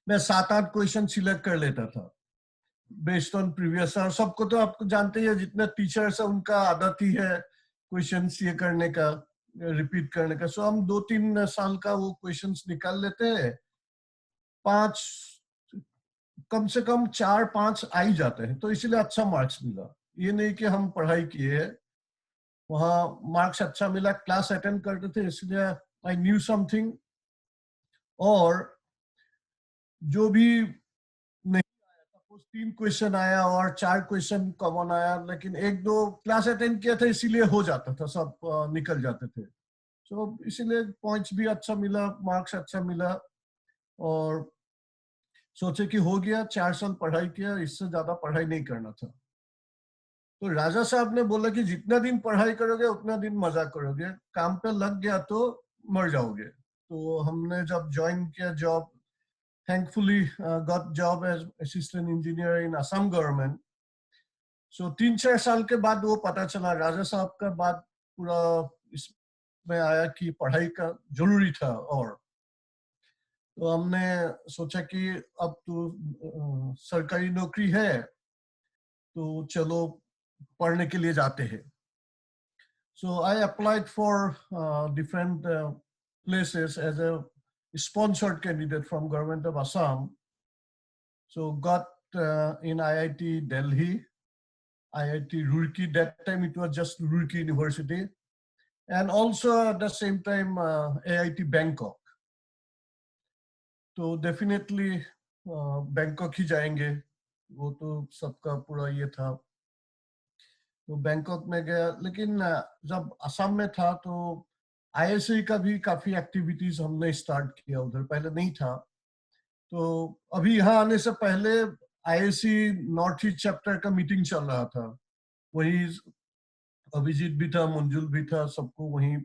मैं 7-8 question select कर लेता था बेस्ड ऑन प्रीवियस। और सबको तो आपको जानते ही है, जितने टीचर्स है उनका आदत ही है क्वेश्चंस ये करने का, रिपीट करने का। सो हम 2-3 साल का वो क्वेश्चंस निकाल लेते हैं, 5 कम से कम 4-5 आ ही जाते हैं, तो इसीलिए अच्छा मार्क्स मिला। ये नहीं कि हम पढ़ाई किए हैं, वहाँ मार्क्स अच्छा मिला, क्लास अटेंड करते थे इसलिए आई न्यू समथिंग। और जो भी नहीं आया, सपोज 3 क्वेश्चन आया और 4 क्वेश्चन कॉमन आया, लेकिन 1-2 क्लास अटेंड किया था इसीलिए हो जाता था, सब निकल जाते थे। तो इसीलिए पॉइंट्स भी अच्छा मिला, मार्क्स अच्छा मिला। और सोचे कि हो गया, 4 साल पढ़ाई किया, इससे ज्यादा पढ़ाई नहीं करना था। तो राजा साहब ने बोला कि जितना दिन पढ़ाई करोगे उतना दिन मजा करोगे, काम पे लग गया तो मर जाओगे। तो हमने जब ज्वाइन किया job, thankfully got job as assistant engineer in Assam government. So 3-4 साल के बाद वो पता चला, राजा साहब का बात पूरा इसमें आया कि पढ़ाई का जरूरी था। और तो हमने सोचा कि अब तो सरकारी नौकरी है तो चलो पढ़ने के लिए जाते हैं। So I applied for different places as a sponsored candidate from government of Assam. So got in IIT Delhi, IIT Roorkee. That time it was just Roorkee University, and also at the same time AIT Bangkok. तो definitely Bangkok ही जाएंगे, वो तो सबका पूरा ये था। तो Bangkok में गया, लेकिन जब असम में था तो आईएसए का भी काफी एक्टिविटीज हमने स्टार्ट किया, उधर पहले नहीं था। तो अभी यहाँ आने से पहले आईएससी नॉर्थ ईस्ट चैप्टर का मीटिंग चल रहा था, वही अभिजीत भी था, मंजुल भी था, सबको वहीं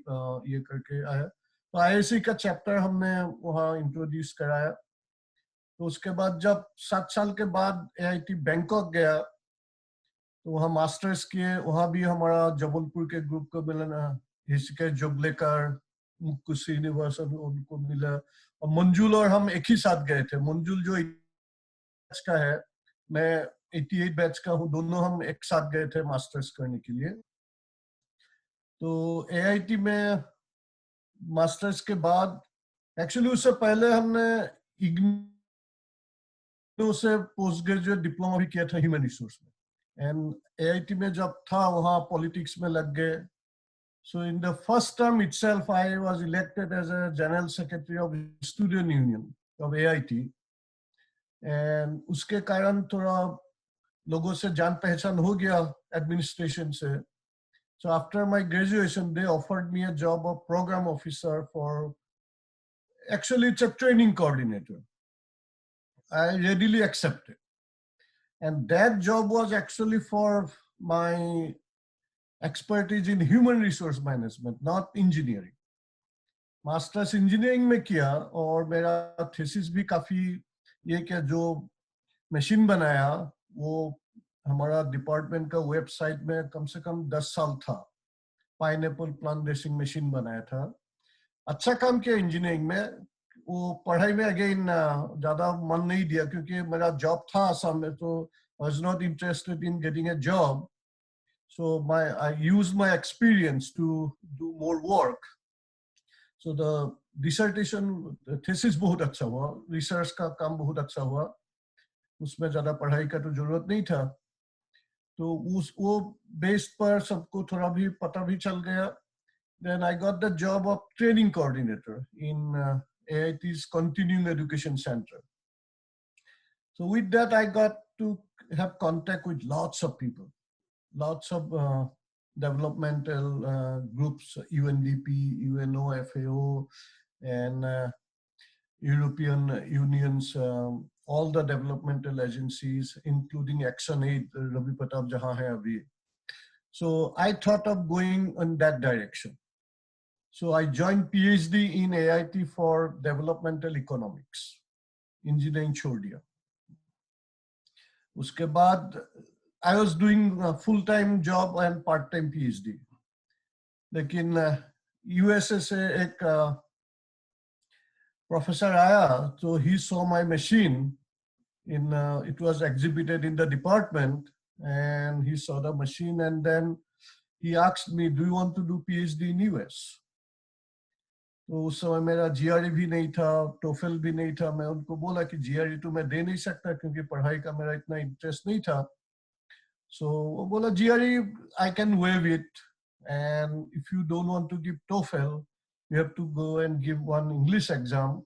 ये करके आया। तो आईएससी का चैप्टर हमने वहाँ इंट्रोड्यूस कराया। तो उसके बाद जब 7 साल के बाद एआईटी बैंकॉक गया तो वहाँ मास्टर्स किए, वहाँ भी हमारा जबलपुर के ग्रुप को मिला, ऋषिकेश जोगलेकर, मुक्कू श्रीनिवासन उनको मिला। और मंजुल और हम एक ही साथ गए थे। मंजुल जो बैच का है, मैं 88 बैच का हूँ, दोनों हम एक साथ गए थे मास्टर्स करने के लिए। तो एआईटी में मास्टर्स के बाद, एक्चुअली उससे पहले हमने इग्नू से पोस्ट ग्रेजुएट डिप्लोमा भी किया था ह्यूमन रिसोर्स में। एंड एआईटी में जब था वहाँ पॉलिटिक्स में लग गए। So in the first term itself, I was elected as a general secretary of student union of AIT, and उसके कारण थोड़ा लोगों से जान पहचान हो गया एडमिनिस्ट्रेशन से। So after my graduation, they offered me a job of program officer for, actually it's a training coordinator. I readily accepted, and that job was actually for my expertise in human resource management, not engineering. Masters engineering में किया और मेरा thesis भी काफी ये क्या जो machine बनाया वो हमारा डिपार्टमेंट का वेबसाइट में कम से कम 10 साल था। पाइनएप्पल प्लांट ड्रेसिंग मशीन बनाया था। अच्छा काम किया इंजीनियरिंग में। वो पढ़ाई में अगेन ज्यादा मन नहीं दिया क्योंकि मेरा जॉब था असम में, तो I was not interested in getting a job. So I used my experience to do more work. So the dissertation thesis बहुत अच्छा हुआ, रिसर्च का काम बहुत अच्छा हुआ, उसमें ज्यादा पढ़ाई का तो जरूरत नहीं था। तो वो बेस पर सबको थोड़ा भी पता भी चल गया। Then I got the job of training coordinator in AIT's Continuing Education Center. So with that I got to have contact with lots of people, lots of developmental groups, UNDP, UNO, FAO, and European Union's, all the developmental agencies, including ActionAid, Ravi Pratap jahan hai abhi. So I thought of going in that direction. So I joined PhD in AIT for developmental economics, engineering छोड़ दिया। उसके बाद I was doing a full-time job and part-time PhD. लेकिन USA से एक Professor Aya, so he saw my machine in, it was exhibited in the department, and he saw the machine, and then he asked me, do you want to do PhD in US? तो उस समय मेरा GRE भी नहीं था, TOEFL भी नहीं था. मैं उनको बोला कि GRE तो मैं दे नहीं सकता क्योंकि पढ़ाई का मेरा इतना इंटरेस्ट नहीं था. So वो बोला GRE I can waive it, and if you don't want to give TOEFL, you have to go and give one English exam.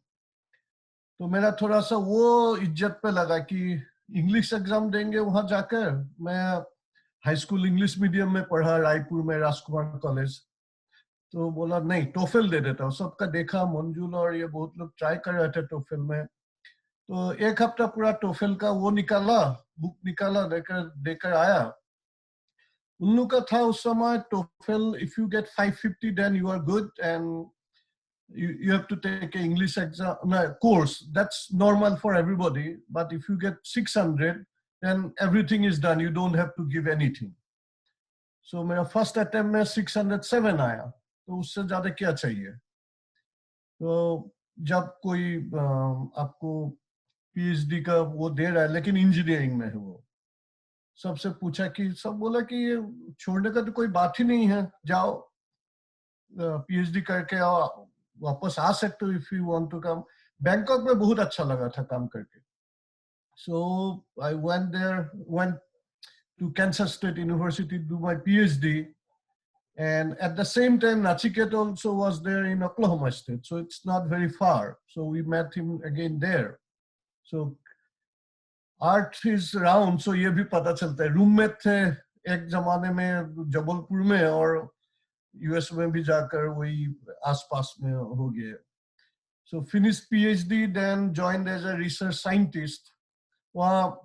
तो मेरा थोड़ा सा वो इज्जत पे लगा कि इंग्लिश एग्जाम देंगे वहां जाकर. मैं हाई स्कूल इंग्लिश मीडियम में पढ़ा रायपुर में राजकुमार कॉलेज. तो बोला नहीं टोफेल दे देता हूँ. सबका देखा, मंजुल और ये बहुत लोग ट्राई कर रहे थे टोफेल में. तो एक हफ्ता पूरा टोफेल का वो निकाला, बुक निकाला, देकर देकर आया. उन लोग का था उस समय TOEFL, if you get 550 then you are good, and you have to take an English exam, no, course. That's normal for everybody. But if you get 600, then everything is done. You don't have to give anything. So मेरा first attempt में 607 आया. तो उससे ज़्यादा क्या चाहिए? तो जब कोई आपको PhD का वो दे रहा है, लेकिन इंजीनियरिंग में है वो, सबसे पूछा कि सब बोला कि ये छोड़ने का तो कोई बात ही नहीं है, जाओ PhD करके आओ, वापस आ सकते हो if you want to come. Bangkok में बहुत अच्छा लगा था काम करके. So I went to Kansas State University to do my PhD, and at the same time Nachiket also was there in Oklahoma State, so it's not very far. So we met him again there. So art is round, so ये भी पता चलता है. Roommate थे एक जमाने में जबलपुर में, और US में भी जाकर वही आसपास में हो गए. So finished PhD, then joined as a research scientist. वहाँ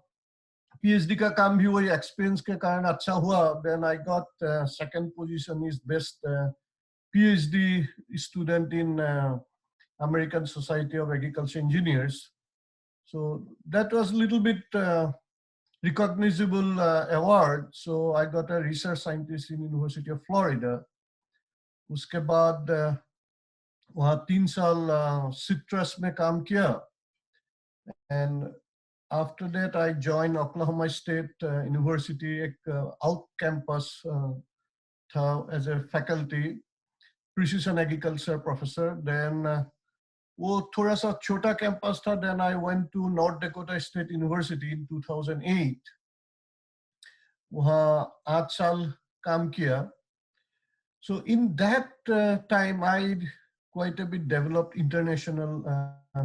PhD का काम भी वही experience के कारण अच्छा हुआ. Then I got second position is best PhD student in American Society of Agricultural Engineers. So that was a little bit recognizable award. So I got a research scientist in University of Florida. उसके बाद वहाँ 3 साल citrus में काम किया, and after that I joined Oklahoma State University, एक out campus था as a faculty precision agriculture professor. Then वो थोड़ा सा छोटा campus था. Then I went to North Dakota State University in 2008. वहाँ 8 साल काम किया. So in that time, I quite a bit developed international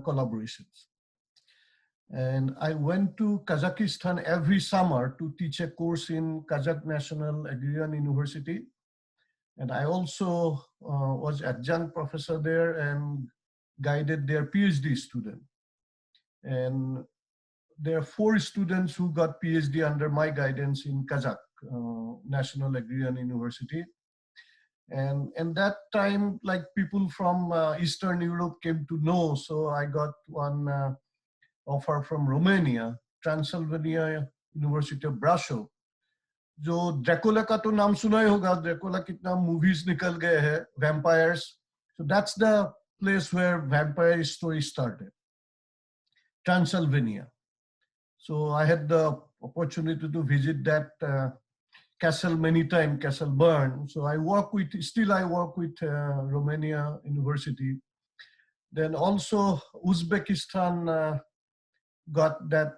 collaborations. And I went to Kazakhstan every summer to teach a course in Kazakh National Agrarian University. And I also was adjunct professor there and guided their PhD student. And there are 4 students who got PhD under my guidance in Kazakh National Agrarian University. And that time, like people from Eastern Europe came to know. So I got one offer from Romania, Transylvania University of Brașov. जो Dracula का तो नाम सुना ही होगा. Dracula कितना movies निकल गए हैं, vampires. So that's the place where vampire story started, Transylvania. So I had the opportunity to visit that castle many times, Castle Bern. So I work with, still I work with Romania University. Then also Uzbekistan got that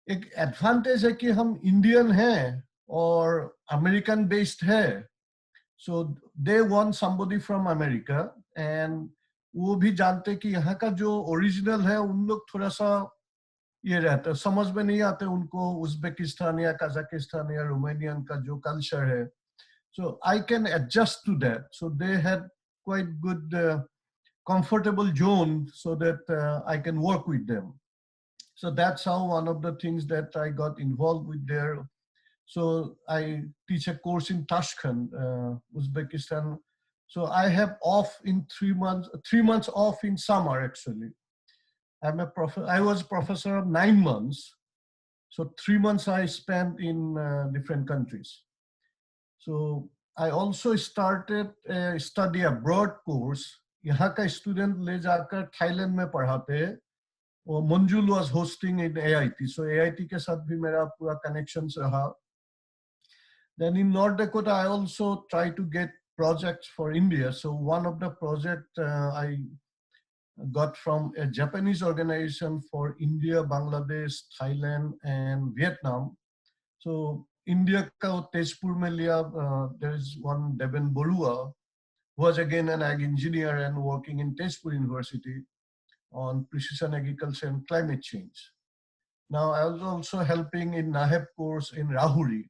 एक advantage है कि हम Indian हैं और American based है. So they want somebody from America, and वो भी जानते कि यहाँ का जो ओरिजिनल है उन लोग थोड़ा सा ये रहता है, समझ में नहीं आते उनको उज्बेकिस्तान या कजाकिस्तान या रोमानियन का जो कल्चर है. So I can adjust to that. So they had quite good comfortable zone so that I can work with them. So that's how one of the things that I got involved with there. So I teach a course in Tashkent, Uzbekistan. So I have off in 3 months, 3 months off in summer actually. I was professor of 9 months. So 3 months I spent in different countries. So I also started a study abroad course यहाँ का student ले जाकर Thailand में पढ़ाते. और मंजुल was hosting in AIT, so AIT के साथ भी मेरा पूरा connections रहा. Then in North Dakota, I also try to get projects for India. So one of the project I got from a Japanese organization for India, Bangladesh, Thailand, and Vietnam. So India ka Tezpur mein liya, there is one Deven Borua, who was again an ag engineer and working in Tezpur University on precision agriculture and climate change. Now I was also helping in NAHEP course in Rahuri.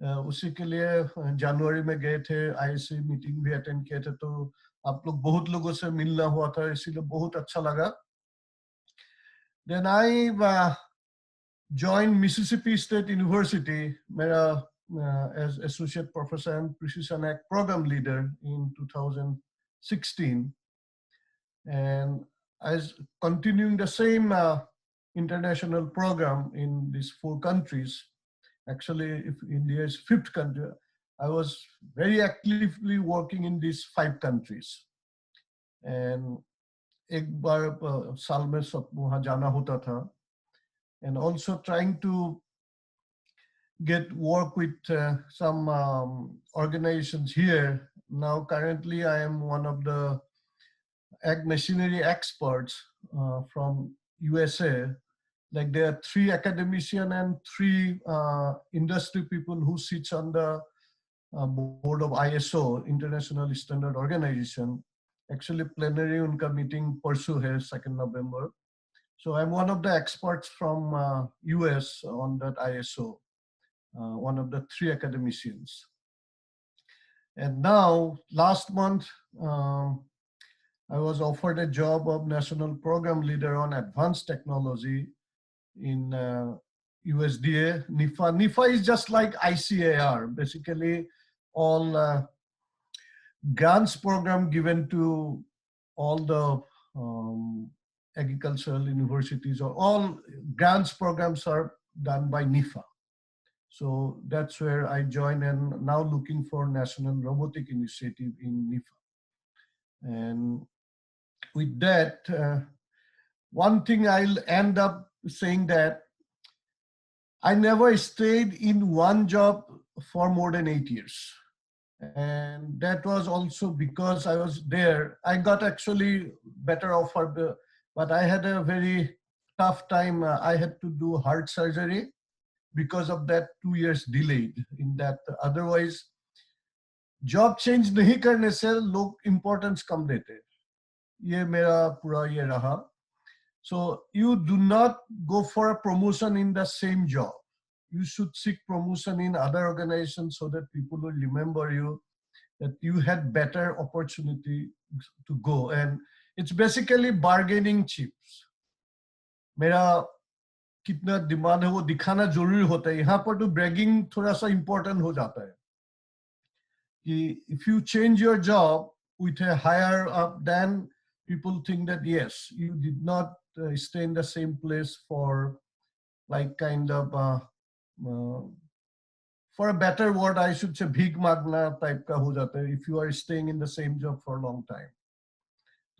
उसी के लिए जनवरी में गए थे, IC meeting भी attend किए थे, तो आप लोग बहुत लोगों से मिलना हुआ था, इसीलिए बहुत अच्छा लगा. Then I joined Mississippi State University, मेरा as associate professor and precision ag program leader in 2016, and I was continuing the same international program in these 4 countries. Actually, if India is 5th country, I was very actively working in these 5 countries. And एक बार साल में सब वहाँ जाना होता था. And also trying to get work with some organizations here. Now currently I am one of the ag machinery experts from USA. Like there are 3 academicians and 3 industry people who sits on the board of ISO, International Standard Organization. Actually plenary unka meeting परसों है 2nd November. So I'm one of the experts from US on that ISO, one of the 3 academicians. And now last month, I was offered a job of national program leader on advanced technology in USDA, NIFA. NIFA is just like ICAR, basically all grants program given to all the agricultural universities, or all grants programs are done by NIFA. So that's where I joined, and now looking for National Robotic Initiative in NIFA. And with that, one thing I'll end up saying that I never stayed in one job for more than 8 years. And that was also because I was there. I got actually better offer, but I had a very tough time. I had to do heart surgery. Because of that, 2 years delayed in that. Otherwise, job change नहीं करने से लोग importance कम देते. ये मेरा पूरा ये रहा. So you do not go for a promotion in the same job. You should seek promotion in other organizations so that people will remember you, that you had better opportunity to go. And it's basically bargaining chips. मेरा कितना demand है वो दिखाना जरूरी होता है. यहाँ पर तो ब्रैगिंग थोड़ा सा इम्पोर्टेंट हो जाता है कि if you change your job with a higher up, then people think that yes, you did not stay in the same place for like kind of for a better word I should say bhig magna type का हो जाता है if you are staying in the same job for a long time.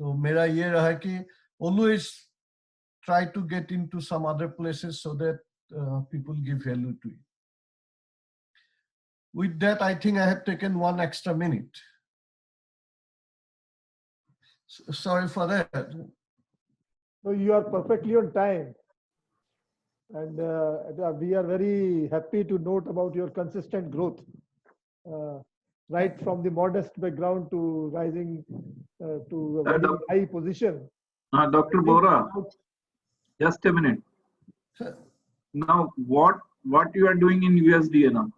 तो मेरा ये रहा कि always try to get into some other places so that people give value to it. With that, I think I have taken 1 extra minute. Sorry for that. No, you are perfectly on time. And we are very happy to note about your consistent growth, right from the modest background to rising to a very high position. Dr. Bora, just a minute. Now, what you are doing in USDA now?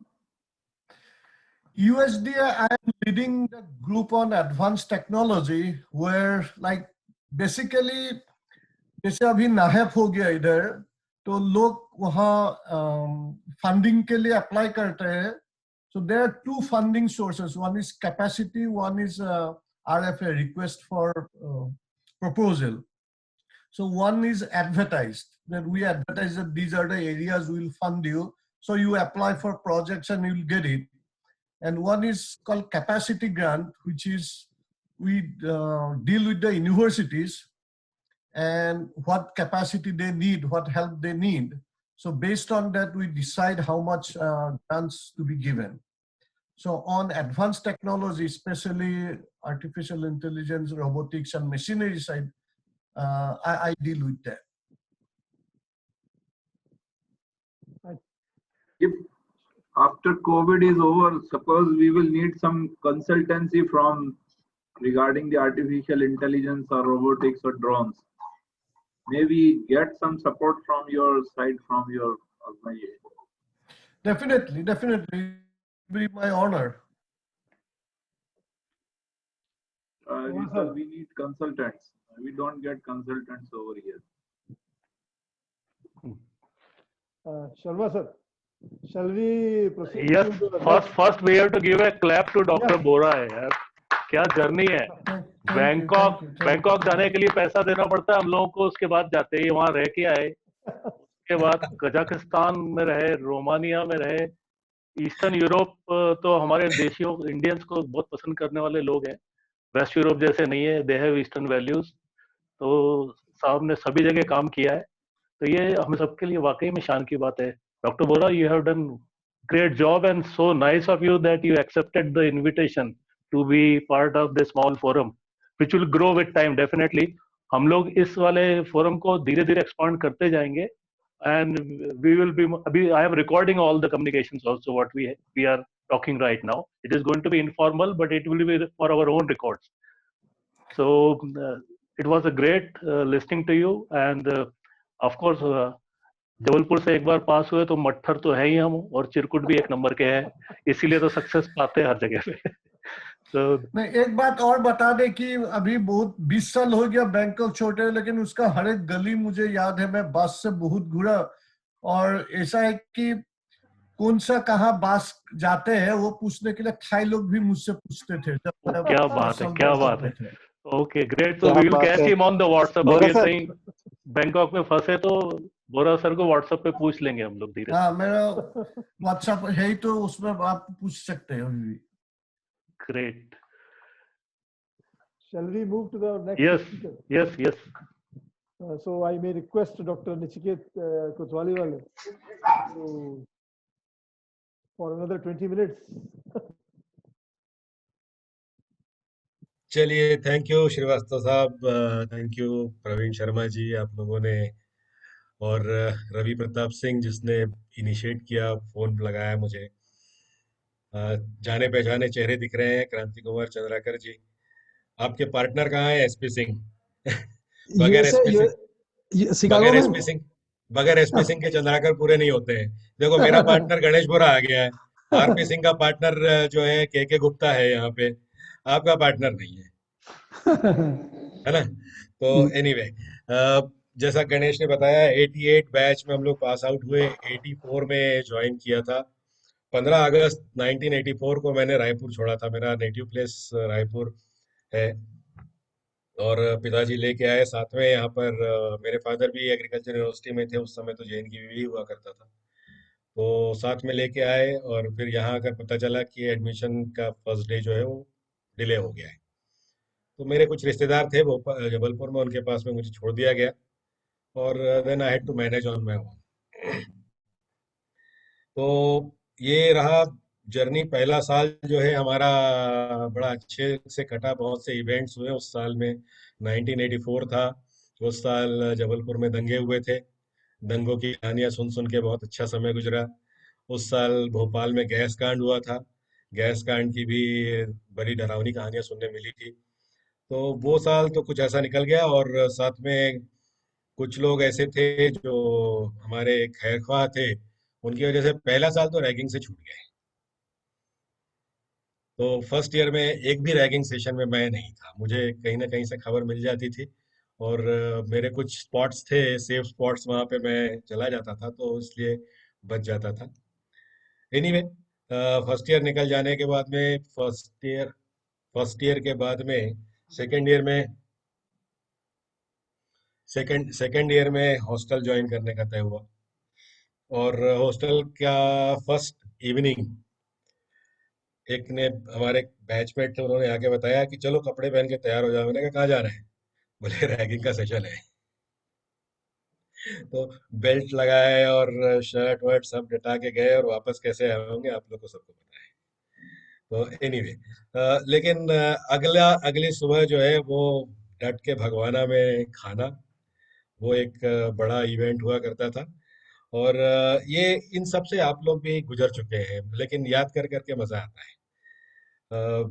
USDA, I am leading the group on advanced technology, where like basically जैसे अभी नाहेप हो गया इधर, तो लोग वहाँ funding के लिए अप्लाई करते हैं. So there are 2 funding sources. One is capacity, one is RFA, request for proposal. So one is advertised, that we advertise that these are the areas we will fund you. So you apply for projects and you'll get it. And one is called capacity grant, which is we deal with the universities and what capacity they need, what help they need. So based on that, we decide how much grants to be given. So on advanced technology, especially artificial intelligence, robotics, and machinery side, I deal with that. If after COVID is over, suppose we will need some consultancy from regarding the artificial intelligence or robotics or drones. Maybe get some support from your side, from your organization. Definitely, definitely, it will be my honor. Because we need consultants. We don't get consultants over here. Sharma sir, shall we proceed? Yes, to the first we have to give a clap to Dr. Bora है यार, क्या journey है। Bangkok जाने के लिए पैसा देना पड़ता है हम लोगों को, उसके बाद जाते ही वहां रह के आए, उसके बाद कजाकिस्तान में रहे, रोमानिया में रहे, ईस्टर्न यूरोप तो हमारे देशियों इंडियंस को बहुत पसंद करने वाले लोग हैं, वेस्ट यूरोप जैसे नहीं है, दे हैव ईस्टर्न वैल्यूज। तो साहब ने सभी जगह काम किया है, तो ये हम सबके लिए वाकई में शान की बात है। Doctor Bora, you have done great job and so nice of you that you accepted the invitation to be part of this small forum which will grow with time definitely. हम लोग इस वाले फोरम को धीरे धीरे expand करते जाएंगे and we will be अभी I am recording all the communications also what we are talking right now. It is going to be informal but it will be for our own records. So it was a great listening to you and of course Jabalpur से एक बार पास हुए तो मट्ठर तो है ही हम, और चिरकुट भी एक नंबर के हैं, इसीलिए तो सक्सेस पाते हैं हर जगह पे। तो मैं एक बात और बता दे कि अभी बहुत 20 साल हो गया बैंकॉक छोटे, लेकिन उसका हर एक गली मुझे याद है। मैं बस से बहुत घूरा, और ऐसा है कि कौन सा कहाँ बस जाते हैं वो पूछने के लिए थाई लोग भी मुझसे पूछते थे। क्या बात है, क्या बात है। ओके ग्रेट, तो we will catch him on the WhatsApp. अगर कहीं बैंकॉक में फंसे तो बोरा सर को व्हाट्सएप पे पूछ लेंगे हम लोग धीरे। हाँ, मेरा व्हाट्सएप है ही, तो उसमें आप पूछ सकते हैं अभी। Great. Shall we move to the next? Yes. So I may request Dr. Nichiket Kotwaliwal for another 20 minutes. चलिए, थैंक यू श्रीवास्तव साहब, थैंक यू प्रवीण शर्मा जी आप लोगों ने, और रवि प्रताप सिंह जिसने इनिशिएट किया, फोन लगाया मुझे। जाने पहचाने चेहरे दिख रहे हैं, क्रांति कुमार चंद्राकर जी। आपके पार्टनर कहाँ है? एसपी सिंह। बगैर एसपी सिंह के चंद्राकर पूरे नहीं होते हैं। देखो, मेरा पार्टनर गणेश बोरा आ गया है, आरपी सिंह का पार्टनर जो है के गुप्ता है यहाँ पे, आपका पार्टनर नहीं है ना। तो एनीवे, जैसा गणेश ने बताया, 88 बैच में हम लोग पास आउट हुए, 84 में ज्वाइन किया था। 15 अगस्त 1984 को मैंने रायपुर छोड़ा था, मेरा नेटिव प्लेस रायपुर है, और पिताजी लेके आए साथ में यहाँ पर। मेरे फादर भी एग्रीकल्चर यूनिवर्सिटी में थे उस समय, तो जेएनयू की भी हुआ करता था, तो साथ में लेके आए। और फिर यहाँ आकर पता चला कि एडमिशन का फर्स्ट डे जो है वो डिले हो गया है, तो मेरे कुछ रिश्तेदार थे वो जबलपुर में, उनके पास में मुझे छोड़ दिया गया, और then I had to manage on my own. तो ये रहा जर्नी। पहला साल जो है हमारा बड़ा अच्छे से कटा, बहुत से इवेंट्स हुए उस साल में। 1984 था, उस साल जबलपुर में दंगे हुए थे, दंगों की कहानियां सुन सुन के बहुत अच्छा समय गुजरा। उस साल भोपाल में गैस कांड हुआ था, गैस कांड की भी बड़ी डरावनी कहानियां सुनने मिली थी। तो वो साल तो कुछ ऐसा निकल गया, और साथ में कुछ लोग ऐसे थे जो हमारे खैरख्वाह थे, उनकी वजह से पहला साल तो रैगिंग से छूट गया। तो फर्स्ट ईयर में एक भी रैगिंग सेशन में मैं नहीं था, मुझे कहीं ना कहीं से खबर मिल जाती थी, और मेरे कुछ स्पॉट्स थे, सेफ स्पॉट्स, वहां पे मैं चला जाता था, तो इसलिए बच जाता था। एनीवे, फर्स्ट ईयर निकल जाने के बाद में, फर्स्ट ईयर के बाद में सेकेंड ईयर में हॉस्टल ज्वाइन करने का तय हुआ, और हॉस्टल का फर्स्ट इवनिंग एक ने, हमारे बैचमेट थे, उन्होंने आके बताया कि चलो कपड़े पहन के तैयार हो जाओ। मैंने कहा कहाँ जा रहे हैं? बोले रैगिंग का सेशन है। तो बेल्ट लगाए और शर्ट वर्ट सब हटा के गए, और वापस कैसे आए होंगे आप लोग को सबको पता है। तो एनीवे, लेकिन अगली सुबह जो है वो डट के भगवाना में खाना, वो एक बड़ा इवेंट हुआ करता था। और ये इन सब से आप लोग भी गुजर चुके हैं, लेकिन याद कर करके मजा आता है। अ,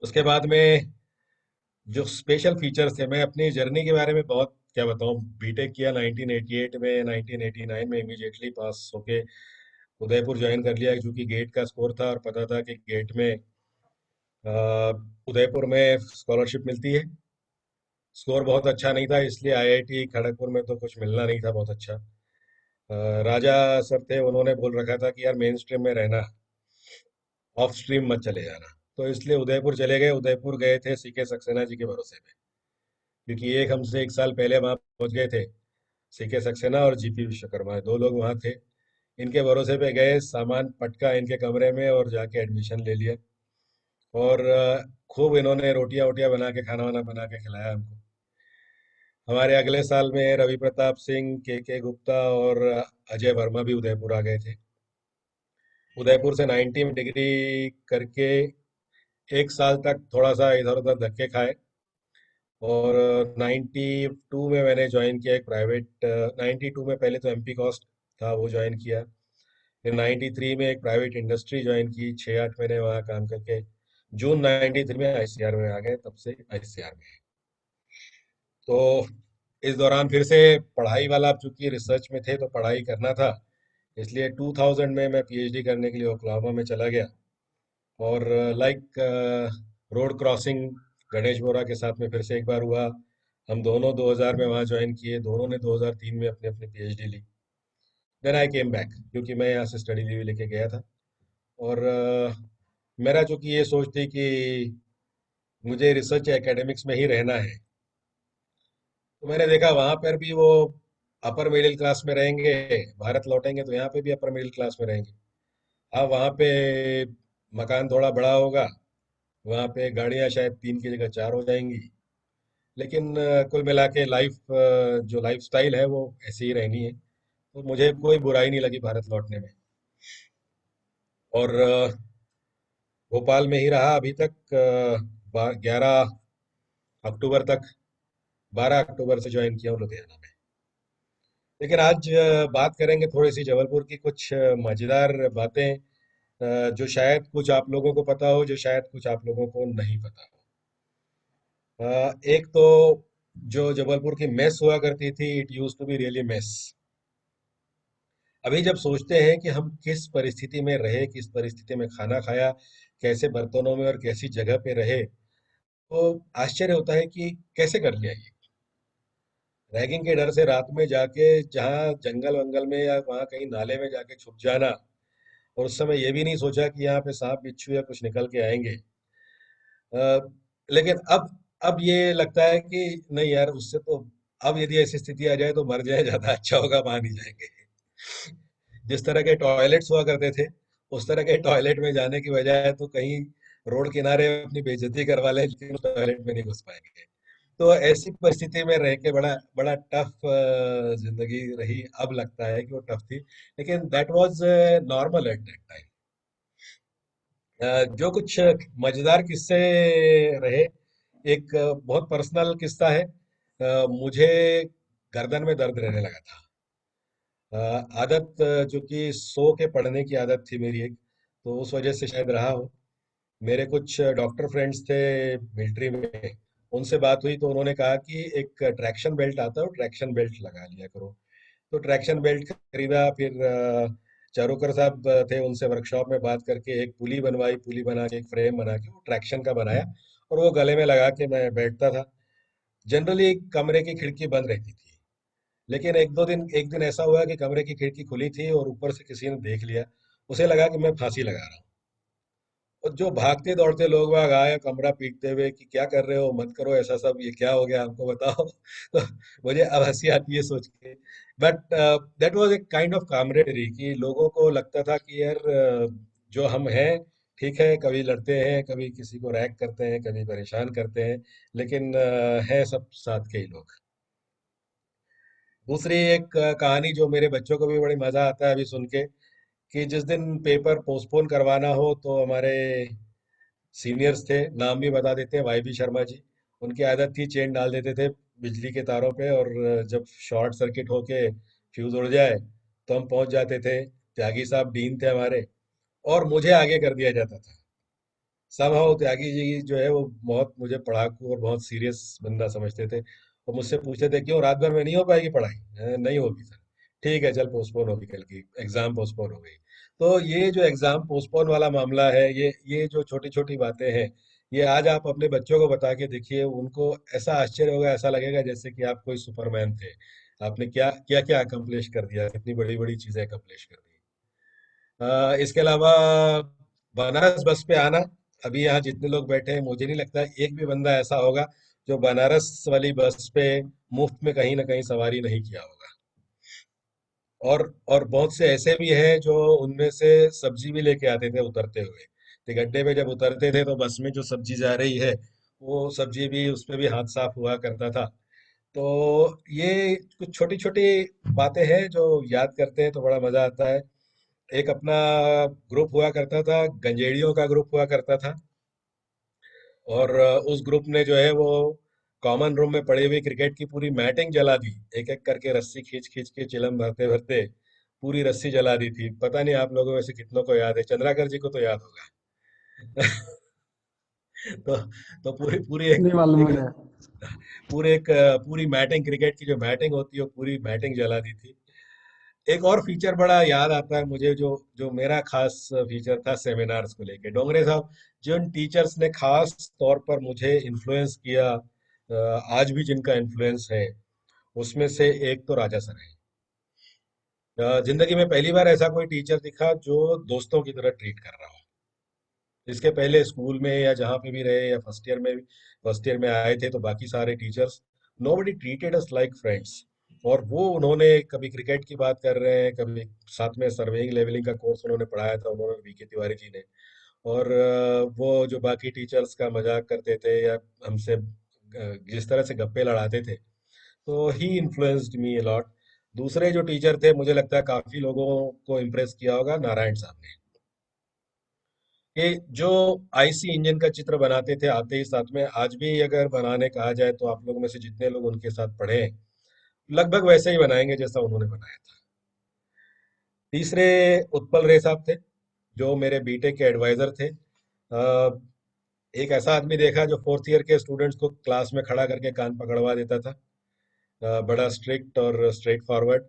उसके बाद में जो स्पेशल फीचर्स थे, मैं अपनी जर्नी के बारे में बहुत क्या बताऊं। बीटेक किया 1988 में, 1989 में इमीडिएटली पास होके उदयपुर ज्वाइन कर लिया, क्योंकि गेट का स्कोर था और पता था कि गेट में अ, उदयपुर में स्कॉलरशिप मिलती है। स्कोर बहुत अच्छा नहीं था, इसलिए आईआईटी खड़गपुर में तो कुछ मिलना नहीं था बहुत अच्छा। राजा सर थे, उन्होंने बोल रखा था कि यार मेन स्ट्रीम में रहना, ऑफ स्ट्रीम मत चले जाना। तो इसलिए उदयपुर चले गए। उदयपुर गए थे सीके सक्सेना जी के भरोसे पे, क्योंकि एक हमसे एक साल पहले वहां पहुंच गए थे। सीके सक्सेना और जीपी विश्वकर्मा, दो लोग वहां थे। इनके भरोसे पे गए, सामान पटका इनके कमरे में और जाके एडमिशन ले लिया। और खूब इन्होंने रोटियां वोटियां बना के, खाना वाना बना के खिलाया हमको। हमारे अगले साल में रवि प्रताप सिंह, के गुप्ता और अजय वर्मा भी उदयपुर आ गए थे। उदयपुर से 90 में डिग्री करके एक साल तक थोड़ा सा इधर उधर धक्के खाए। और 92 में मैंने ज्वाइन किया एक प्राइवेट, 92 में पहले तो एमपी कॉस्ट था, वो ज्वाइन किया। फिर 93 में एक प्राइवेट इंडस्ट्री ज्वाइन की, 6-8 महीने वहाँ काम करके जून 93 में आईसीआर में आ गए, तब से आईसीआर में हैं। तो इस दौरान फिर से पढ़ाई वाला, चूंकि रिसर्च में थे तो पढ़ाई करना था, इसलिए 2000 में मैं पीएचडी करने के लिए ओक्लाहोमा में चला गया। और लाइक रोड क्रॉसिंग गणेश बोरा के साथ में फिर से एक बार हुआ। हम दोनों 2000 में वहाँ ज्वाइन किए, दोनों ने 2003 में अपनी अपनी पीएचडी ली। देन आई केम बैक, क्योंकि मैं यहाँ से स्टडी लीव लेके गया था। और मेरा चूंकि ये सोच थी कि मुझे रिसर्च एकेडमिक्स में ही रहना है, तो मैंने देखा वहां पर भी वो अपर मिडिल क्लास में रहेंगे, भारत लौटेंगे तो यहाँ पे भी अपर मिडिल क्लास में रहेंगे। हाँ, वहाँ पे मकान थोड़ा बड़ा होगा, वहाँ पे गाड़ियाँ शायद 3 की जगह 4 हो जाएंगी, लेकिन कुल मिला के लाइफ, जो लाइफ स्टाइल है वो ऐसी ही रहनी है। तो मुझे कोई बुराई नहीं लगी भारत लौटने में। और भोपाल में ही रहा अभी तक, 11 अक्टूबर तक, 12 अक्टूबर से ज्वाइन किया हूँ लुधियाना में। लेकिन आज बात करेंगे थोड़ी सी जबलपुर की कुछ मजेदार बातें, जो शायद कुछ आप लोगों को पता हो, जो शायद कुछ आप लोगों को नहीं पता हो। एक तो जो जबलपुर की मेस हुआ करती थी, it use to be really mess. अभी जब सोचते हैं कि हम किस परिस्थिति में रहे, किस परिस्थिति में खाना खाया, कैसे बर्तनों में और कैसी जगह पे रहे, तो आश्चर्य होता है कि कैसे कर लिया ये। रैगिंग के डर से रात में जाके जहाँ जंगल वंगल में या वहाँ कहीं नाले में जाके छुप जाना, और उस समय ये भी नहीं सोचा कि यहाँ पे सांप बिच्छू या कुछ निकल के आएंगे। अ, लेकिन अब ये लगता है कि नहीं यार, उससे तो अब यदि ऐसी स्थिति आ जाए तो मर जाए, ज्यादा अच्छा होगा, वहां नहीं जाएंगे। जिस तरह के टॉयलेट्स हुआ करते थे, उस तरह के टॉयलेट में जाने की बजाय तो कहीं रोड किनारे अपनी बेइज्जती करवा लें, लेकिन उस टॉयलेट में नहीं घुस पाएंगे। तो ऐसी परिस्थिति में रह के बड़ा बड़ा टफ जिंदगी रही। अब लगता है कि वो टफ थी, लेकिन that was normal at that time. जो कुछ मजेदार किस्से रहे, एक बहुत पर्सनल किस्सा है। मुझे गर्दन में दर्द रहने लगा था। आदत, जो कि सो के पढ़ने की आदत थी मेरी एक, तो उस वजह से शायद रहा हो। मेरे कुछ डॉक्टर फ्रेंड्स थे मिलिट्री में, उनसे बात हुई तो उन्होंने कहा कि एक ट्रैक्शन बेल्ट आता है, वो ट्रैक्शन बेल्ट लगा लिया करो। तो ट्रैक्शन बेल्ट खरीदा। फिर चारूकर साहब थे, उनसे वर्कशॉप में बात करके एक पुली बनवाई, पुली बना के एक फ्रेम बना के वो ट्रैक्शन का बनाया, और वो गले में लगा के मैं बैठता था। जनरली कमरे की खिड़की बंद रहती थी, लेकिन एक दिन ऐसा हुआ कि कमरे की खिड़की खुली थी और ऊपर से किसी ने देख लिया। उसे लगा कि मैं फांसी लगा रहा हूँ। और जो भागते दौड़ते लोग बाग आए कमरा पीटते हुए कि क्या कर रहे हो, मत करो ऐसा सब, ये क्या हो गया हमको बताओ। तो मुझे अब हंसी आती है सोच के। But that was a kind of camaraderie, कि लोगों को लगता था कि यार जो हम हैं, ठीक है, कभी लड़ते हैं, कभी किसी को रैग करते हैं, कभी परेशान करते हैं, लेकिन हैं सब साथ के ही लोग। दूसरी एक कहानी जो मेरे बच्चों को भी बड़ी मजा आता है अभी सुन के, कि जिस दिन पेपर पोस्टपोन करवाना हो तो हमारे सीनियर्स थे, नाम भी बता देते हैं, वाई बी शर्मा जी। उनकी आदत थी चेन डाल देते थे बिजली के तारों पे, और जब शॉर्ट सर्किट होके फ्यूज उड़ जाए तो हम पहुंच जाते थे। त्यागी साहब डीन थे हमारे, और मुझे आगे कर दिया जाता था। समहाउ त्यागी जी जो है वो बहुत मुझे पढ़ाकू और बहुत सीरियस बंदा समझते थे, और मुझसे पूछते थे क्यों रात भर में नहीं हो पाएगी पढ़ाई? नहीं होगी सर। ठीक है, चल पोस्टपोन होगी, कल की एग्जाम पोस्टपोन हो गई। तो ये जो एग्जाम पोस्टपोन वाला मामला है, ये जो छोटी छोटी बातें हैं, ये आज आप अपने बच्चों को बता के देखिए, उनको ऐसा आश्चर्य होगा, ऐसा लगेगा जैसे कि आप कोई सुपरमैन थे। आपने क्या क्या क्या अकम्प्लिश कर दिया, कितनी बड़ी बड़ी चीजें अकम्प्लिश कर दी। इसके अलावा बनारस बस पे आना, अभी यहाँ जितने लोग बैठे हैं मुझे नहीं लगता एक भी बंदा ऐसा होगा जो बनारस वाली बस पे मुफ्त में कहीं ना कहीं सवारी नहीं किया होगा। और बहुत से ऐसे भी हैं जो उनमें से सब्जी भी लेके आते थे उतरते हुए। तो गड्ढे पे जब उतरते थे तो बस में जो सब्जी जा रही है, वो सब्जी भी, उस पे भी हाथ साफ हुआ करता था। तो ये कुछ छोटी छोटी बातें हैं जो याद करते हैं तो बड़ा मजा आता है। एक अपना ग्रुप हुआ करता था, गंजेड़ियों का ग्रुप हुआ करता था, और उस ग्रुप ने जो है वो कॉमन रूम में पड़ी हुई क्रिकेट की पूरी मैटिंग जला दी। एक एक करके रस्सी खींच खींच के, चिलम भरते भरते पूरी रस्सी जला दी थी। पता नहीं आप लोगों में से कितनों को याद है, चंद्राकर जी को तो याद होगा। तो तो पूरी पूरी एक नहीं मालूम एक मुझे। पूरे एक पूरी मैटिंग, क्रिकेट की जो मैटिंग होती है, वो पूरी मैटिंग जला दी थी। एक और फीचर बड़ा याद आता है मुझे, जो जो मेरा खास फीचर था सेमिनार्स को लेके, डोंगरे साहब जिन टीचर्स ने खास तौर पर मुझे इन्फ्लुएंस किया, आज भी जिनका इन्फ्लुएंस है, उसमें से एक तो राजा सर है। जिंदगी में पहली बार ऐसा कोई टीचर दिखा जो दोस्तों की तरह ट्रीट कर रहा हो। इसके पहले स्कूल में या जहाँ पे भी रहे, या फर्स्ट ईयर में आए थे, तो बाकी सारे teachers, nobody treated us like friends. और वो उन्होंने कभी क्रिकेट की बात कर रहे हैं, कभी साथ में सर्वेइंग लेवलिंग का कोर्स उन्होंने पढ़ाया था, उन्होंने वीके तिवारी जी ने। और वो जो बाकी टीचर्स का मजाक करते थे या हमसे जिस तरह से गप्पे लड़ाते थे, तो ही इन्फ्लुएंस्ड मी अलॉट। दूसरे जो टीचर थे, मुझे लगता है काफी लोगों को इम्प्रेस किया होगा, नारायण साहब ने। कि जो आईसी इंजन का चित्र बनाते थे आते ही साथ में, आज भी अगर बनाने कहा जाए तो आप लोगों में से जितने लोग उनके साथ पढ़े हैं, लगभग वैसे ही बनाएंगे जैसा उन्होंने बनाया था। तीसरे उत्पल रे साहब थे, जो मेरे बीटेक के एडवाइजर थे। एक ऐसा आदमी देखा जो फोर्थ ईयर के स्टूडेंट्स को क्लास में खड़ा करके कान पकड़वा देता था। बड़ा स्ट्रिक्ट और स्ट्रेट फॉरवर्ड।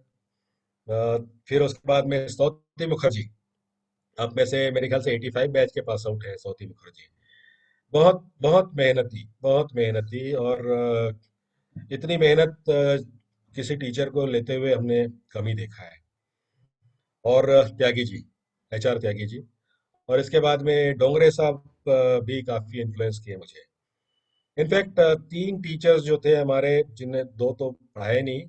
फिर उसके बाद में सौती मुखर्जी, आप में से मेरे ख्याल से 85 बैच के पास आउट है सौती मुखर्जी। बहुत बहुत मेहनती, बहुत मेहनती, और इतनी मेहनत किसी टीचर को लेते हुए हमने कम ही देखा है। और त्यागी जी, एचआर त्यागी जी। और इसके बाद में डोंगरे साहब भी काफी इन्फ्लुएंस किए मुझे। इनफैक्ट तीन टीचर्स जो थे हमारे, जिन्हें दो तो पढ़ाए नहीं,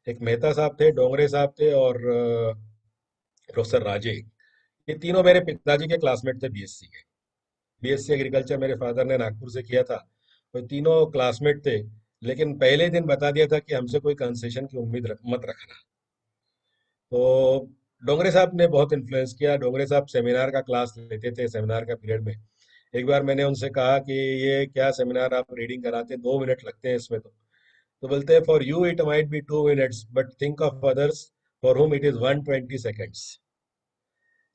एक मेहता साहब थे, डोंगरे साहब थे, और प्रोफेसर राजे। ये तीनों मेरे पिताजी के क्लासमेट थे बीएससी के। बीएससी एग्रीकल्चर मेरे फादर ने नागपुर से किया था। तो तीनों क्लासमेट थे, लेकिन पहले दिन बता दिया था कि हमसे कोई कंसेशन की उम्मीद मत रखना। तो डोंगरे साहब ने बहुत इन्फ्लुएंस किया। डोंगरे साहब सेमिनार का क्लास लेते थे, सेमिनार का पीरियड में एक बार मैंने उनसे कहा कि ये क्या सेमिनार आप रीडिंग कराते हैं, 2 मिनट लगते हैं इसमें। तो बोलते हैं, for you it might be 2 minutes, but think of others for whom it is 120 seconds.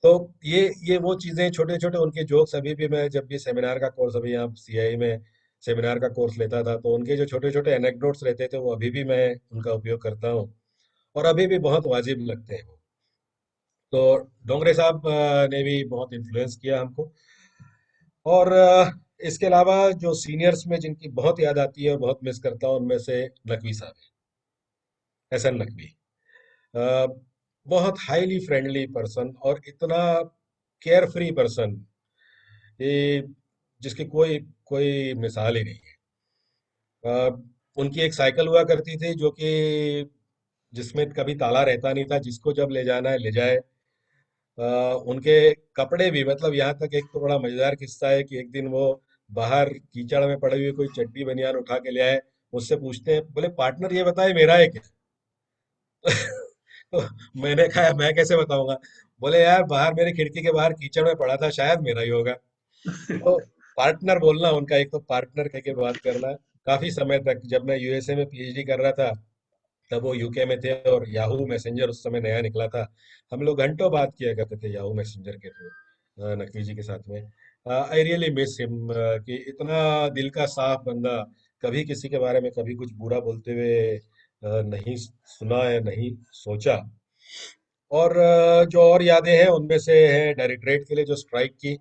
तो ये वो चीजें, छोटे छोटे उनके जोक्स, अभी भी मैं जब भी सेमिनार का कोर्स, अभी यहाँ सीआई में सेमिनार का कोर्स लेता था, तो उनके जो छोटे छोटे एनेक्डोट्स रहते थे, वो अभी भी मैं उनका उपयोग करता हूँ, और अभी भी बहुत वाजिब लगते हैं वो। तो डोंगरे साहब ने भी बहुत इन्फ्लुएंस किया हमको। और इसके अलावा जो सीनियर्स में जिनकी बहुत याद आती है और बहुत मिस करता हूँ, उनमें से नकवी साहब हैं, एहसन नकवी। अ, बहुत हाईली फ्रेंडली पर्सन, और इतना केयर फ्री पर्सन, ये जिसकी कोई कोई मिसाल ही नहीं है। अ, उनकी एक साइकिल हुआ करती थी जो कि जिसमें कभी ताला रहता नहीं था, जिसको जब ले जाना है ले जाए। उनके कपड़े भी, मतलब यहाँ तक एक तो बड़ा मजेदार किस्सा है कि एक दिन वो बाहर कीचड़ में पड़े हुए कोई चड्डी बनियान उठा के ले आए। मुझसे पूछते हैं, बोले पार्टनर ये बताए मेरा है क्या? तो मैंने कहा मैं कैसे बताऊंगा? बोले यार बाहर मेरी खिड़की के बाहर कीचड़ में पड़ा था, शायद मेरा ही होगा। तो पार्टनर बोलना उनका, एक तो पार्टनर कह के बात करना। काफी समय तक जब मैं यूएसए में पीएचडी कर रहा था, तब वो यूके में थे और याहू मैसेंजर उस समय नया निकला था। हम लोग घंटों बात किया करते थे याहू मैसेंजर के थ्रू नकवी जी के साथ में। आई रियली मिस हिम कि इतना दिल का साफ बंदा, कभी किसी के बारे में कभी कुछ बुरा बोलते हुए नहीं सुना है, नहीं सोचा। और जो और यादें हैं उनमें से है डायरेक्टरेट के लिए जो स्ट्राइक की।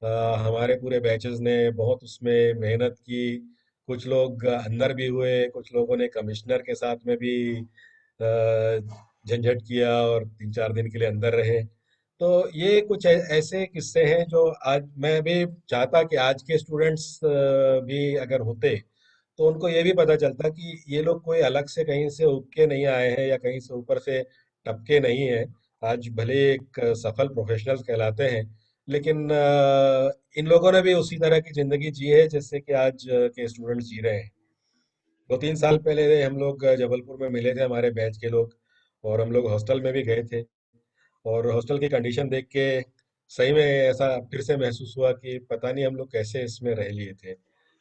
अ, हमारे पूरे बैचेस ने बहुत उसमें मेहनत की। कुछ लोग अंदर भी हुए, कुछ लोगों ने कमिश्नर के साथ में भी झंझट किया और 3-4 दिन के लिए अंदर रहे। तो ये कुछ ऐसे किस्से हैं जो आज मैं भी चाहता कि आज के स्टूडेंट्स भी अगर होते तो उनको ये भी पता चलता कि ये लोग कोई अलग से कहीं से उठ के नहीं आए हैं या कहीं से ऊपर से टपके नहीं हैं। आज भले एक सफल प्रोफेशनल्स कहलाते हैं, लेकिन इन लोगों ने भी उसी तरह की जिंदगी जी है जैसे कि आज के स्टूडेंट्स जी रहे हैं। 2-3 साल पहले हम लोग जबलपुर में मिले थे, हमारे बैच के लोग, और हम लोग हॉस्टल में भी गए थे। और हॉस्टल की कंडीशन देख के सही में ऐसा फिर से महसूस हुआ कि पता नहीं हम लोग कैसे इसमें रह लिए थे।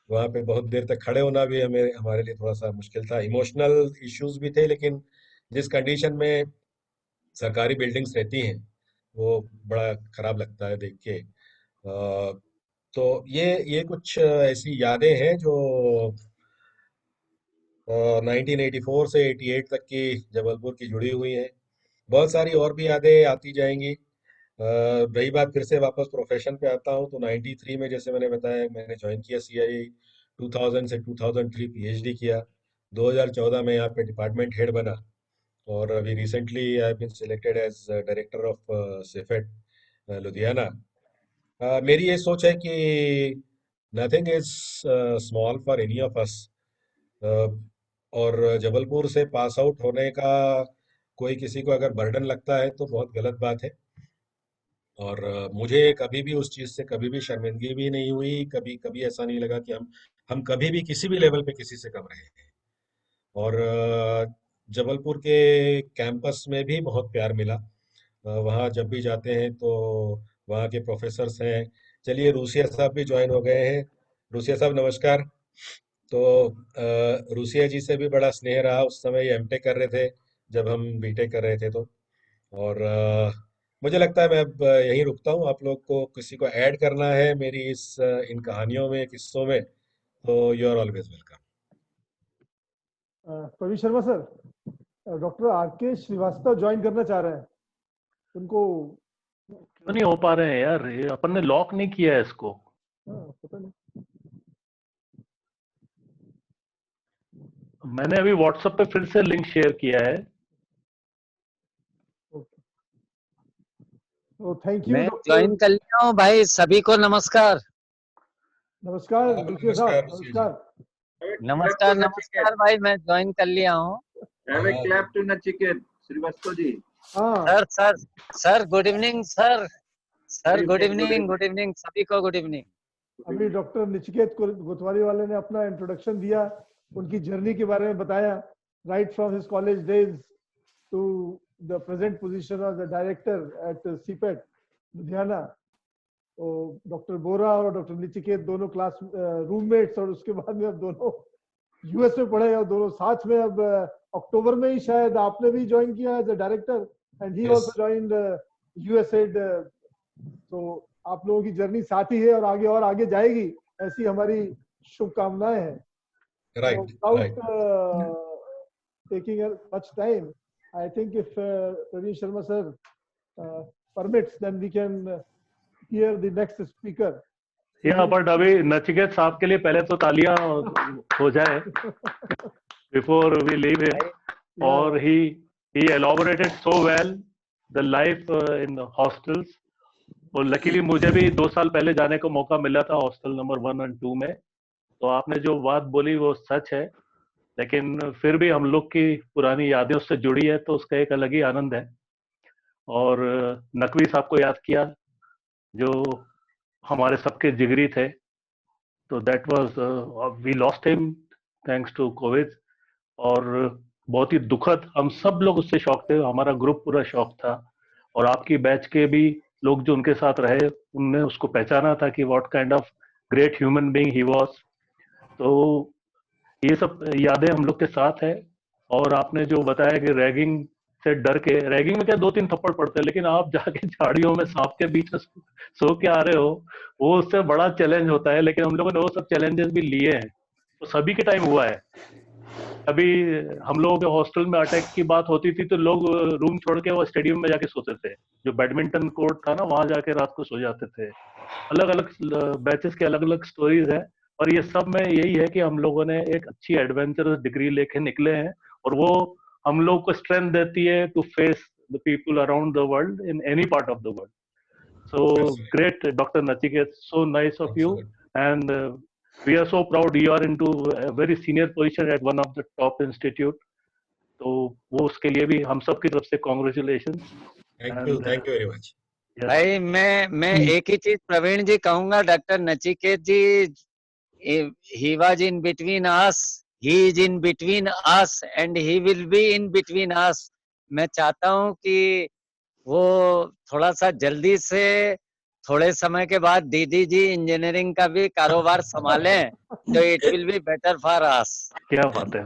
वहाँ पे बहुत देर तक खड़े होना भी हमें हमारे लिए थोड़ा सा मुश्किल था। इमोशनल इश्यूज भी थे, लेकिन जिस कंडीशन में सरकारी बिल्डिंग्स रहती हैं वो बड़ा खराब लगता है देख के। तो ये कुछ ऐसी यादें हैं जो 1984 से 88 तक की जबलपुर की जुड़ी हुई हैं। बहुत सारी और भी यादें आती जाएंगी। रही बात, फिर से वापस प्रोफेशन पे आता हूँ, तो 93 में जैसे मैंने बताया मैंने ज्वाइन किया सीआईई। 2000 से 2003 पीएचडी किया। 2014 में यहाँ पे डिपार्टमेंट हेड बना। और अभी recently I have been selected as director of CIPHET Ludhiana. मेरी ये सोच है कि nothing is small for any of us. और जबलपुर से पास आउट होने का कोई किसी को अगर बर्डन लगता है तो बहुत गलत बात है। और मुझे कभी भी उस चीज़ से कभी भी शर्मिंदगी भी नहीं हुई, कभी कभी ऐसा नहीं लगा कि हम कभी भी किसी भी लेवल पे किसी से कम रहे हैं। और जबलपुर के कैंपस में भी बहुत प्यार मिला। वहाँ जब भी जाते हैं तो वहाँ के प्रोफेसर्स हैं। चलिए रूसिया साहब भी ज्वाइन हो गए हैं। रूसिया साहब नमस्कार। तो रूसिया जी से भी बड़ा स्नेह रहा। उस समय ये एमटेक कर रहे थे जब हम बीटेक कर रहे थे। तो और मुझे लगता है मैं अब यहीं रुकता हूँ। आप लोग को किसी को ऐड करना है मेरी इन कहानियों में, किस्सों में, तो you are always welcome. Praveen Sharma sir, doctor R K Srivastava join करना चाह रहे हैं, उनको क्यों नहीं हो पा रहे हैं यार? ये अपन ने लॉक नहीं किया है इसको। पता नहीं। मैंने अभी व्हाट्सएप पे फिर से लिंक शेयर किया है। थैंक यू मैं डॉक्टर। ज्वाइन कर लिया हूँ भाई। सभी को नमस्कार। नमस्कार आपको ऋषि साहब, नमस्कार रूसिया जी। नमस्कार। नमस्कार नमस्कार भाई, मैं ज्वाइन कर लिया हूँ। Have a हाँ clap जी। to Nachiket, Srivastava ji. हाँ, sir sir sir good evening sir. Sir Good good evening, good evening, evening. Good evening, सभी को गुड इवनिंग। अभी डॉक्टर नचिकेत कोतवाली वाले ने अपना इंट्रोडक्शन दिया, उनकी जर्नी के बारे में बताया, right from his college days to the present position of the director at CIPET Ludhiana. तो डॉक्टर बोरा और डॉक्टर नचिकेत दोनों क्लास रूममेट्स, और उसके बाद में अब दोनों यूएस में पढ़े और दोनों साथ में। अब अक्टूबर में ही शायद आपने भी ज्वाइन किया as a director, and he also joined USAID. तो आप लोगों की जर्नी साथ ही है और आगे जाएगी, ऐसी हमारी शुभकामनाएं हैं। Right without right. taking much time, I think if Praveen Sharma sir permits, then we can hear the next speaker. या बट अभी नचिकेत साहब के लिए पहले तो तालियां हो जाए बिफोर वी लीव हिम। और he elaborated so well the life in the hostels। और लकीली मुझे भी 2 साल पहले जाने को मौका मिला था हॉस्टल नंबर 1 और 2 में। तो आपने जो बात बोली वो सच है, लेकिन फिर भी हम लोग की पुरानी यादें उससे जुड़ी है तो उसका एक अलग ही आनंद है। और नकवी साहब को याद किया जो हमारे सबके जिगरी थे। तो that was we lost him thanks to COVID. और बहुत ही दुखद, हम सब लोग उससे शॉक थे, हमारा ग्रुप पूरा शॉक था। और आपकी बैच के भी लोग जो उनके साथ रहे, उनने उसको पहचाना था कि what kind of great human being he was. तो ये सब यादें हम लोग के साथ है। और आपने जो बताया कि रैगिंग से डर के, रैगिंग में क्या 2-3 थप्पड़ पड़ते हैं, लेकिन आप जाके झाड़ियों में सांप के बीच में सो के आ रहे हो, वो उससे बड़ा चैलेंज होता है। लेकिन हम लोगों ने वो सब चैलेंजेस भी लिए हैं, तो सभी के टाइम हुआ है। अभी हम लोगों के हॉस्टल में अटैक की बात होती थी तो लोग रूम छोड़ के वो स्टेडियम में जाके सोते थे, जो बैडमिंटन कोर्ट था ना, वहां जाके रात को सो जाते थे। अलग अलग बैचेस के अलग अलग स्टोरीज है। और ये सब में यही है कि हम लोगों ने एक अच्छी एडवेंचरस डिग्री लेके निकले हैं, और वो हम लोग को स्ट्रेंथ देती है to face the people around the world in any part of the world. So Absolutely. great, Dr. Nachiket. So nice of you. Absolutely. And we are so proud you are into a very senior position at one of the top institute. तो वो उसके लिए भी हम सब की तरफ से congratulations. Thank you. And Thank you very much. yes. भाई मैं एक ही चीज प्रवीण जी कहूंगा, doctor Nachiket ji, he was in between us, he is in between us and he will be in between us. मैं चाहता हूं कि वो थोड़ा सा जल्दी से, थोड़े समय के बाद दीदी जी इंजीनियरिंग का भी कारोबार संभालें, तो it will be better for us. क्या बात है।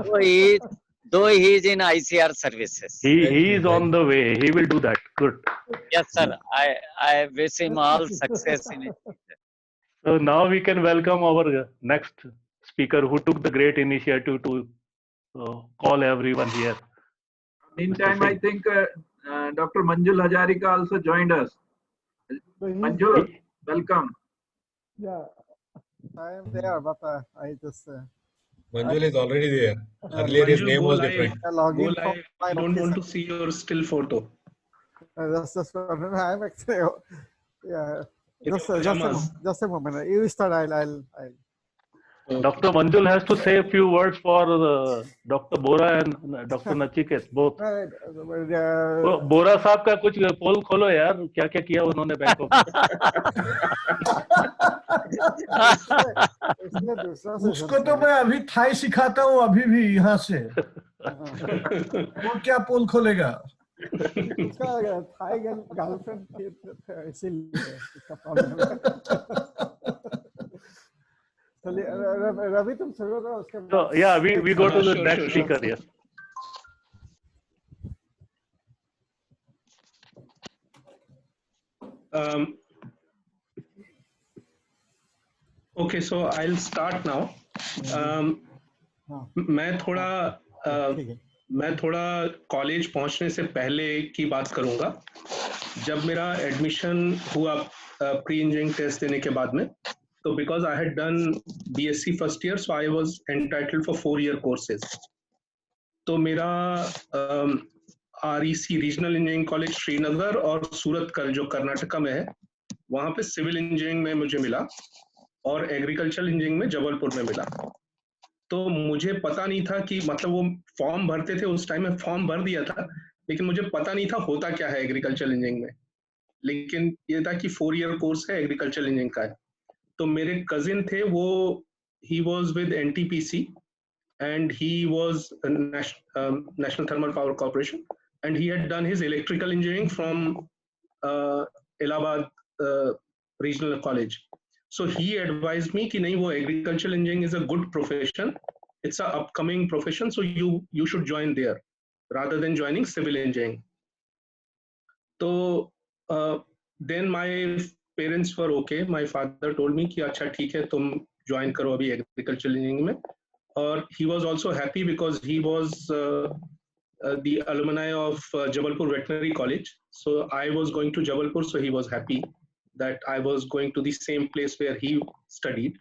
Though he is in ICR services. He Thank you. is on the way. He will do that. Good. Yes, sir. I wish him all success in it. So now we can welcome our next speaker who took the great initiative to call everyone here. Meantime, I think Dr. Manjul Hajarika also joined us. So he's- Manjul, welcome. Yeah. I am there, but I just Manjul is already there. Earlier his Manjul, name go was live. different. log Go in from live. my I don't want to office. see your still photo. Just I'm actually yeah. In your pajamas. Just a moment. You start. I'll. Dr. Manjul has to say a few words for Dr. Bora and Dr. Nachiket both. तो बोरा साहब का कुछ पोल खोलो यार, क्या क्या किया उन्होंने बैंकॉक में। उसको तो मैं अभी थाई सिखाता हूँ अभी भी यहाँ से, वो क्या पोल खोलेगा। उसका थाई गर्लफ्रेंड इसीलिए इसका प्रॉब्लम। चलिए रवि तुम शुरू करो, उसके So yeah, we go to the Sure, next sure. speaker. Yes. Okay, so I'll start now. मैं थोड़ा कॉलेज पहुंचने से पहले की बात करूंगा, जब मेरा एडमिशन हुआ प्री इंजीनियरिंग टेस्ट देने के बाद में। तो because I had done BSc first year, so I was entitled for 4-year courses. तो मेरा REC regional engineering college Srinagar और सूरतकल जो कर्नाटका में है, वहां पे सिविल इंजीनियरिंग में मुझे मिला, और एग्रीकल्चर इंजीनियरिंग में जबलपुर में मिला। तो मुझे पता नहीं था कि, मतलब वो फॉर्म भरते थे उस टाइम में, फॉर्म भर दिया था, लेकिन मुझे पता नहीं था होता क्या है एग्रीकल्चर इंजीनियरिंग में। लेकिन ये था कि 4-year कोर्स है, एग्रीकल्चर इंजीनियरिंग का है। तो मेरे कजिन थे, वो he was with NTPC and he was a National Thermal Power Corporation, and he had done his electrical engineering from Allahabad Regional College. So he advised me कि नहीं, वो agricultural engineering is a good profession, it's a upcoming profession, so you should join there rather than joining civil engineering. So then my parents were okay. My father told me कि अच्छा ठीक है, तुम join करो अभी agricultural engineering में। और he was also happy because he was the alumni of Jabalpur Veterinary College. So I was going to Jabalpur, so he was happy that I was going to the same place where he studied.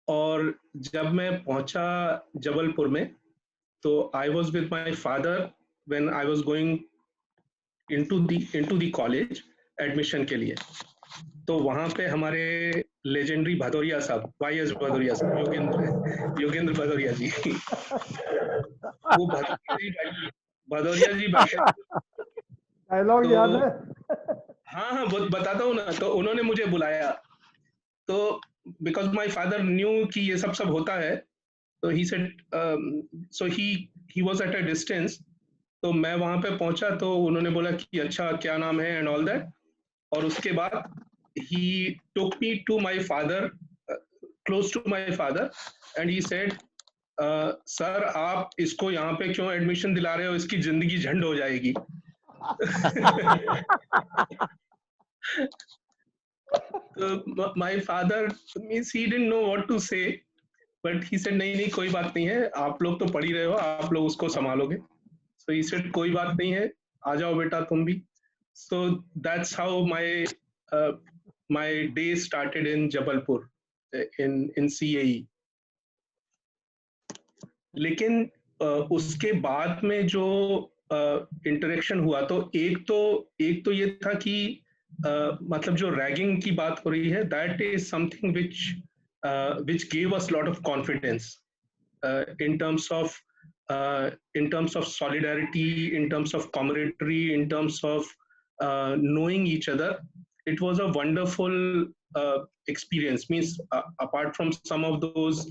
और जब मैं पहुंचा जबलपुर में, तो I was with my father when I was going into the college admission के लिए। तो वहाँ पे हमारे लेजेंडरी भदौरिया साहब, YS भदौरिया साहब, योगेंद्र भदौरिया जी, वो भदौरिया जी बैठे, डायलॉग याद है? हाँ हाँ बताता हूँ ना। तो उन्होंने मुझे बुलाया, तो बिकॉज माई फादर न्यू कि ये सब होता है, तो he said, so he was at a distance. तो मैं वहां पे पहुंचा, तो उन्होंने बोला कि अच्छा क्या नाम है एंड ऑल दैट। और उसके बाद he took me to my father, close to my father, and he said, sir आप इसको यहाँ पे क्यों एडमिशन दिला रहे हो, इसकी जिंदगी झंड हो जाएगी। तो my father means he didn't know what to say, but he said नहीं नहीं कोई बात नहीं है, आप लोग तो पढ़ ही रहे हो, आप लोग उसको संभालोगे। सो ही सेड कोई बात नहीं है, आ जाओ बेटा तुम भी। So that's how my day started in Jabalpur in CAE. लेकिन उसके बाद में जो इंटरेक्शन हुआ, तो एक तो ये था कि मतलब जो रैगिंग की बात हो रही है, that is something which gave us a lot of confidence in terms of solidarity, in terms of camaraderie, in terms of knowing each other. It was a wonderful experience. Means apart from some of those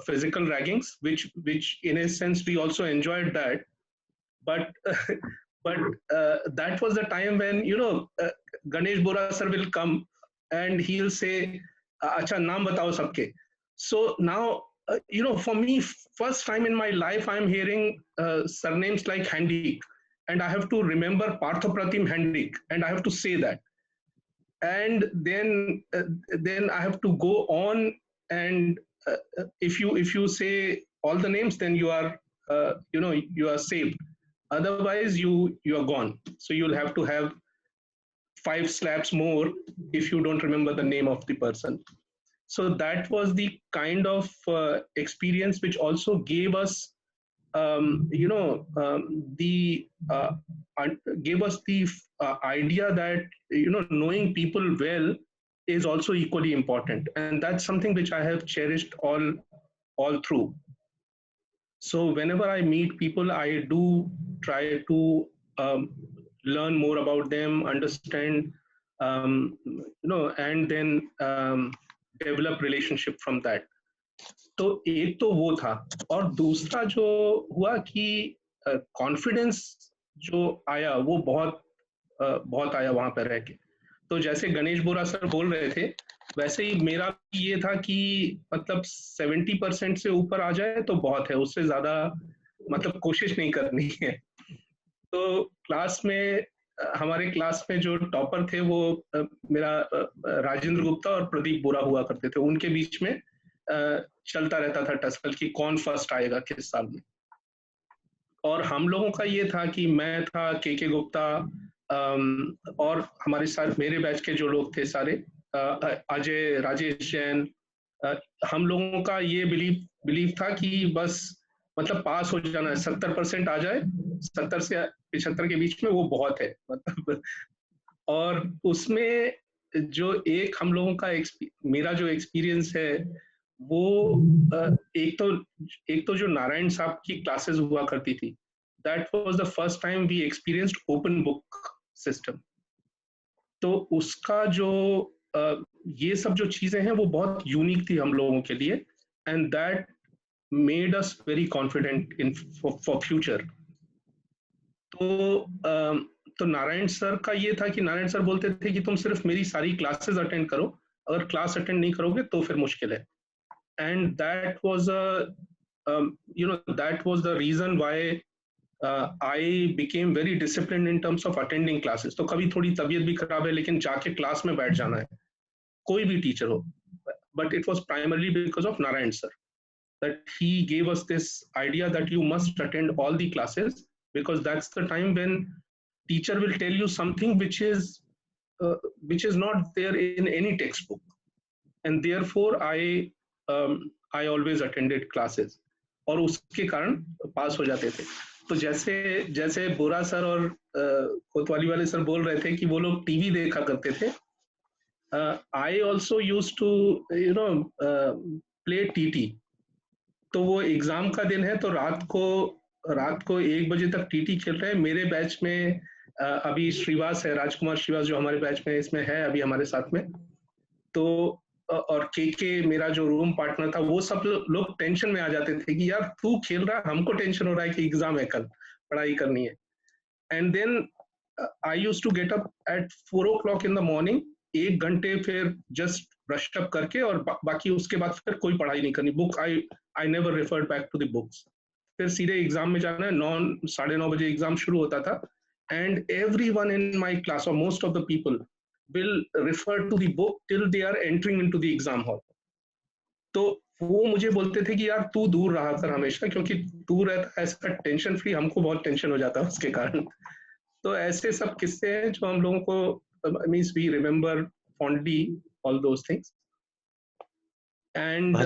physical raggings, which in a sense we also enjoyed that, but but that was the time when Ganesh Bora sir will come and he'll say, "Acha naam batao sabke." So now for me, first time in my life I'm hearing surnames like Handik, and I have to remember Parthopratim Handik, and I have to say that, and then I have to go on, and if you say all the names, then you are you are saved. Otherwise you are gone. So you'll have to have 5 slaps more if you don't remember the name of the person. So that was the kind of experience which also gave us gave us the idea that knowing people well is also equally important, and that's something which I have cherished all through. So whenever I meet people, I do try to learn more about them, understand, and then develop relationship from that. तो एक तो वो था, और दूसरा जो हुआ कि कॉन्फिडेंस जो आया वो बहुत आया वहां पर रह के। तो जैसे गणेश बोरा सर बोल रहे थे, वैसे ही मेरा ये था कि मतलब 70% से ऊपर आ जाए तो बहुत है, उससे ज्यादा मतलब कोशिश नहीं करनी है। तो क्लास में हमारे क्लास में जो टॉपर थे वो मेरा राजेंद्र गुप्ता और प्रदीप बोरा हुआ करते थे। उनके बीच में चलता रहता था टसल कि कौन फर्स्ट आएगा किस साल में। और हम लोगों का ये था कि मैं था, के गुप्ता, और हमारे साथ मेरे बैच के जो लोग थे सारे, अजय, राजेश जैन, हम लोगों का ये बिलीव था कि बस मतलब पास हो जाना है, 70% आ जाए, 70 से 75 के बीच में वो बहुत है मतलब। और उसमें जो एक हम लोगों का मेरा जो एक्सपीरियंस है वो एक तो जो नारायण साहब की क्लासेस हुआ करती थी, that was the first time we experienced open book system. तो उसका जो ये सब जो चीजें हैं वो बहुत यूनिक थी हम लोगों के लिए, and that made us very confident in for future. तो नारायण सर का ये था कि नारायण सर बोलते थे कि तुम सिर्फ मेरी सारी क्लासेस अटेंड करो, अगर क्लास अटेंड नहीं करोगे तो फिर मुश्किल है। And that was that was the reason why I became very disciplined in terms of attending classes. तो कभी थोड़ी तबीयत भी खराब है लेकिन जाके क्लास में बैठ जाना है, कोई भी टीचर हो। But it was primarily because of Narayan sir, that he gave us this idea that you must attend all the classes, because that's the time when teacher will tell you something which is not there in any textbook, and therefore I always attended classes, और उसके कारण पास हो जाते थे। तो जैसे बोरा sir और कोतवाली वाले सर बोल रहे थे कि वो लोग टीवी देखा करते थे, I also used to play TT। तो वो एग्जाम का दिन है तो रात को 1 बजे तक टीटी खेल रहे हैं। मेरे बैच में अभी श्रीवास है, राजकुमार श्रीवास जो हमारे बैच में इसमें है अभी हमारे साथ में, तो और के मेरा जो रूम पार्टनर था, वो सब लोग टेंशन में आ जाते थे कि यार तू खेल रहा, हमको टेंशन हो रहा है कि एग्जाम है कल, पढ़ाई करनी है। And then I used to get up at 4 o'clock in the morning, 1 घंटे फिर जस्ट ब्रश अप करके, और बाकी उसके बाद फिर कोई पढ़ाई नहीं करनी। Book I never referred back to the books. फिर सीधे एग्जाम में जाना है। 9-9:30 बजे एग्जाम शुरू होता था, and everyone in my class और most of the people will refer to the book till they are entering into the exam hall. तो वो मुझे बोलते थे कि यार तू दूर रहा कर हमेशा, क्योंकि तू रहता ऐसा टेंशन फ्री, हमको बहुत टेंशन हो जाता है उसके कारण। तो ऐसे सब किस्से हैं जो हम लोगों को means we remember fondly all those things. And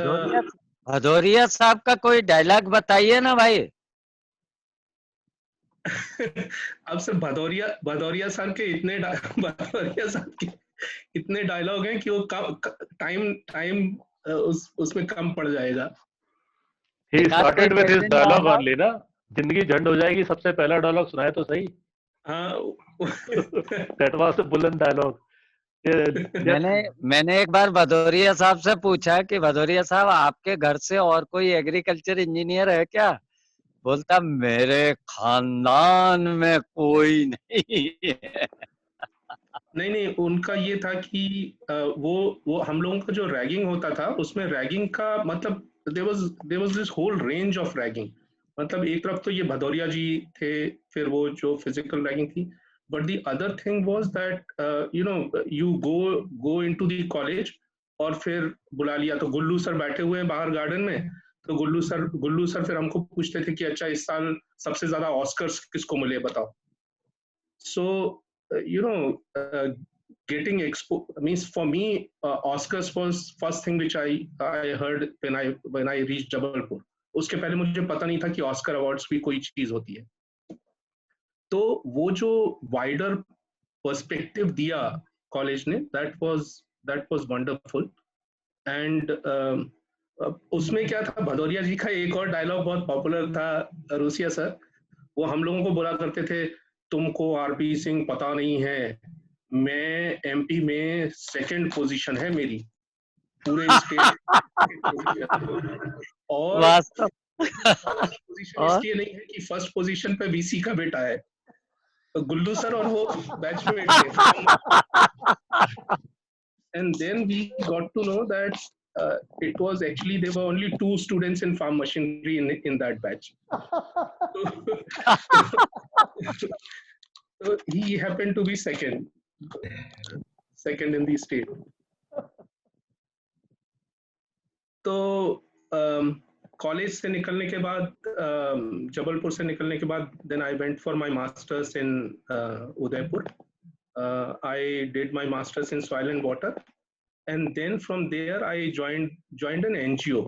Bhadauria साहब का कोई डायलॉग बताइए ना भाई। अब सर भदौरिया सर के इतने डायलॉग हैं कि वो टाइम उसमें कम पड़ जाएगा। He started with his dialogue only ना, जिंदगी झंड हो जाएगी, सबसे पहला डायलॉग सुनाए तो सही। हाँ That was the बुलंद डायलॉग। मैंने एक बार भदौरिया साहब से पूछा कि भदौरिया साहब आपके घर से और कोई एग्रीकल्चर इंजीनियर है क्या? बोलता मेरे खानदान में कोई नहीं है। नहीं, उनका ये था कि वो हम लोगों का जो रैगिंग होता था, उसमें रैगिंग का मतलब there was this whole range of ragging. मतलब एक तरफ तो ये भदौरिया जी थे, फिर वो जो फिजिकल रैगिंग थी, but the other thing was that you know you go into the college और फिर बुला लिया तो गुल्लू सर बैठे हुए हैं बाहर गार्डन में, तो गुल्लू सर फिर हमको पूछते थे कि अच्छा इस साल सबसे ज्यादा ऑस्कर्स किसको मिले बताओ। सो you know getting means for me Oscars was first thing which I heard when I reached Jabalpur. उसके पहले मुझे पता नहीं था कि ऑस्कर अवार्ड्स भी कोई चीज होती है। तो वो जो वाइडर पर्सपेक्टिव दिया कॉलेज ने, that was wonderful. एंड उसमें क्या था, भदौरिया जी का एक और डायलॉग बहुत पॉपुलर था, रूसिया सर, वो हम लोगों को बोला करते थे, तुमको आरपी सिंह पता नहीं है, मैं एमपी में 2nd पोजीशन है मेरी पूरे स्टेट और पोजीशन इसलिए नहीं है कि 1st पोजीशन पे वीसी का बेटा है। तो गुल्लू सर और वो बैचमेट थे। And then we got to know that it was actually there were only 2 students in farm machinery in that batch. So he happened to be second in the state. तो college से निकलने के बाद, जबलपुर से निकलने के बाद, then I went for my masters in Udaipur. I did my masters in soil and water. And then from there, I joined an NGO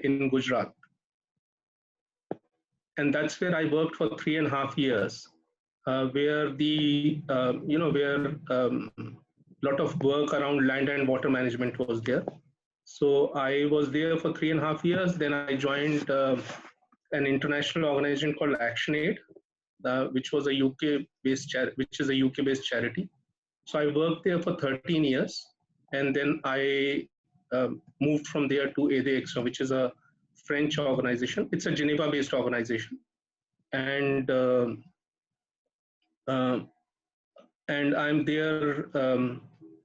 in Gujarat, and that's where I worked for 3.5 years, where lot of work around land and water management was there. So I was there for 3.5 years. Then I joined an international organization called ActionAid, which was a UK-based charity. So I worked there for 13 years. And then I moved from there to ADX, which is a French organization. It's a Geneva-based organization, and I'm there.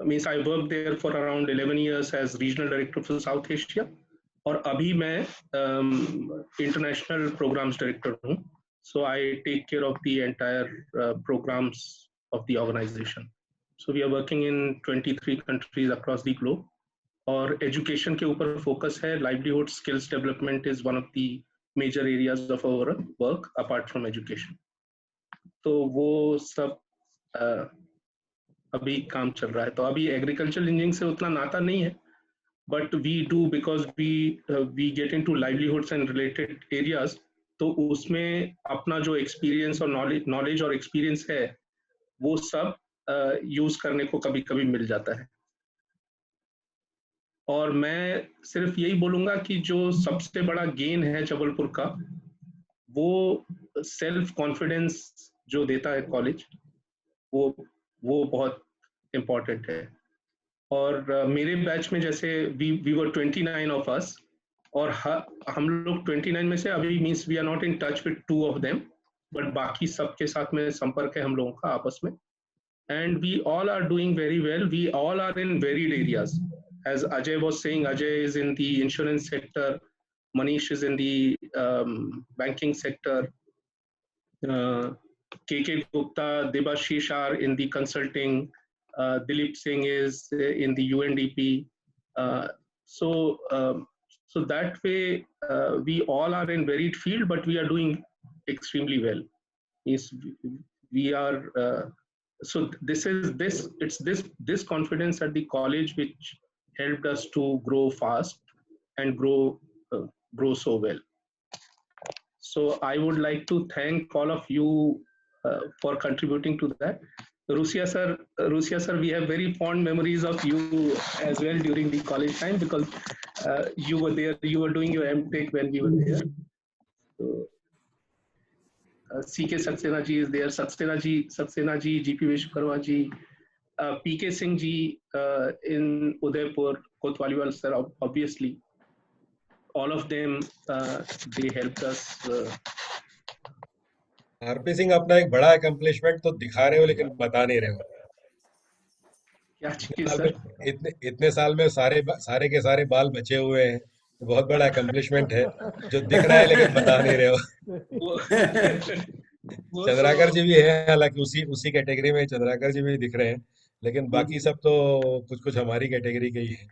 Means I worked there for around 11 years as regional director for South Asia, और अभी मैं international programs director हूँ. So I take care of the entire programs of the organization. So we are working in 23 countries across the globe. और education के ऊपर focus है. Livelihood skills development is one of the major areas of our work apart from education. तो वो सब अभी काम चल रहा है. तो अभी agricultural engineering से उतना नाता नहीं है, but we do because we get into livelihoods and related areas. तो उसमें अपना जो experience और knowledge और experience है, वो सब यूज करने को कभी कभी मिल जाता है. और मैं सिर्फ यही बोलूंगा कि जो सबसे बड़ा गेन है जबलपुर का, वो सेल्फ कॉन्फिडेंस जो देता है कॉलेज, वो बहुत इम्पोर्टेंट है। और मेरे बैच में जैसे वी वर 29 ऑफ अस, और हम लोग 29 में से अभी means we are not in touch with 2 of them, but बाकी सबके साथ में संपर्क है हम लोगों का आपस में। And we all are doing very well. We all are in varied areas. As Ajay was saying, Ajay is in the insurance sector, Manish is in the banking sector, KK Gupta, Debashish are in the consulting, Dilip Singh is in the UNDP. So that way, we all are in varied field, but we are doing extremely well. We are. So it's this confidence at the college which helped us to grow fast and grow so well. So I would like to thank all of you for contributing to that. Rusia sir, we have very fond memories of you as well during the college time, because you were there, you were doing your MTech when we were there. So, CK Saxena ji is there, Saxena ji, GP Vishwakarma ji, PK Singh ji in Udaipur, Kotwaliwal sir, obviously. All of them, they helped us. RP Singh अपना एक बड़ा accomplishment तो दिखा रहे हो, लेकिन बता नहीं रहे हो। क्या चीज सर? इतने साल में सारे के सारे बाल बचे हुए हैं, तो बहुत बड़ा अकम्पलिशमेंट है जो दिख रहा है, लेकिन बता नहीं रहे हो। चंद्राकर जी भी है, हालांकि उसी कैटेगरी में चंद्राकर जी भी दिख रहे हैं, लेकिन बाकी सब तो कुछ हमारी कैटेगरी के ही है।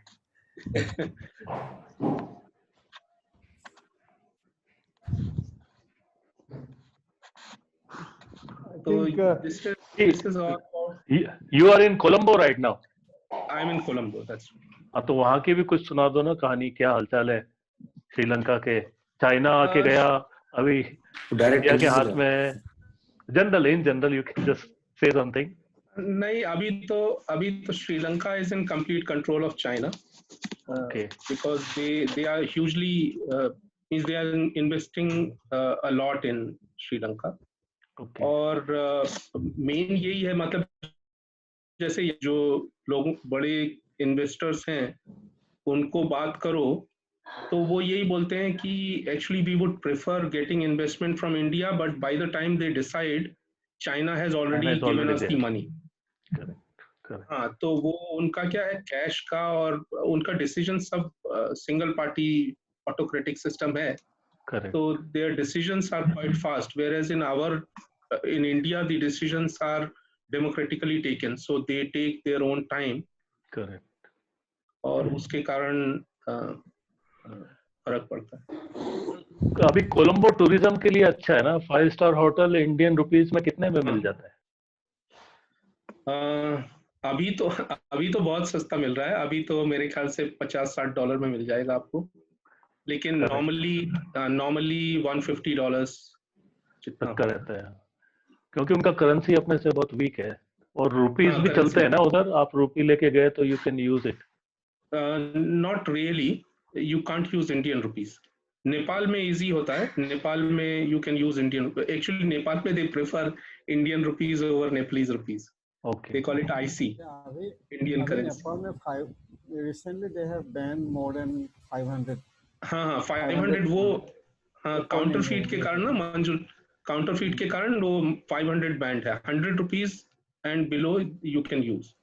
This is all about... You are in Colombo right now. I am in Colombo, that's right. हाँ, तो वहाँ की भी कुछ सुना दो ना कहानी, क्या हालचाल है श्रीलंका के? चाइना आके गया, अभी इंडिया के हाथ में है। In general you can just say something. नहीं, अभी तो Sri Lanka is in complete control of China. Okay. Because they are hugely means they are investing a lot in Sri Lanka. Okay. और मेन यही है, मतलब जैसे जो लोग बड़े इन्वेस्टर्स हैं उनको बात करो तो वो यही बोलते हैं कि actually we would prefer getting investment from India, but by the time they decide China has already given us the money. हाँ, तो वो उनका क्या है, कैश का, और उनका डिसीजन सब सिंगल पार्टी ऑटोक्रेटिक सिस्टम है। तो their decisions are quite fast, whereas in India the decisions are democratically taken, so they take their own time. Correct. और उसके कारण फर्क पड़ता है। अभी कोलंबो टूरिज्म के लिए अच्छा है ना? 5 स्टार होटल इंडियन रुपीस में कितने में मिल जाता है? अभी तो बहुत सस्ता मिल रहा है। अभी तो मेरे ख्याल से $50-60 में मिल जाएगा आपको, लेकिन नॉर्मली $150 जितना रहता है, क्योंकि उनका करेंसी अपने से बहुत वीक है, और रुपीस भी चलते हैं ना उधर। आप रुपी लेके गए तो you can use it. Not really, you can't use Indian rupees. Nepal में इजी होता है, नेपाल में you can use Indian. Actually Nepal में they prefer Indian rupees over Nepalese rupees. Okay. They call it IC, Indian currency. Nepal में recently they have banned more than 500. हाँ 500 वो counterfeit के कारण ना मंजूर, काउंटरफीट के कारण वो 500 बैंड है। 100 rupees and below you can use.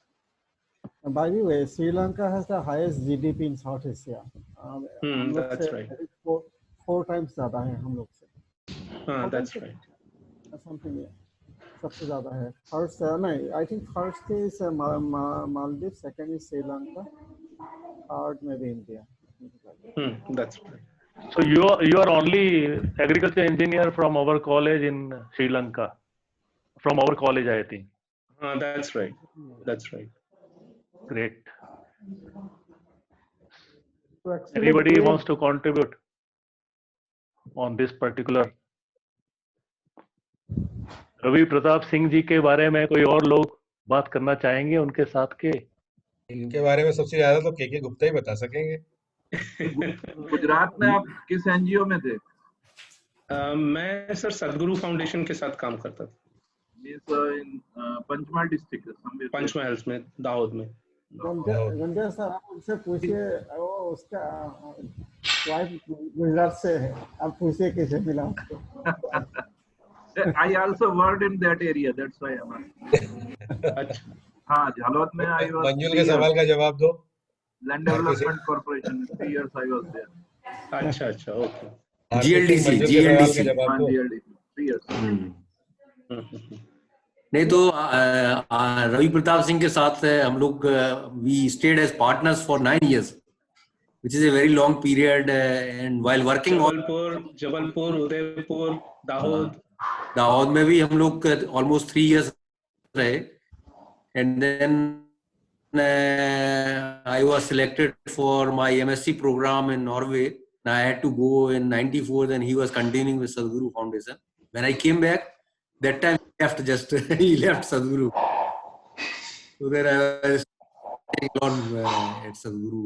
By the way, Sri Lanka has the highest GDP in South Asia. That's right. 4 times ज़्यादा है हम लोग से। हाँ, that's right. Something सबसे ज़्यादा है। फर्स्ट नहीं, I think first is Maldives, second is Sri Lanka, third में भी India. That's right. So you are only agriculture engineer from our college in Sri Lanka, from our college, I think. That's right. That's right. Great. Anybody wants to contribute on this particular? Ravi Pratap Singh ji के बारे में कोई और लोग बात करना चाहेंगे उनके साथ के? इनके बारे में सबसे ज्यादा तो केके गुप्ता ही बता सकेंगे। गुजरात में आप किस एनजीओ में थे? मैं सर सदगुरु फाउंडेशन के साथ काम करता था। Means in Panchmahal district somewhere. Panchmahal में, दाहोद में। गंडेर सर, आप उनसे पूछिए, वो उसका वाइफ गुजरात से है, आप पूछिए कैसे मिला उसको। I also worked in that area. That's why I'm asking. अच्छा, हाँ, झालोद में I was मंजुल 3 के सवाल years. का जवाब दो। Land Development Corporation. 3 years I was there. अच्छा, अच्छा, ओके। GLDC, मंजुल के सवाल का जवाब हाँ, दो। GLDC. 3 years. नहीं तो रवि प्रताप सिंह के साथ हम लोग we stayed as partners for 9 years, which is a very long period, and while working on Jabalpur, Udaipur, Dahod. Dahod में भी हम लोग almost 3 years रहे, and then I was selected for my MSc program in Norway, and I had to go in 94. Then he was continuing with Sadhguru Foundation. When I came back, that time he left he left Sadhguru. So then I was staying on at Sadhguru.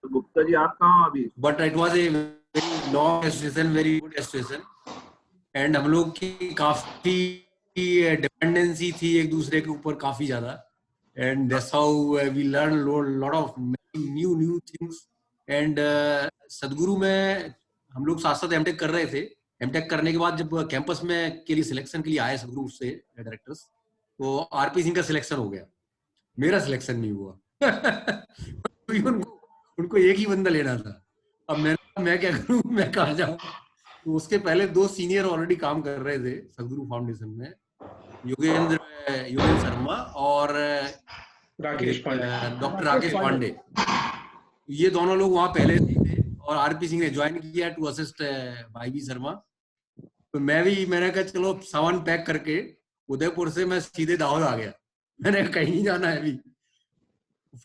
तो गुप्ता जी आप कहाँ अभी? But it was a very long association, very good association, and हम लोग की काफी dependency थी एक दूसरे के ऊपर काफी ज्यादा, and that's how we learned a lot of new things. And सदगुरु में हम लोग साथ साथ एमटेक कर रहे थे। एमटेक करने के बाद जब कैंपस में के लिए सिलेक्शन के लिए आए सदगुरु से डायरेक्टर्स, तो आरपी सिंह का सिलेक्शन हो गया, मेरा सिलेक्शन नहीं हुआ। उनको एक ही बंदा लेना था। अब मैं क्या करूं, मैं कहाँ जाऊं? तो उसके पहले 2 सीनियर ऑलरेडी काम कर रहे थे सदगुरु फाउंडेशन में, योगेंद्र शर्मा और डॉक्टर राकेश पांडे। ये दोनों लोग वहां पहले थे और आरपी सिंह ने ज्वाइन किया टू असिस्ट भाई बी शर्मा। तो मैंने कहा चलो सामान पैक करके उदयपुर से मैं सीधे दाहोद आ गया। मैंने कहीं नहीं जाना है अभी।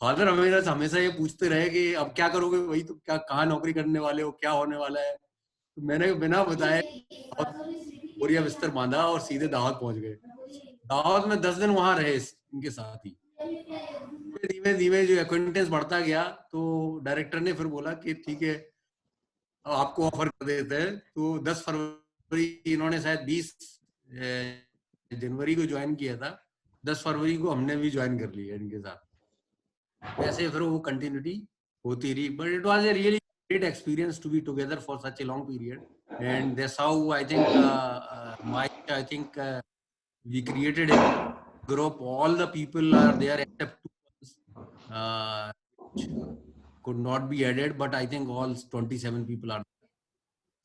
फादर हमेशा ये पूछते रहे कि अब क्या करोगे, वही तो, क्या कहाँ नौकरी करने वाले हो, क्या होने वाला है। तो मैंने बिना बताए बोरिया बिस्तर बांधा और सीधे दाहोद पहुंच गए। दाहोद में 10 दिन वहां रहे इनके साथ ही। धीमे धीमे जो एक्वेंटेंस बढ़ता गया, तो डायरेक्टर ने फिर बोला कि ठीक है आपको ऑफर कर देते हैं। तो 10 फरवरी इन्होंने शायद 20 जनवरी को ज्वाइन किया था, 10 फरवरी को हमने भी ज्वाइन कर लिया इनके साथ। ऐसे फिर वो कंटिन्यूटी होती रही। But it was a really great experience to be together for such a long period, and that's how I think we created a group. All the people are there except 2 could not be added, but I think all 27 people are there.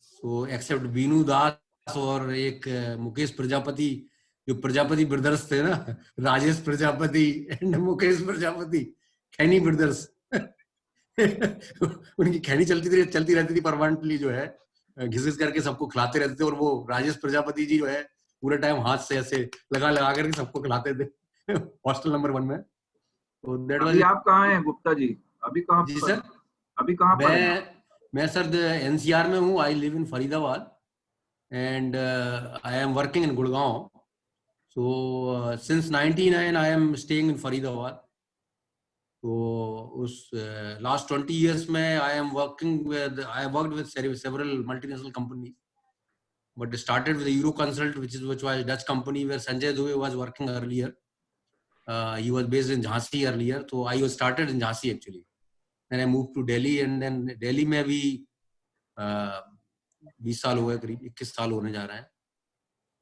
So except Binu Das और एक मुकेश प्रजापति, जो Prajapati brothers थे ना, Rajesh Prajapati and Mukesh Prajapati, khaini brothers. उनकी खैनी चलती रहती थी permanently, जो है घिस करके सबको खिलाते रहते थे। और वो राजेश प्रजापति जी जो है पूरे टाइम हाथ से ऐसे लगा करके सबको खिलाते थे हॉस्टल नंबर 1 में। तो दैट वाज। आप कहाँ हैं गुप्ता जी? अभी कहाँ? जी सर, अभी कहाँ पर? मैं सर एनसीआर में हूँ। I live in Faridabad and I am working in Gurgaon. So since 99 I am staying in Faridabad. तो उस लास्ट 20 years में I worked with several multinational companies, but started with the Euroconsult, which was a Dutch company where Sanjay Dubey was working earlier. He was based in Jhansi earlier, so I was started in Jhansi actually. Then I moved to Delhi, and then Delhi में भी 20 साल हो गए, करीब 21 साल होने जा रहे हैं।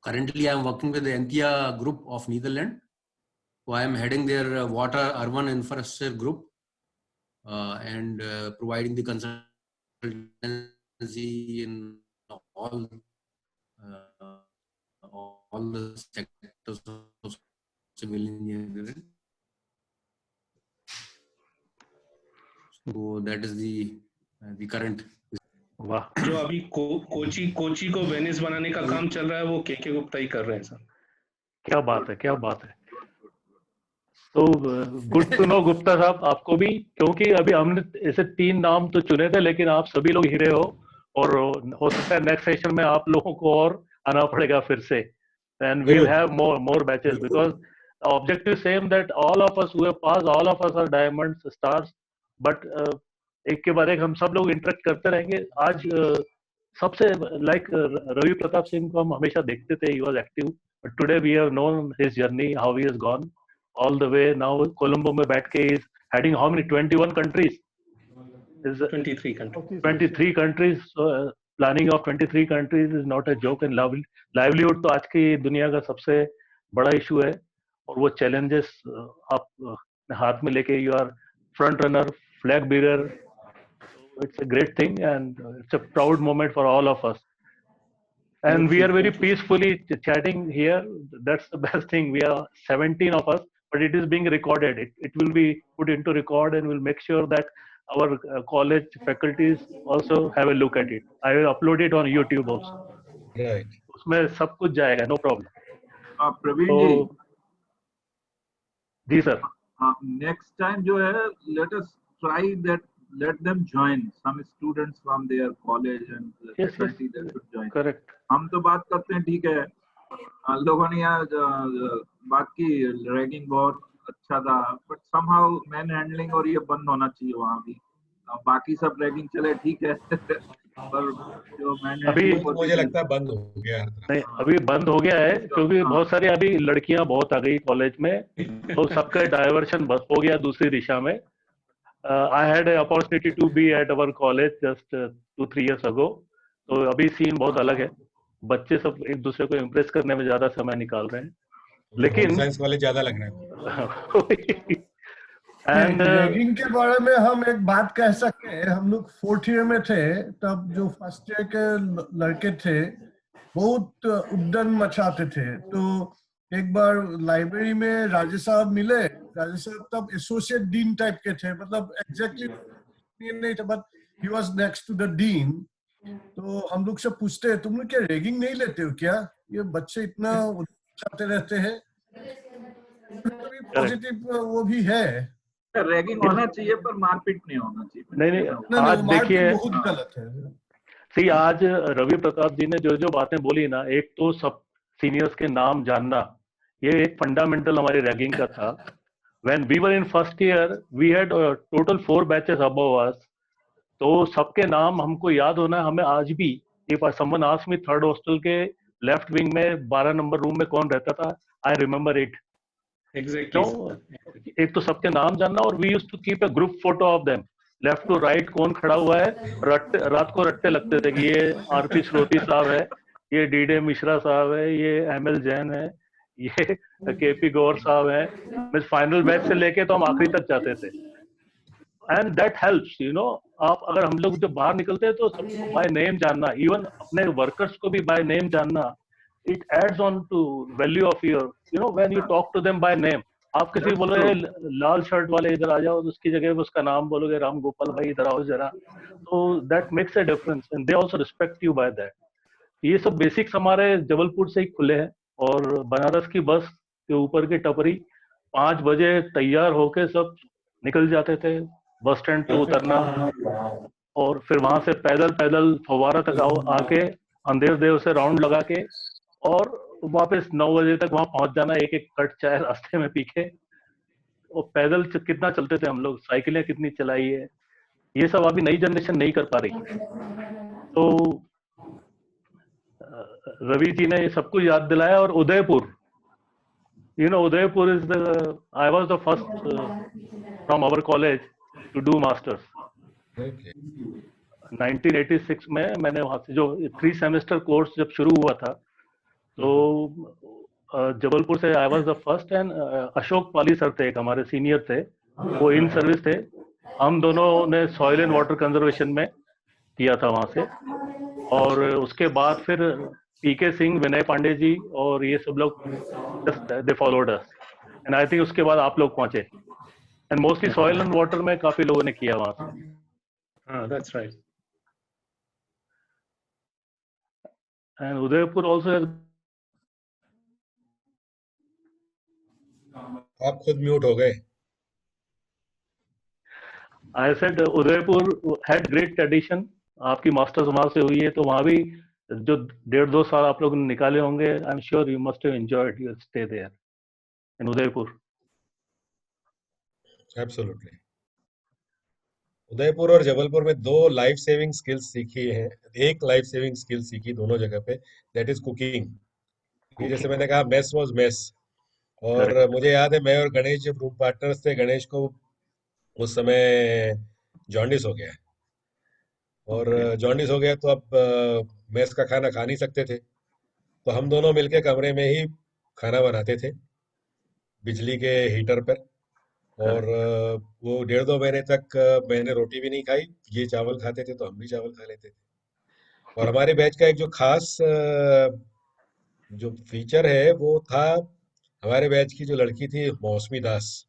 Currently I am working with the Antia Group of Netherlands. So I am heading their water urban infrastructure group and providing the consultancy in all the sectors of civil engineering. So that is the current. वाह, जो अभी कोची को Venice बनाने का काम चल रहा है, वो के गुप्ता ही कर रहे हैं सर। क्या बात है, क्या बात है। तो गुड टू नो गुप्ता साहब आपको भी, क्योंकि अभी हमने ऐसे 3 नाम तो चुने थे, लेकिन आप सभी लोग हीरे हो, और हो सकता है नेक्स्ट सेशन में आप लोगों को और आना पड़ेगा फिर से, and we will have more batches, because objective same that all of us who have pass, all of us are diamonds, stars, but एक के बाद एक हम सब लोग इंटरेक्ट करते रहेंगे। आज सबसे लाइक रवि प्रताप सिंह को हम हमेशा देखते थे, he was active But today we have known his journey, how he has gone all the way. Now Colombo में बैठ के is heading how many 21 countries? Is 23 countries. 23 countries. So, planning of 23 countries is not a joke. And livelihood तो आज की दुनिया का सबसे बड़ा इशू है, और वो challenges आप हाथ में लेके you are front runner, flag bearer. It's a great thing, and it's a proud moment for all of us. And we are very peacefully chatting here. That's the best thing. We are 17 of us, but it is being recorded. It will be put into record, and we'll make sure that our college faculties also have a look at it. I will upload it on YouTube also. Right. उसमें सब कुछ जाएगा, no problem. Praveen तो जी, जी sir, next time जो है, let us try that. Let them join some students from their college and Yes, faculty that should join. correct. हम तो बात करते हैं, ठीक है, लोगों ने यहाँ बात की, रैगिंग बहुत अच्छा था, बट somehow मैन हैंडलिंग और ये बंद होना चाहिए वहाँ भी. बाकी सब रैगिंग चले, ठीक है, पर जो मैन अभी हैंडलिंग मुझे लगता है बंद हो गया हर तरफ। नहीं, अभी बंद हो गया है, क्योंकि बहुत सारी अभी लड़कियां बहुत आ गई कॉलेज में, तो सबका डाइवर्शन बस हो गया दूसरी दिशा में. I had an opportunity to be at our college just 2-3 years ago. तो अभी सीन बहुत अलग है. बच्चे सब एक दूसरे को इम्प्रेस करने में ज्यादा समय निकाल रहे हैं, लेकिन साइंस कॉलेज ज्यादा लग रहा है। एंड रैगिंग के बारे में हम एक बात कह सकते हैं. हम लोग 4th ईयर में थे, तब जो फर्स्ट ईयर के लड़के थे बहुत उद्दंड मचाते थे. तो एक बार लाइब्रेरी में राजेश साहब मिले. राजेश साहब तब एसोसिएट डीन टाइप के थे, मतलब एग्जैक्टली नहीं था, but he was next to the dean. तो हम लोग से पूछते, तुम लोग क्या रैगिंग नहीं लेते हो क्या? ये बच्चे इतना चाहते रहते हैं. पॉजिटिव वो भी है. रैगिंग होना चाहिए, पर मारपीट नहीं होना चाहिए. नहीं, आज देखिए, बहुत गलत है. सी आज रवि प्रताप जी ने जो जो बातें बोली ना, एक तो सब सीनियर्स के नाम जानना, ये एक फंडामेंटल हमारी रैगिंग का था. When we were in first year, we had total 4 batches above us. तो सबके नाम हमको याद होना है. हमें आज भी, if someone asks me third hostel के लेफ्ट विंग में 12 नंबर रूम में कौन रहता था, I remember it. Exactly. एक तो सबके नाम जानना, और we used to keep a group photo of them. Left to right कौन खड़ा हुआ है. रात को रट्टे लगते थे कि ये आरपी श्रोती साहब है, ये डीडे मिश्रा साहब है, ये एमएल जैन है, ये केपी गौर साहब है. फाइनल बैच से लेके तो हम आखिरी तक जाते थे. And that helps, you know. आप अगर हम लोग जब बाहर निकलते हैं तो सबको बाय नेम जानना, इवन अपने वर्कर्स को भी बाय नेम जानना, it adds on to value of your, you know, when you talk to them by name. आप किसी बोलोगे लाल शर्ट वाले इधर आ जाओ, उसकी जगह उसका नाम बोलोगे राम गोपाल भाई इधर आओ जरा, तो that makes a difference, and they also respect you by that. ये सब बेसिक्स हमारे जबलपुर से ही खुले हैं. और बनारस की बस के ऊपर की टपरी 5 बजे तैयार होके सब निकल जाते थे बस स्टैंड पे उतरना, और फिर वहां से पैदल फव्वारा तक आके अंधेर देव से राउंड लगा के, और वापस 9 बजे तक वहां पहुंच जाना, एक एक कट चाय रास्ते में पी के. और पैदल कितना चलते थे हम लोग, साइकिलें कितनी चलाई है. ये सब अभी नई जनरेशन नहीं कर पा रही. तो रवि जी ने ये सब कुछ याद दिलाया. और Udaipur, you know, Udaipur is I was the first from our college to do masters. 1986 में मैंने वहां से, जो 3 सेमेस्टर कोर्स जब शुरू हुआ था, तो जबलपुर से I was the first. And Ashok Pali sir थे, एक हमारे सीनियर थे, वो इन सर्विस थे. हम दोनों ने सॉइल एंड वाटर कंजर्वेशन में किया था वहां से. और उसके बाद फिर पीके सिंह, विनय पांडे जी और ये सब लोग they followed us. And I think उसके बाद आप लोग पहुंचे. And mostly soil and water में काफी लोगों ने किया वहां से. हाँ, that's right. And Udaipur also. आप खुद म्यूट हो गए. I said Udaipur had great tradition. आपकी मास्टर्स वहां से हुई है, तो वहां भी जो 1.5-2 साल आप लोगों ने निकाले होंगे, I am sure you must have enjoyed your stay there in Udaipur. Absolutely. Udaipur और जबलपुर में 2 लाइफ सेविंग स्किल्स सीखी है. एक लाइफ सेविंग स्किल सीखी दोनों जगह पे, दैट इज कुकिंग. कि जैसे मैंने कहा मेस वाज मेस, और Correct. मुझे याद है मैं और गणेश जब रूम पार्टनर्स थे, गणेश को उस समय जॉन्डिस हो गया, और Okay. जॉन्डिस हो गया तो अब मेस का खाना खा नहीं सकते थे, तो हम दोनों मिलके कमरे में ही खाना बनाते थे बिजली के हीटर पर। और वो 1.5-2 महीने तक मैंने रोटी भी नहीं खाई, ये चावल खाते थे तो हम भी चावल खा लेते थे। और हमारे बैच का एक जो खास जो फीचर है वो था, हमारे बैच की जो लड़की थी मौसमी दास।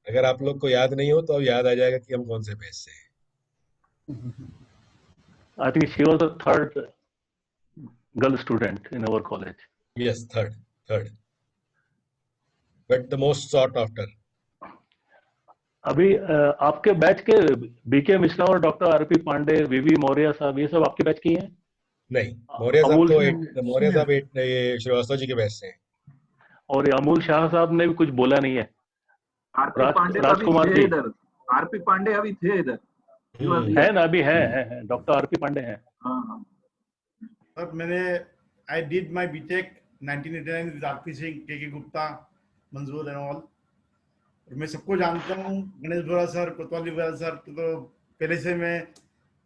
अगर आप लोग को याद नहीं हो तो अब याद आ जाएगा कि हम कौन से बैच से हैं। I think she was the third girl student in our college. Yes, third, but the most sought after. अभी आपके बैच के बीके मिश्रा और डॉक्टर आरपी पांडे, वीवी मौर्य साहब, ये सब आपके बैच की हैं? नहीं, मौर्य साहब अमूल तो मौर्य साहब ये श्रीवास्तव जी के बैच से हैं। और ये अमूल शाह साहब ने भी कुछ बोला नहीं है। आरपी पांडे अभी राजकुमार थे जी इधर, आरपी पांडे अभी थे इधर। है ना, अभी है डॉक्टर आरपी पांडे हैं। हाँ। अब मैंने I did my BTech 1989 with RP Singh, K Gupta, मंजूर एंड ऑल। मैं सबको जानता हूँ, गणेश बोरा सर, कोतवाली बोरा सर, तो पहले से मैं,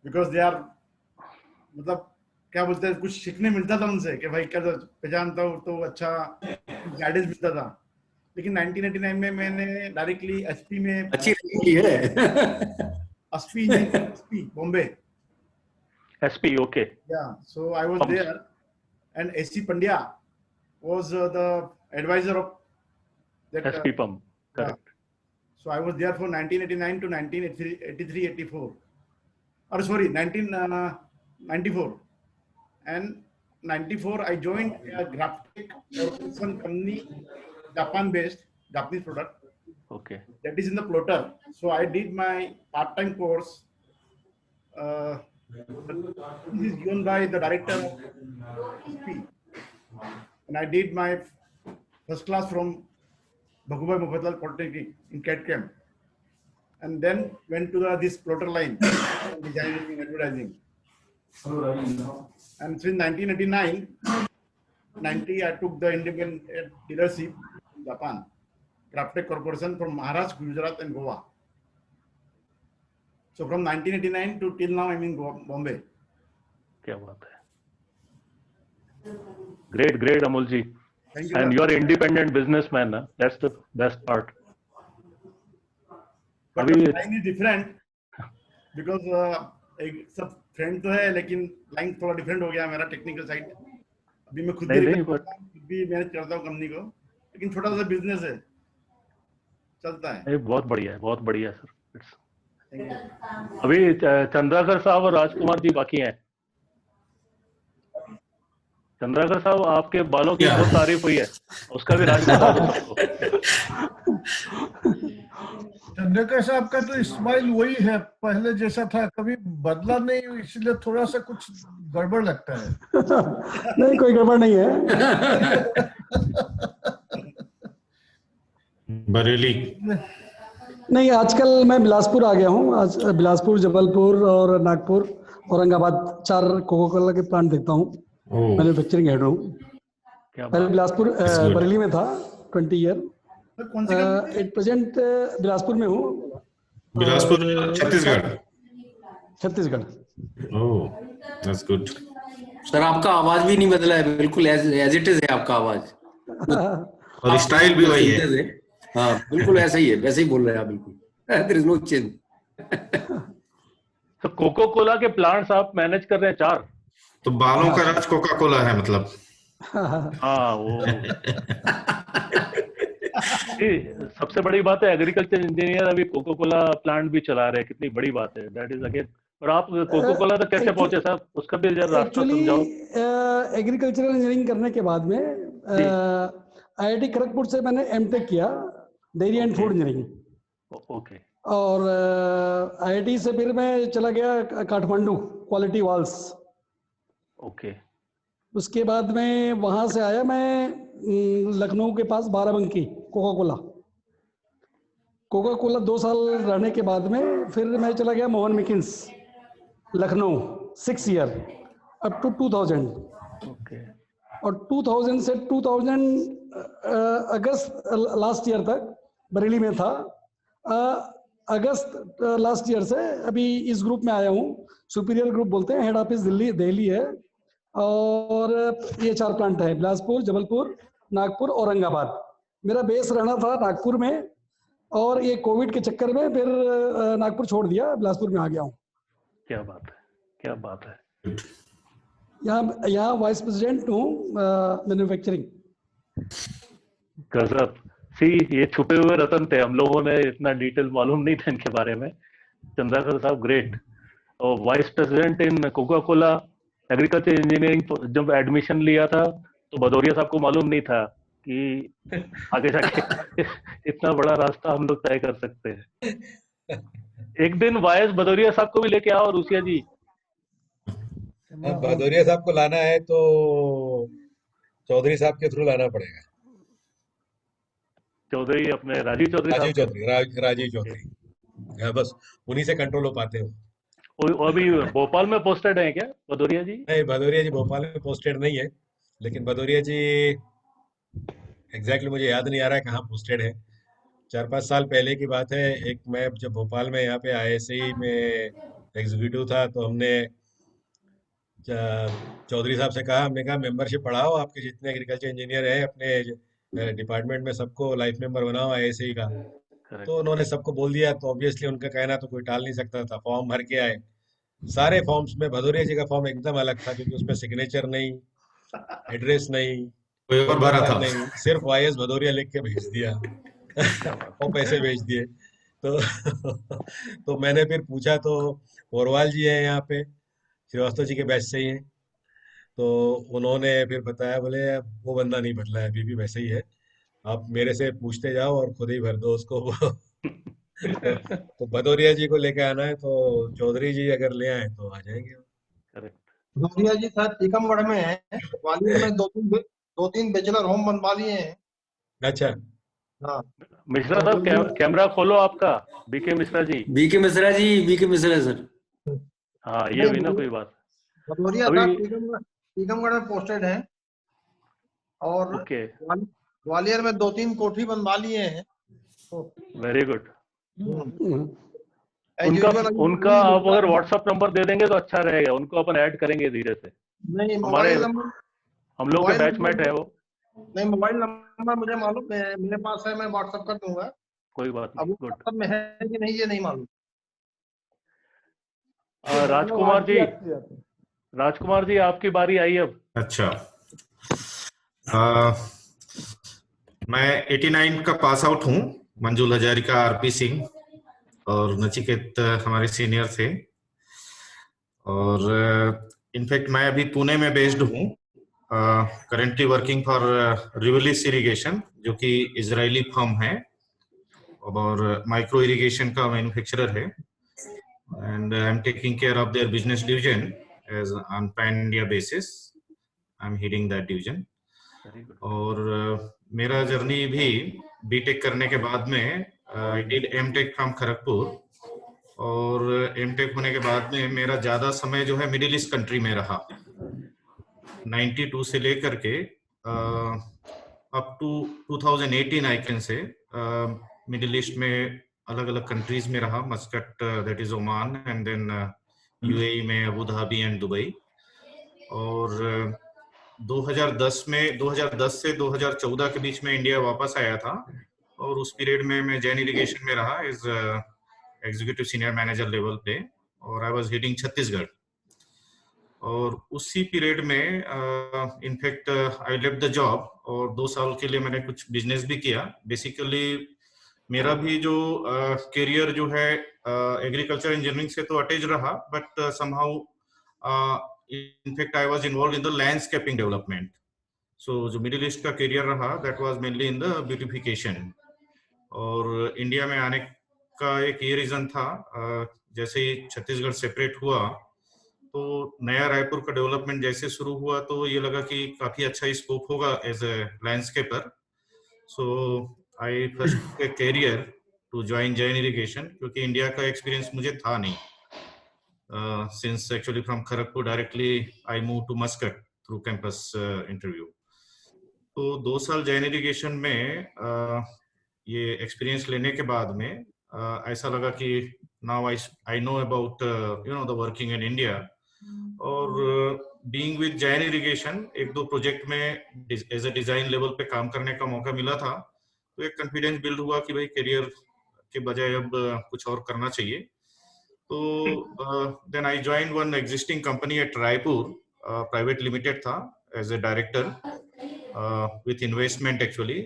बिकॉज दे आर, मतलब क्या बोलते हैं, कुछ सीखने मिलता था उनसे कि भाई क्या पहचानता हूँ तो अच्छा गाइडेंस मिलता था। लेकिन 1989 में मैंने डायरेक्टली एसपी में, अच्छी रही है SP Bombay, SP, okay, yeah, so I was there, and SC Pandya was the advisor of that SP पम, correct. so I was there for 1989 to 1983-84, or sorry, 1994, and 94 I joined a Graphic Corporation company, Japan based, Japanese product, okay, that is in the plotter. So I did my part-time course, this is given by the director of SP, and I did my first class from Bhagubhai Mufaddal Polytechnic in CAD Camp, and then went to this plotter line, designing and advertising. And since 1989, 90, I took the independent dealership in Japan, Crafttech Corporation from Maharashtra, Gujarat, and Goa. So from 1989 to till now, I'm in Bombay. क्या बात है, great Amul ji, Thank you. and you are independent businessman, na? That's the best part. But अभी line is different because एक सब friend तो है, लेकिन line थोड़ा डिफरेंट हो गया मेरा टेक्निकल साइड। अभी मैं खुद भी मैनेज करता हूँ कंपनी को, लेकिन छोटा सा बिजनेस है, चलता है। बहुत बढ़िया सर। अभी चंद्राकर साहब और राजकुमार जी बाकी हैं। चंद्राकर साहब, आपके बालों की बहुत तारीफ हुई है, उसका भी राज बता दो सबको। चंद्रकर साहब का तो स्माइल वही है पहले जैसा था, कभी बदला नहीं, इसलिए थोड़ा सा कुछ गड़बड़ लगता है। नहीं, कोई गड़बड़ नहीं है। बरेली नहीं, आजकल मैं बिलासपुर आ गया हूँ। आज बिलासपुर, जबलपुर और नागपुर, औरंगाबाद 4 कोको कोला के प्लांट देखता हूँ। मैन्युफैक्चरिंग हेड हूँ। पहले बिलासपुर बरेली में था 20 ईयर। एट प्रेजेंट बिलासपुर में हूँ। बिलासपुर, छत्तीसगढ़। ओह, दैट्स गुड। सर, आपका आवाज भी नहीं बदला है, बिल्कुल एज इट इज है आपका आवाज, और स्टाइल भी वही है। हाँ, बिल्कुल ऐसा ही है, वैसे ही बोल रहे हैं आप, बिल्कुल। There is no change. तो कोको कोला के प्लांट्स आप मैनेज कर रहे हैं 4? तो बालों का राज कोका कोला है मतलब। हाँ, वो सबसे बड़ी बात है, एग्रीकल्चर इंजीनियर अभी कोको कोला प्लांट भी चला रहे हैं, कितनी बड़ी बात है। That is again. और आप कोको कोला तक कैसे पहुंचे साहब, उसका भी जरा रास्ता समझाओ। एग्रीकल्चरल इंजीनियरिंग करने के बाद में IIT खड़गपुर से मैंने एमटेक किया, dairy and food engineering. Okay. और IIT से फिर मैं चला गया काठमांडू, क्वालिटी वॉल्स। ओके। उसके बाद में वहां से आया मैं लखनऊ के पास बाराबंकी, कोका कोला 2 साल रहने के बाद में फिर मैं चला गया Mohan Meakins, Lucknow, 6 year up to 2000। Okay. और 2000 से 2000 अगस्त लास्ट ईयर तक बरेली में था। अगस्त लास्ट ईयर से अभी इस ग्रुप में आया हूँ। सुपीरियर ग्रुप बोलते हैं, हेड ऑफिस दिल्ली है, और ये 4 प्लांट है, बिलासपुर, जबलपुर, नागपुर, औरंगाबाद। मेरा बेस रहना था नागपुर में, और ये कोविड के चक्कर में फिर नागपुर छोड़ दिया, बिलासपुर में आ गया हूँ। क्या बात है, क्या बात है। यहाँ वाइस प्रेसिडेंट हूँ मैन्युफैक्चरिंग। गजब। सी, ये छुपे हुए रतन थे, हम लोगों ने इतना डिटेल मालूम नहीं था इनके बारे में। चंद्रशेखर साहब ग्रेट। और vice president in Coca Cola agriculture engineering जब एडमिशन लिया था तो भदौरिया साहब को मालूम नहीं था कि आगे जाके इतना बड़ा रास्ता हम लोग तय कर सकते हैं। एक दिन वाइस भदौरिया साहब को भी लेके आओ, रूसिया जी। भदौरिया साहब को लाना है तो चौधरी साहब के थ्रू लाना पड़ेगा। चौधरी अपने राजीव चौधरी, राजीव चौधरी, हाँ, बस उन्हीं से कंट्रोल हो पाते हो। अभी भोपाल में पोस्टेड है क्या भदौरिया जी? नहीं, भदौरिया जी भोपाल में पोस्टेड नहीं है, लेकिन भदौरिया जी एग्जैक्टली मुझे याद नहीं आ रहा है कहाँ पोस्टेड है। 4-5 साल पहले की बात है। एक मैं जब भोपाल में यहाँ पे ISI में एग्जीक्यूटिव था, तो हमने चौधरी साहब से कहा, हमने कहा मेंबरशिप बढ़ाओ, आपके जितने एग्रीकल्चर इंजीनियर हैं अपने डिपार्टमेंट में सबको लाइफ मेंबर बनाओ ISI का। तो उन्होंने सबको बोल दिया, तो ऑब्वियसली उनका कहना तो कोई टाल नहीं सकता था। फॉर्म भर के आए, सारे फॉर्म्स में भदौरिया जी का फॉर्म एकदम अलग था, क्योंकि उसमें सिग्नेचर नहीं, एड्रेस नहीं, कोई और भरा था नहीं, सिर्फ YS भदौरिया लिख के भेज दिया और पैसे भेज दिए। तो मैंने फिर पूछा, तो पोरवाल जी है यहाँ पे, श्रीवास्तव जी के बैच से ही हैं, तो उन्होंने फिर बताया, बोले वो बंदा नहीं बदला है, अभी भी वैसे ही है, आप मेरे से पूछते जाओ और खुद ही भर दो उसको। तो भदौरिया जी को लेके आना है, तो चौधरी जी अगर ले आए तो आ जाएंगे। भदौरिया जी शायद टीकमगढ़ में है, ग्वालियर में 2-3 बैचलर होम बनवा लिए हैं। अच्छा, हाँ। मिश्रा साहब कैमरा खोलो आपका। बीके मिश्रा जी, बीके मिश्रा सर। हाँ, ये भी ना कोई बात। भदौरिया साहब टीकमगढ़ में पोस्टेड है, और ग्वालियर में 2-3 कोठी बनवा लिए हैं। Very good. उनका आप अगर व्हाट्सएप नंबर दे देंगे तो अच्छा रहेगा, उनको अपन ऐड करेंगे धीरे से। नहीं, हमारे हम लोग के बैचमेट है वो। नहीं, मोबाइल नंबर मुझे मालूम है, मेरे पास है, मैं व्हाट्सएप कर दूंगा। कोई बात नहीं। अब व्हाट्सएप में है कि नहीं ये नहीं मालूम। राजकुमार जी आपकी बारी आई अब। अच्छा, मैं 89 का पास आउट हूँ। मंजुल हजारिका, RP सिंह और नचिकेत हमारे सीनियर थे। और इनफैक्ट मैं अभी पुणे में बेस्ड हूँ, currently working for Rivulis irrigation, जो कि इजरायली फर्म है और माइक्रो इरिगेशन का मैन्युफैक्चरर है। And I am taking care of their business division as on pan India basis. I am heading that division. और मेरा जर्नी भी बीटेक करने के बाद में I did MTech from Kharagpur, और एमटेक होने के बाद में मेरा ज्यादा समय जो है मिडिल ईस्ट कंट्री में रहा। 92 से लेकर के up to 2018 I can say Middle East में अलग अलग कंट्रीज में रहा। Muscat, that is Oman, and then UAE में अबू धाबी एंड दुबई। और 2010 से 2014 के बीच में इंडिया वापस आया था, और उस पीरियड में मैं जैन इरिगेशन में रहा as executive senior manager level पे, और आई वाज हीडिंग छत्तीसगढ़। और उसी पीरियड में in fact I left the job, और 2 साल के लिए मैंने कुछ बिजनेस भी किया। बेसिकली मेरा भी जो करियर जो है एग्रीकल्चर इंजीनियरिंग से तो अटैच रहा, but somehow in fact I was involve in the landscaping development. So जो मिडिल ईस्ट का करियर रहा, that was mainly in the beautification. और इंडिया में आने का एक ये रीजन था, जैसे ही छत्तीसगढ़ सेपरेट हुआ, तो नया रायपुर का डेवलपमेंट जैसे शुरू हुआ, तो ये लगा कि काफी अच्छा स्कोप होगा as a landscaper. So I first a career to join Jain irrigation, क्योंकि इंडिया का एक्सपीरियंस मुझे था नहीं। Since actually from Kharagpur directly I move to Muscat, through campus interview. तो 2 साल जैन इरिगेशन में ये एक्सपीरियंस लेने के बाद में ऐसा लगा कि now I know about the working in India. और being with Jain irrigation 1-2 project में एज अ डिजाइन लेवल पे काम करने का मौका मिला था, तो एक कॉन्फिडेंस बिल्ड हुआ कि भाई करियर के बजाय अब कुछ और करना चाहिए। तो then I join one existing company at Raipur, private limited था, as a director with investment actually.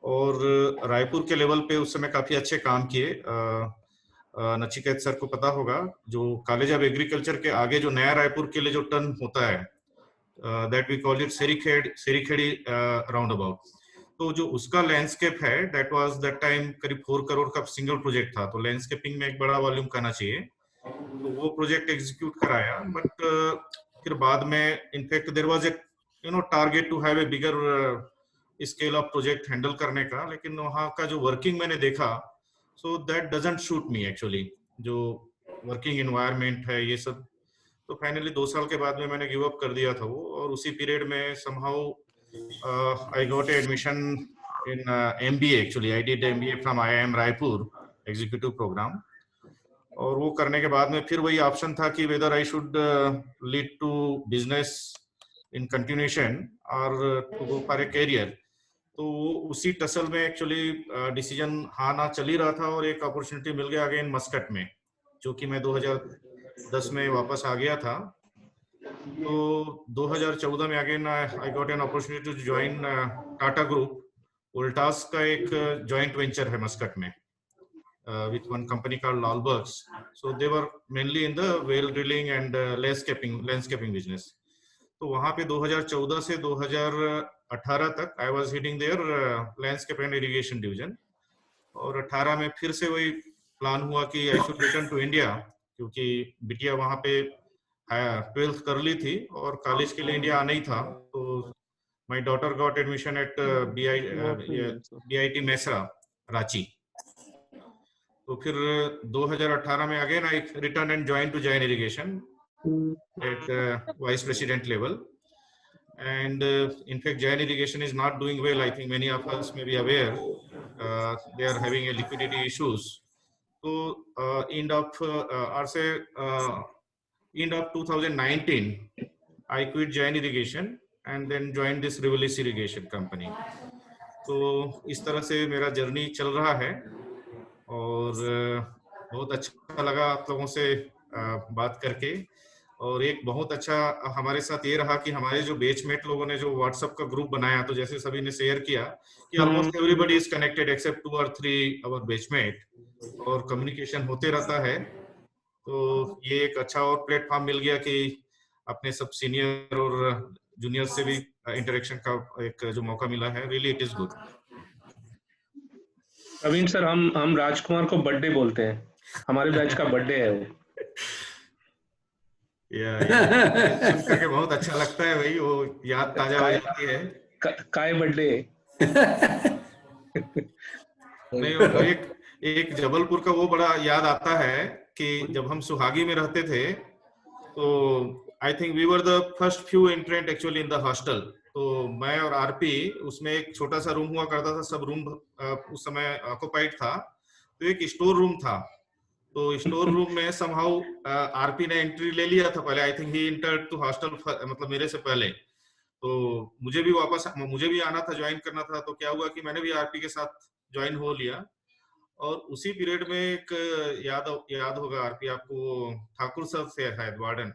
और रायपुर के लेवल पे उस समय काफी अच्छे काम किए। नचिकेत सर को पता होगा, जो कॉलेज ऑफ एग्रीकल्चर के आगे जो नया रायपुर के लिए जो टर्न होता है, that we call it Serikhedi round about, तो जो उसका लैंडस्केप है दैट वाज दैट टाइम करीब 4 करोड़ का सिंगल प्रोजेक्ट था। तो लैंडस्केपिंग में एक बड़ा वॉल्यूम करना चाहिए, तो वो प्रोजेक्ट एग्जीक्यूट कराया। बट फिर बाद में in fact there was a target to have a bigger scale of project handle करने का, लेकिन वहाँ का जो वर्किंग मैंने देखा, so that doesn't suit me actually, जो वर्किंग एनवायरनमेंट है ये सब। तो फाइनली 2 साल के बाद में मैंने गिव अप कर दिया था वो, और उसी पीरियड में somehow I got admission in MBA actually. I did MBA from IIM Raipur executive program. और वो करने के बाद में फिर वही ऑप्शन था कि whether I should lead to business in continuation or to go for a career. तो उसी टसल में एक्चुअली डिसीजन हाँ ना चल ही रहा था, और एक अपॉर्चुनिटी मिल गया अगेन मस्कट में, जो कि मैं 2010 में वापस आ गया था। तो 2014 में again I got an opportunity to join Tata group. Voltas का एक जॉइंट वेंचर है मस्कट में विथ वन कंपनी कॉल्ड लालबर्ग्स। So they were mainly in the well drilling and landscaping business. तो वहां पे 2014 से 2018 तक I was heading their landscape and irrigation division. और 18 में फिर से वही प्लान हुआ कि I should return to India, क्योंकि बिटिया वहां पे 12th कर ली थी और कॉलेज के लिए इंडिया आना ही था। तो my daughter got admission at BIT Mesra Ranchi. तो फिर 2018 में again I return and join to Jain irrigation at vice president level. And in fact, Jain irrigation is not doing well. I think many of us may be aware. They are having a liquidity issues. So end of 2019, I quit Jain irrigation and then joined this Rivalis irrigation company. तो इस तरह से मेरा journey चल रहा है, और बहुत अच्छा लगा आप लोगों से बात करके। और एक बहुत अच्छा हमारे साथ ये रहा कि हमारे जो बेचमेट लोगों ने जो व्हाट्सएप का ग्रुप बनाया, तो जैसे सभी ने शेयर किया कि almost everybody is connected except 2 or 3 our batchmate, और कम्युनिकेशन होते रहता है। तो ये एक अच्छा और प्लेटफॉर्म मिल गया कि अपने सब सीनियर और जूनियर से भी इंटरेक्शन का एक जो मौका मिला है। Really it is good. Praveen sir, हम राजकुमार को बर्थडे बोलते हैं, हमारे बैच का बर्थडे है वो। सुन करके बहुत अच्छा लगता है भाई, वो याद ताजा हो जाती है। काय बर्थडे नहीं, वो एक जबलपुर का वो बड़ा याद आता है कि जब हम सुहागी में रहते थे, तो I think we were the first few entrant actually in the hostel. तो मैं और आरपी, उसमें एक छोटा सा रूम हुआ करता था, सब रूम उस समय ऑक्युपाइड था। तो एक स्टोर रूम था, तो स्टोर रूम में समहाउ आरपी ने एंट्री ले लिया था पहले। I think he entered to hostel, मतलब मेरे से पहले। तो मुझे भी आना था, ज्वाइन करना था। तो क्या हुआ कि मैंने भी आरपी के साथ ज्वाइन हो लिया। और उसी पीरियड में एक याद होगा आरपी आपको, ठाकुर सर से है वार्डन,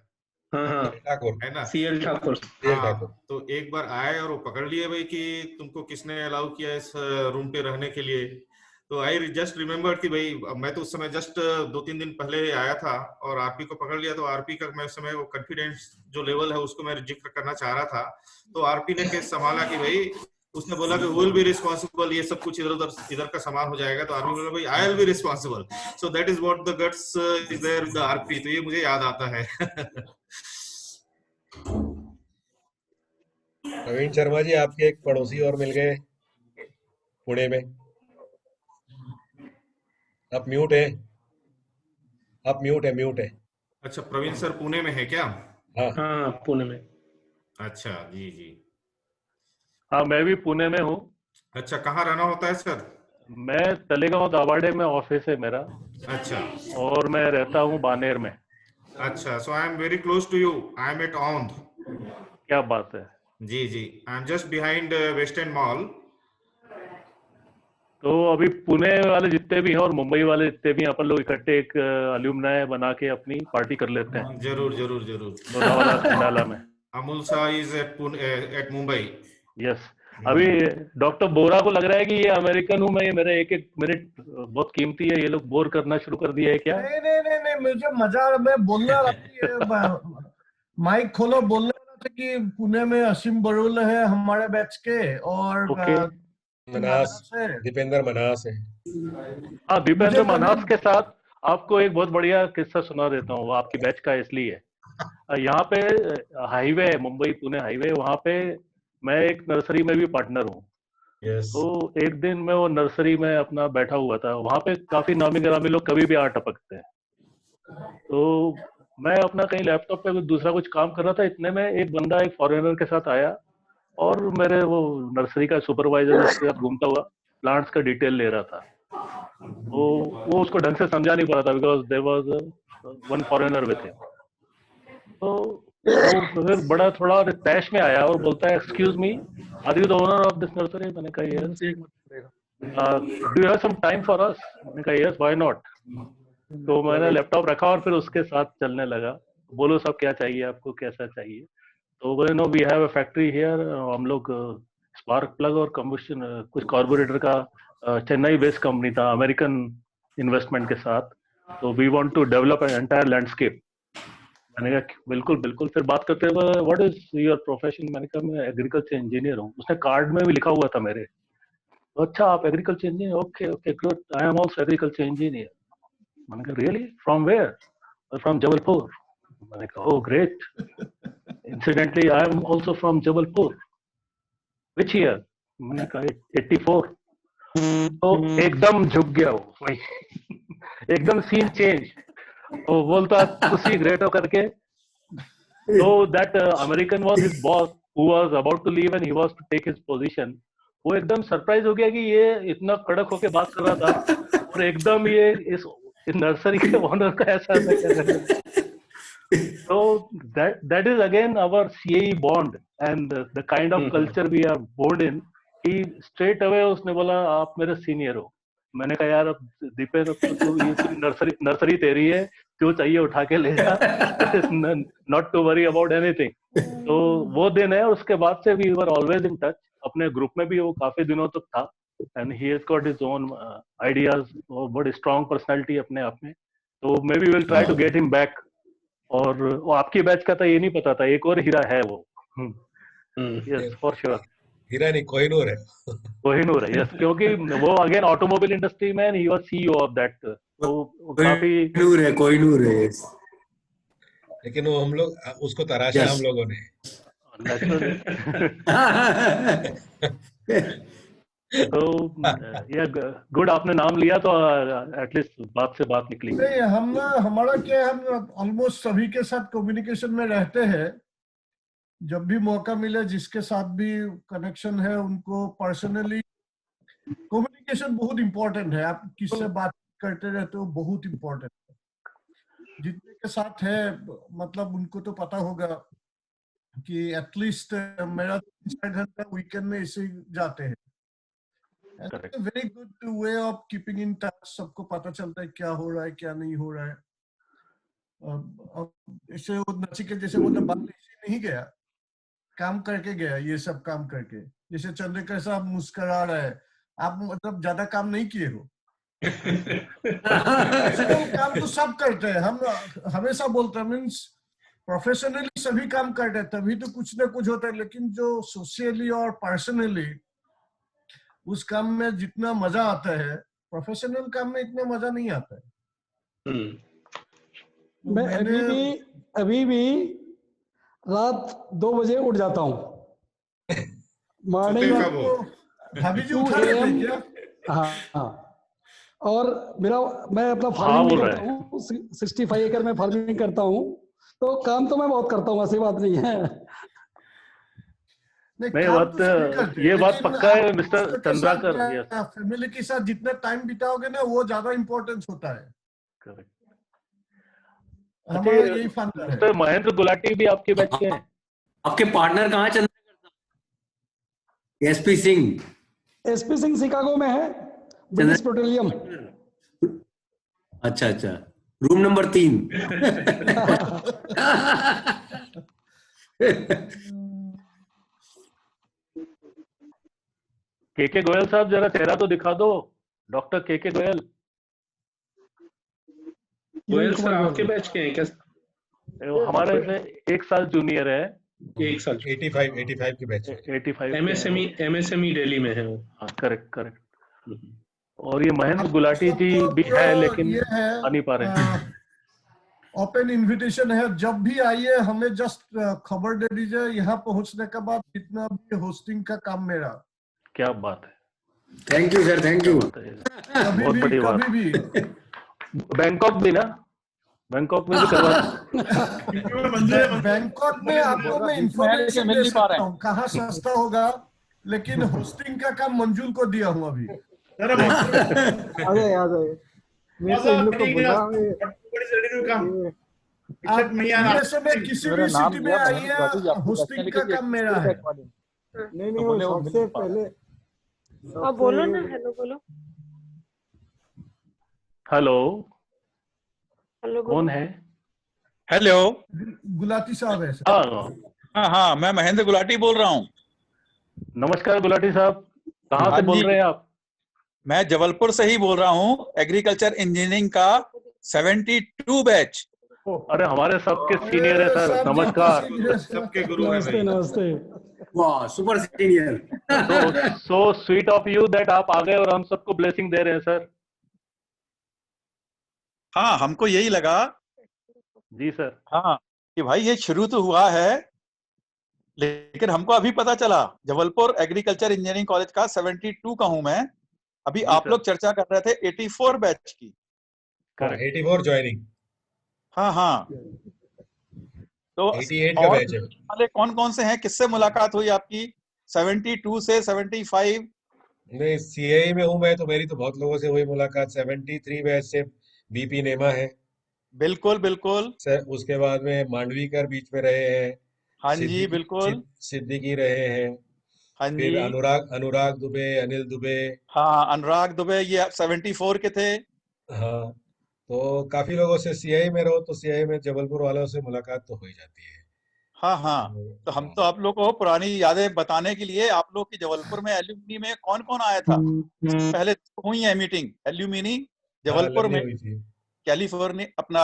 है ना, CL ठाकुर। तो एक बार आए और वो पकड़ लिए भाई कि तुमको किसने अलाउ किया इस रूम पे रहने के लिए। तो आई जस्ट रिमेम्बर कि भाई मैं तो उस समय जस्ट 2-3 दिन पहले आया था और आरपी को पकड़ लिया। तो आरपी का मैं उस समय वो कॉन्फिडेंस जो लेवल है उसको मैं जिक्र करना चाह रहा था। तो आरपी ने केस संभाला कि भाई, उसने बोला कि विल बी रिस्पांसिबल, ये सब कुछ इधर का सामान हो जाएगा। तो आरपी बोला भाई I will be responsible. So that is what the guts is there with the RP. तो ये मुझे याद आता है। प्रवीण शर्मा जी, आपके एक पड़ोसी और मिल गए पुणे में। आप म्यूट है। अच्छा, प्रवीण सर पुणे में है क्या? हाँ पुणे में। अच्छा जी जी। हाँ मैं भी पुणे में हूँ। अच्छा, कहाँ रहना होता है सर? मैं तलेगांव दाभाडे में ऑफिस है मेरा। अच्छा। और मैं रहता हूँ बानेर में। अच्छा, so I am very close to you. I am at Aundh. क्या बात है। जी जी, I am just behind West End Mall. तो अभी पुणे वाले जितने भी हैं और मुंबई वाले जितने भी हैं, अपन लोग इकट्ठे एक अलुमनाय बना के अपनी पार्टी कर लेते हैं। जरूर जरूर जरूर। लोनावाला खंडाला में। Amul Shah is at Mumbai. Yes. अभी डॉक्टर बोरा को लग रहा है कि ये अमेरिकन हूँ मैं, ये मेरे एक एक मिनट बहुत कीमती है, ये लोग बोर करना शुरू कर दिया है क्या? नहीं नहीं नहीं नहीं, मुझे मजा, मैं बोलने रहा था, माइक खोलो, बोलने रहा था कि पुणे में असीम बरुल है हमारे बैच के, और मनास, दीपेंद्र मनास है। हाँ, दीपेंद्र मनास के साथ आपको एक बहुत बढ़िया किस्सा सुना देता हूँ। वो आपकी बैच का इसलिए यहाँ पे हाईवे है, मुंबई पुणे हाईवे, वहाँ पे मैं एक नर्सरी में भी पार्टनर हूँ। तो एक दिन मैं वो नर्सरी में अपना बैठा हुआ था, वहाँ पे काफी नामी गिरामी लोग कभी भी आ टपकते हैं। तो मैं अपना कहीं लैपटॉप पे दूसरा कुछ काम कर रहा था, इतने में एक बंदा एक फॉरेनर के साथ आया और मेरे वो नर्सरी का सुपरवाइजर उसके साथ घूमता हुआ प्लांट्स का डिटेल ले रहा था। तो वो उसको ढंग से समझा नहीं पा रहा था, because there was one foreigner with him. तो वो फिर बड़ा थोड़ा तैश में आया और बोलता है, excuse me, are you the owner of this nursery? मैंने कहा yes. Do you have some time for us? मैंने कहा यस, व्हाई नॉट। तो मैंने लैपटॉप रखा और फिर उसके साथ चलने लगा। बोलो सब क्या चाहिए आपको, कैसा चाहिए? तो बोले no we have a factory here, हम लोग स्पार्क प्लग और कम्बशन कुछ कार्बोरेटर का चेन्नई बेस्ड कंपनी था अमेरिकन इन्वेस्टमेंट के साथ, तो we want to develop an entire landscape. मैंने कहा बिल्कुल बिल्कुल। फिर बात करते हुए व्हाट इज योर प्रोफेशन? मैंने कहा मैं एग्रीकल्चर इंजीनियर हूँ। उसने कार्ड में भी लिखा हुआ था मेरे। तो अच्छा आप agriculture engineer, okay okay good, I am also agriculture engineer. मैंने कहा really, from where? From Jabalpur. मैंने कहा oh great, incidentally I am also from Jabalpur, which year? मैंने कहा 84। तो एकदम झुक गया वो भाई एकदम सीन चेंज। वो बोलता खुशी ग्रेट हो करके, so that American was his boss who was about to leave and he was to take his position. वो एकदम सरप्राइज हो गया कि ये इतना कड़क होके बात कर रहा था और एकदम ये इस नर्सरी के ओनर का ऐसा क्या कर रहा है। So that is again our CAE bond and the kind of culture we are born in. कि straight away उसने बोला आप मेरे सीनियर हो। मैंने कहा यार अब दीपेंद्र तू ये नर्सरी तेरी है, जो चाहिए उठा के ले जा, not to worry about anything. तो वो दिन है, उसके बाद से we were always in touch. अपने ग्रुप में भी वो काफी दिनों तक था and he has got his own ideas और बड़ी स्ट्रॉन्ग पर्सनालिटी अपने आप में। तो maybe will try to get him back. और वो आपकी बैच का था ये नहीं पता था, एक और हीरा है वो। Yes for sure. हीरा नहीं, कोहिनूर है। कोहिनूर है, यस, क्योंकि वो अगेन ऑटोमोबाइल इंडस्ट्री में he was CEO of that. तो काफी कोहिनूर है। लेकिन वो हम लोग उसको तराशा हम लोगों ने। तो ये गुड आपने नाम लिया तो एटलीस्ट बात से बात निकली। नहीं, हमारा क्या है, हम ऑलमोस्ट सभी के साथ कम्युनिकेशन में रहते हैं। जब भी मौका मिले, जिसके साथ भी कनेक्शन है, उनको पर्सनली कम्युनिकेशन बहुत इंपॉर्टेंट है। आप किससे बात करते रहते हो, बहुत इंपॉर्टेंट है। जितने के साथ है मतलब उनको तो पता होगा कि एटलीस्ट मेरा 3 घंटा वीकेंड में इसे जाते हैं। Very good way of keeping in touch. सबको पता चलता है क्या हो रहा है, क्या नहीं हो रहा है। इसे वो नचिकेत जैसे बोलते बात नहीं गया, काम करके गया, ये सब काम करके। जैसे चंद्रकर साहब मुस्कुरा रहा है, आप मतलब ज्यादा काम नहीं किए हो। काम तो सब करते हैं, हम हमेशा बोलते हैं, मीन्स प्रोफेशनली सभी काम करते हैं, तभी तो कुछ ना कुछ होता है। लेकिन जो सोशली और पर्सनली उस काम में जितना मजा आता है, प्रोफेशनल काम में इतना मजा नहीं आता है। मैं अभी भी रात 2 बजे उठ जाता हूँ मॉर्निंग में। भाभी जी उठा लेते हैं क्या? हाँ, और मैं अपना फार्मिंग करता हूँ, 65 एकड़ में फार्मिंग करता हूँ। तो काम तो मैं बहुत करता हूँ, ऐसी बात नहीं है। नहीं, नहीं, काम बात तो सभी करते हैं, ये बात लेकिन पक्का है आप मिस्टर दोस्तों के चंद्राकर। साथ यस, या फैमिली के साथ जितना टाइम बिताओगे ना, वो ज्यादा इम्पोर्टेंस होता है। करेक्ट। हमारा यही फंडा है। मिस्टर महेंद्र गुलाटी भी आपके बैच के हैं? आपके पार्टनर कहाँ Chandrashekhar? SP Singh. SP Singh Chicago में है, ब्रिटिश पेट्रोलियम। अच्छा अच्छा, रूम नंबर 3। के गोयल साहब, जरा चेहरा तो दिखा दो। डॉक्टर के गोयल। गोयल सर आपके बैच के हैं क्या? हमारे से 1 साल जूनियर है। 1 साल 85 की बैच है। 85 एमएसएमई दिल्ली में है वो। हाँ, करेक्ट। और ये महेंद्र गुलाटी जी भी है, लेकिन ये है, आ नहीं पा रहे हैं। ओपन इनविटेशन है, जब भी आइए हमें जस्ट खबर दे दीजिए। यहाँ पहुंचने के बाद जितना भी होस्टिंग का काम मेरा। क्या बात है, thank you sir, thank you. बहुत बड़ी बात। कभी भी बैंकॉक भी ना, बैंकॉक में भी करवा। बैंकॉक में आपको मैं इंफॉर्मेशन दे सकता हूँ कहाँ सस्ता होगा, लेकिन होस्टिंग का काम मंजूर को दिया हूँ अभी। आ जाए मैं तो इन लोग को बोला आप इनमें से मैं किसी भी सिटी में आइए, होस्टिंग का काम मेरा है। नहीं वो सबसे पहले आप बोलो ना, हेलो बोलो। हेलो, हेलो कौन है? हेलो, गुलाटी साहब है सर। हाँ, मैं महेंद्र गुलाटी बोल रहा हूँ। नमस्कार गुलाटी साहब, कहाँ से बोल रहे हैं आप? मैं जबलपुर से ही बोल रहा हूँ, एग्रीकल्चर इंजीनियरिंग का 72 बैच। अरे हमारे सबके सीनियर है सर, नमस्कार। सबके गुरु है भाई। नमस्ते। वाह, super senior. So sweet of you that आप आ गए और हम सबको ब्लेसिंग दे रहे हैं सर। हाँ, हमको यही लगा जी सर। हाँ कि भाई ये शुरू तो हुआ है, लेकिन हमको अभी पता चला जबलपुर एग्रीकल्चर इंजीनियरिंग कॉलेज का 72 का हूं मैं। अभी आप लोग चर्चा कर रहे थे 84 बैच की। 84 ज्वाइनिंग। हाँ तो 88 का बैच है। वाले कौन कौन से हैं, किससे मुलाकात हुई आपकी 72 से 75? नहीं, सीआई में हूँ मैं, तो मेरी तो बहुत लोगों से हुई मुलाकात। 73 बैच से बीपी नेमा है। बिल्कुल। उसके बाद में मांडवीकर बीच में रहे हैं। हाँ जी, बिल्कुल। सिद्दीकी रहे हैं। हाँ फिर जी। अनुराग दुबे, अनिल दुबे। हाँ, अनुराग दुबे ये 74 के थे। हाँ, तो काफी लोगों से सीआई में रहो, तो सीआई में जबलपुर वालों से मुलाकात तो हो ही जाती है। हाँ तो हम तो आप लोग को पुरानी यादें बताने के लिए, आप लोग की जबलपुर में एल्यूमिनी में कौन कौन आया था? पहले हुई है मीटिंग एल्यूमिनी जबलपुर में, कैलिफोर्निया अपना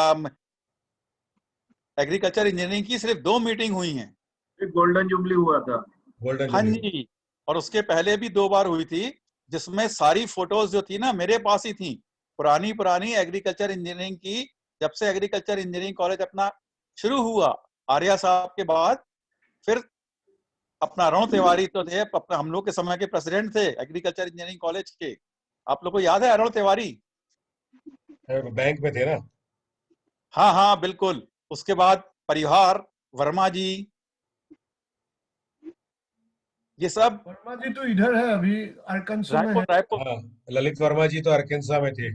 एग्रीकल्चर इंजीनियरिंग की सिर्फ 2 मीटिंग हुई हैं। गोल्डन जुबली हुआ था। हाँ जी, और उसके पहले भी 2 बार हुई थी, जिसमें सारी फोटोज जो थी ना मेरे पास ही थी, पुरानी एग्रीकल्चर इंजीनियरिंग की। जब से एग्रीकल्चर इंजीनियरिंग कॉलेज अपना शुरू हुआ आर्या साहब के बाद, फिर अपना अरुण तिवारी तो थे, अपना हम लोग के समय के प्रेसिडेंट थे एग्रीकल्चर इंजीनियरिंग कॉलेज के। आप लोग को याद है अरुण तिवारी? बैंक में थे ना? हाँ बिल्कुल। उसके बाद परिहार वर्मा जी, ये सब। वर्मा जी तो इधर है अभी, आर्कांसो में है। हाँ, ललित वर्मा जी तो आर्कांसा में थे।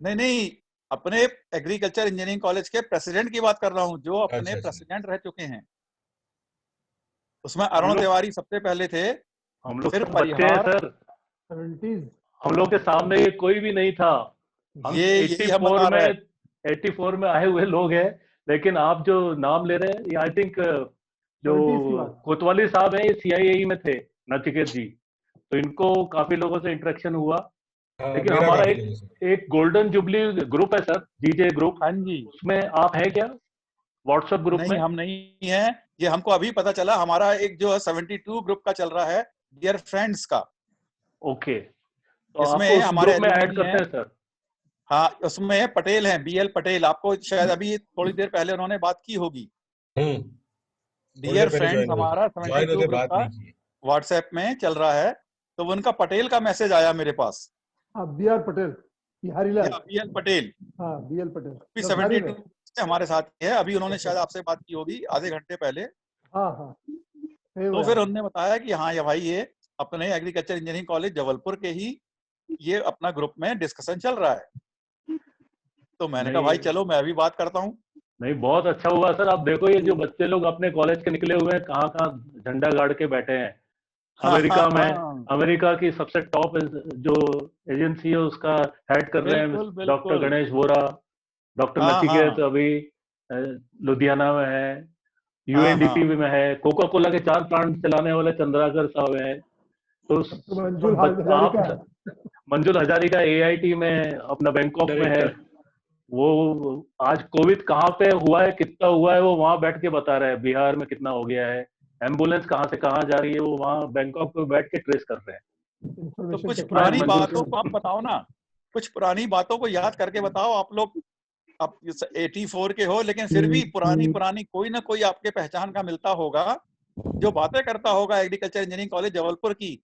नहीं, अपने एग्रीकल्चर इंजीनियरिंग कॉलेज के प्रेसिडेंट की बात कर रहा हूँ, जो अपने प्रेसिडेंट रह चुके हैं। उसमें अरुण तिवारी सबसे पहले थे। हम लोग फिर तो बच्चे हैं सर, हम लोग के सामने ये कोई भी नहीं था। हम ये 84 में आए हुए लोग हैं, लेकिन आप जो नाम ले रहे हैं, आई थिंक जो कोतवाली साहब हैं, ये CIAE में थे, नचिकेत जी, तो इनको काफी लोगों से इंटरेक्शन हुआ। लेकिन हमारा एक गोल्डन जुबली ग्रुप है सर, जीजे ग्रुप। हाँ जी, उसमें आप हैं क्या व्हाट्सएप ग्रुप में? नहीं, हम नहीं हैं। ये हमको अभी पता चला। हमारा एक जो 72 ग्रुप का चल रहा है, डियर फ्रेंड्स का। ओके, तो इसमें आपको उस हमारे ग्रुप में ऐड करते हैं सर? हाँ, उसमें पटेल हैं, BL पटेल। आपको शायद अभी थोड़ी देर पहले उन्होंने बात की होगी। डियर फ्रेंड्स हमारा 72 ग्रुप का व्हाट्सएप में चल रहा है, तो उनका पटेल का मैसेज आया मेरे पास। BR पटेल, बिहारी लाल। BL पटेल। हाँ, BL पटेल। से हमारे साथ ही है, अभी उन्होंने शायद आपसे बात की होगी आधे घंटे पहले। हाँ हाँ तो फिर उन्होंने बताया कि हाँ ये भाई ये अपने एग्रीकल्चर इंजीनियरिंग कॉलेज जबलपुर के ही ये अपना ग्रुप में डिस्कशन चल रहा है। तो मैंने कहा भाई चलो मैं भी बात करता हूँ। नहीं, बहुत अच्छा हुआ सर। आप देखो ये जो बच्चे लोग अपने कॉलेज के निकले हुए हैं, कहाँ कहाँ झंडा गाड़ के बैठे हैं। अमेरिका में, अमेरिका की सबसे टॉप जो एजेंसी है उसका हेड कर रहे हैं डॉक्टर गणेश बोरा, डॉक्टर नचिकेत अभी लुधियाना में है, यूएनडीपी में है, कोका कोला के 4 प्लांट चलाने वाले चंद्राकर साहब हैं। तो आप मंजुल हजारिका एआईटी में, अपना बैंकॉक में है। वो आज कोविड कहाँ पे हुआ है, कितना हुआ है, वो वहां बैठ के बता रहे हैं। बिहार में कितना हो गया है, एम्बुलेंस कहाँ से कहाँ जा रही है, वो वहां बैंकॉक पे बैठ के ट्रेस कर रहे हैं। तो कुछ पुरानी बातों को आप बताओ ना, कुछ पुरानी बातों को याद करके बताओ। आप लोग आप 84 के हो, लेकिन फिर भी पुरानी कोई ना कोई आपके पहचान का मिलता होगा जो बातें करता होगा एग्रीकल्चर इंजीनियरिंग कॉलेज जबलपुर की।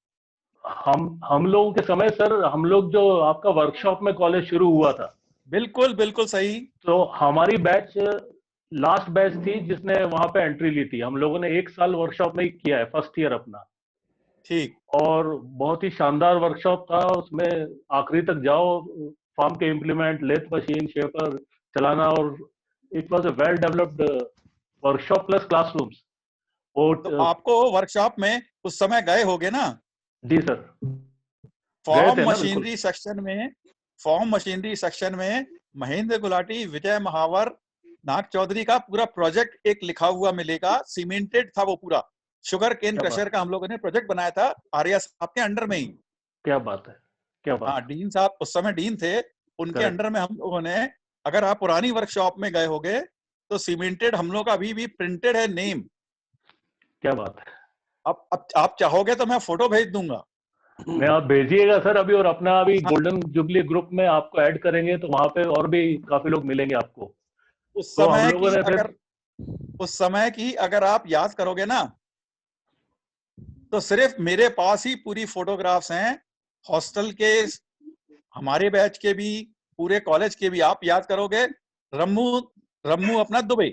हम लोगों के समय सर, हम लोग जो आपका वर्कशॉप में कॉलेज शुरू हुआ था, बिल्कुल बिल्कुल सही। तो हमारी बैच लास्ट बैच थी जिसने वहां पे एंट्री ली थी। हम लोगों ने 1 साल वर्कशॉप में ही किया है, फर्स्ट ईयर अपना। ठीक। और बहुत ही शानदार वर्कशॉप था। उसमें आखिरी तक जाओ, फार्म के इम्प्लीमेंट, लेथ मशीन, शेपर चलाना, और it was a well developed workshop plus classrooms. तो आपको वर्कशॉप में उस समय गए होगे ना? जी सर। फॉर्म मशीनरी सेक्शन में महेंद्र गुलाटी, विजय महावर, नाग चौधरी का पूरा प्रोजेक्ट एक लिखा हुआ मिलेगा। सीमेंटेड था वो पूरा। शुगर केन क्रशर का हम लोगों ने प्रोजेक्ट बनाया था आर्या साहब के अंडर में ही। क्या बात है, क्या बात। हाँ, डीन साहब उस समय डीन थे, उनके अंडर में हम लोगों ने, अगर आप पुरानी वर्कशॉप में गए होगे तो सीमेंटेड हम लोग का अभी भी प्रिंटेड है नेम। क्या बात है। अब आप चाहोगे तो मैं फोटो भेज दूंगा। मैं, आप भेजिएगा सर अभी। और अपना अभी गोल्डन जुबली ग्रुप में आपको ऐड करेंगे, तो वहां पे और भी काफी लोग मिलेंगे आपको। उस समय की अगर आप याद करोगे ना, तो सिर्फ मेरे पास ही पूरी फोटोग्राफ्स हैं, हॉस्टल के, हमारे बैच के भी, पूरे कॉलेज के भी। आप याद करोगे, रम्मू अपना दुबे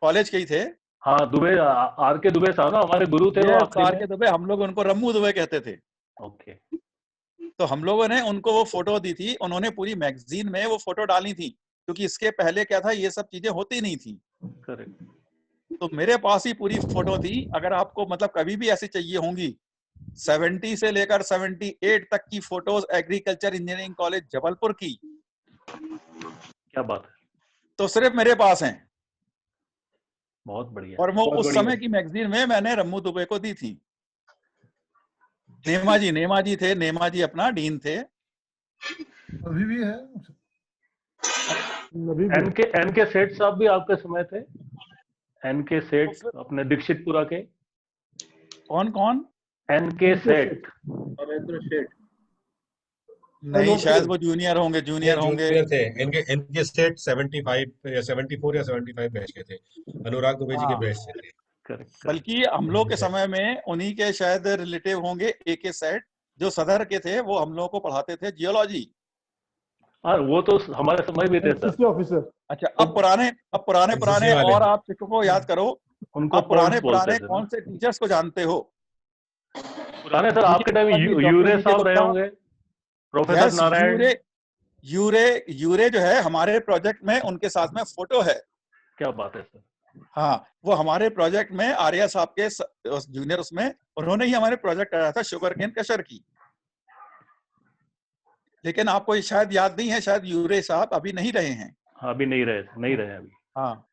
कॉलेज के ही थे। हाँ, दुबे, आर के दुबे साहब ना हमारे गुरु थे। आर के दुबे, हम लोग उनको रम्मू दुबे कहते थे। ओके। तो हम लोगों ने उनको वो फोटो दी थी, उन्होंने पूरी मैगजीन में वो फोटो डाली थी, क्योंकि इसके पहले क्या था, ये सब चीजें होती नहीं थी। करेक्ट। तो मेरे पास ही पूरी फोटो थी। अगर आपको मतलब कभी भी ऐसी चाहिए होंगी, 70 से लेकर 78 तक की photos agriculture engineering college Jabalpur की। क्या बात है। तो सिर्फ मेरे पास हैं। बहुत बढ़िया। और वो उस समय की मैगजीन में मैंने रम्मू दुबे को दी थी। नेमा जी थे, नेमा जी अपना डीन थे। अभी भी है। एनके सेठ साहब भी आपके समय थे। एनके सेठ अपने दीक्षितपुरा के। कौन? एनके सेठ। नहीं, शायद वो जूनियर होंगे। जूनियर थे। एनके सेठ 75 या 74 या 75 बैच के थे। अनुराग दुबे जी के बैच से थे। बल्कि हम लोग के समय में उन्हीं के शायद रिलेटिव होंगे, एके सेठ, जो सदर के थे। वो हम लोग को पढ़ाते थे जियोलॉजी। हाँ, वो तो हमारे समय भी थे सर। ऑफिसर। अच्छा, अब पुराने और आप शिक्षकों को याद करो। उनको अब पुराने कौन से टीचर्स को जानते हो? पुराने सर आपके टाइम यूरे साहब रहे होंगे, प्रोफेसर नारायण। यूरे जो है हमारे प्रोजेक्ट में, उनके साथ में फोटो है। क्या बात है सर। हाँ, वो हमारे प्रोजेक्ट में आर्या साहब के जूनियर, उसमें उन्होंने ही हमारे प्रोजेक्ट कराया था शुगर केन क्रशर की। लेकिन आपको शायद याद नहीं है, शायद यूरे साहब अभी नहीं रहे हैं। हाँ, अभी नहीं रहे अभी। हाँ,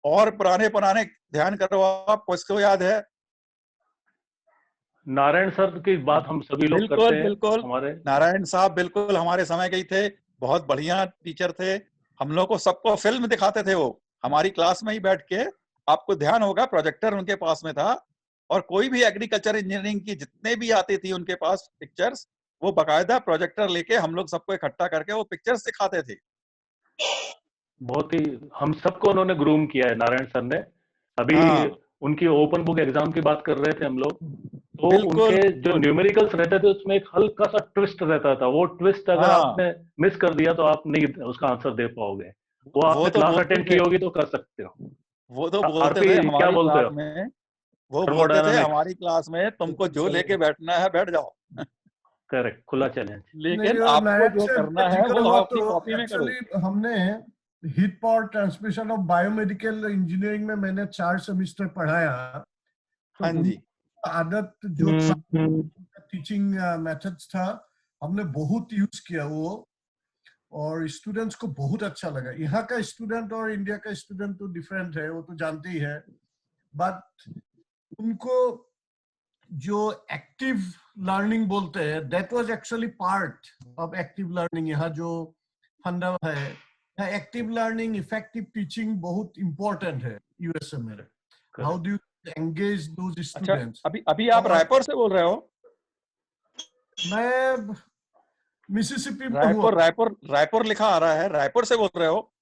और पुराने ध्यान करो, आपको इसको याद है? नारायण सर की बात हम सभी लोग करते हैं। बिल्कुल हमारे नारायण साहब बिल्कुल हमारे समय के ही थे। बहुत बढ़िया टीचर थे। हम लोग को सबको फिल्म दिखाते थे वो, हमारी क्लास में ही बैठ के। आपको ध्यान होगा, प्रोजेक्टर उनके पास में था। और कोई भी एग्रीकल्चर इंजीनियरिंग की जितने भी आती थी उनके पास पिक्चर्स, वो बकायदा प्रोजेक्टर लेके हम लोग सबको इकट्ठा करके वो पिक्चर्स दिखाते थे। बहुत ही हम सबको उन्होंने ग्रूम किया है नारायण सर ने। अभी उनकी ओपन बुक एग्जाम की बात कर रहे थे हम लोग, तो उनके जो न्यूमेरिकल्स रहते थे उसमें एक हल्का सा ट्विस्ट रहता था। वो ट्विस्ट अगर आपने मिस कर दिया तो आप नहीं उसका आंसर दे पाओगे। वो आपने तो क्लास बोलते अटेंड थे, की होगी तो कर सकते हो। वो तो बोलते आरपी थे क्या हमारी बोलते क्लास हो? में, वो बोलते थे थर्मोडायनामिक्स, हमारी क्लास में तुमको जो लेके बैठना है बैठ जाओ, करेक्ट, खुला चैलेंज। लेकिन नहीं, आपको मैथ जो से करना है जिक्र वो हुआ अपनी तो कॉपी में करो। एक्चुअली हमने heat power transmission of biomedical engineering में मैंने 4 सेमेस्टर पढ़ाया। तो हाँ जी, आदत जो टीचिंग मेथड्स था हमने बहुत यूज किया वो, और स्टूडेंट्स को बहुत अच्छा लगा। यहाँ का स्टूडेंट और इंडिया का स्टूडेंट तो डिफरेंट है, वो तो जानते ही है, बट उनको जो एक्टिव लर्निंग बोलते हैं that was actually part of active learning. यहाँ जो फंडा है एक्टिव लर्निंग, इफेक्टिव टीचिंग बहुत इंपॉर्टेंट है यूएसए में। How do you engage those अच्छा स्टूडेंट्स? अभी आप रायपुर से बोल रहे हो? मैं मिसिसिपी में हूँ। रायपुर लिखा आ रहा है, रायपुर से बोल रहे हो?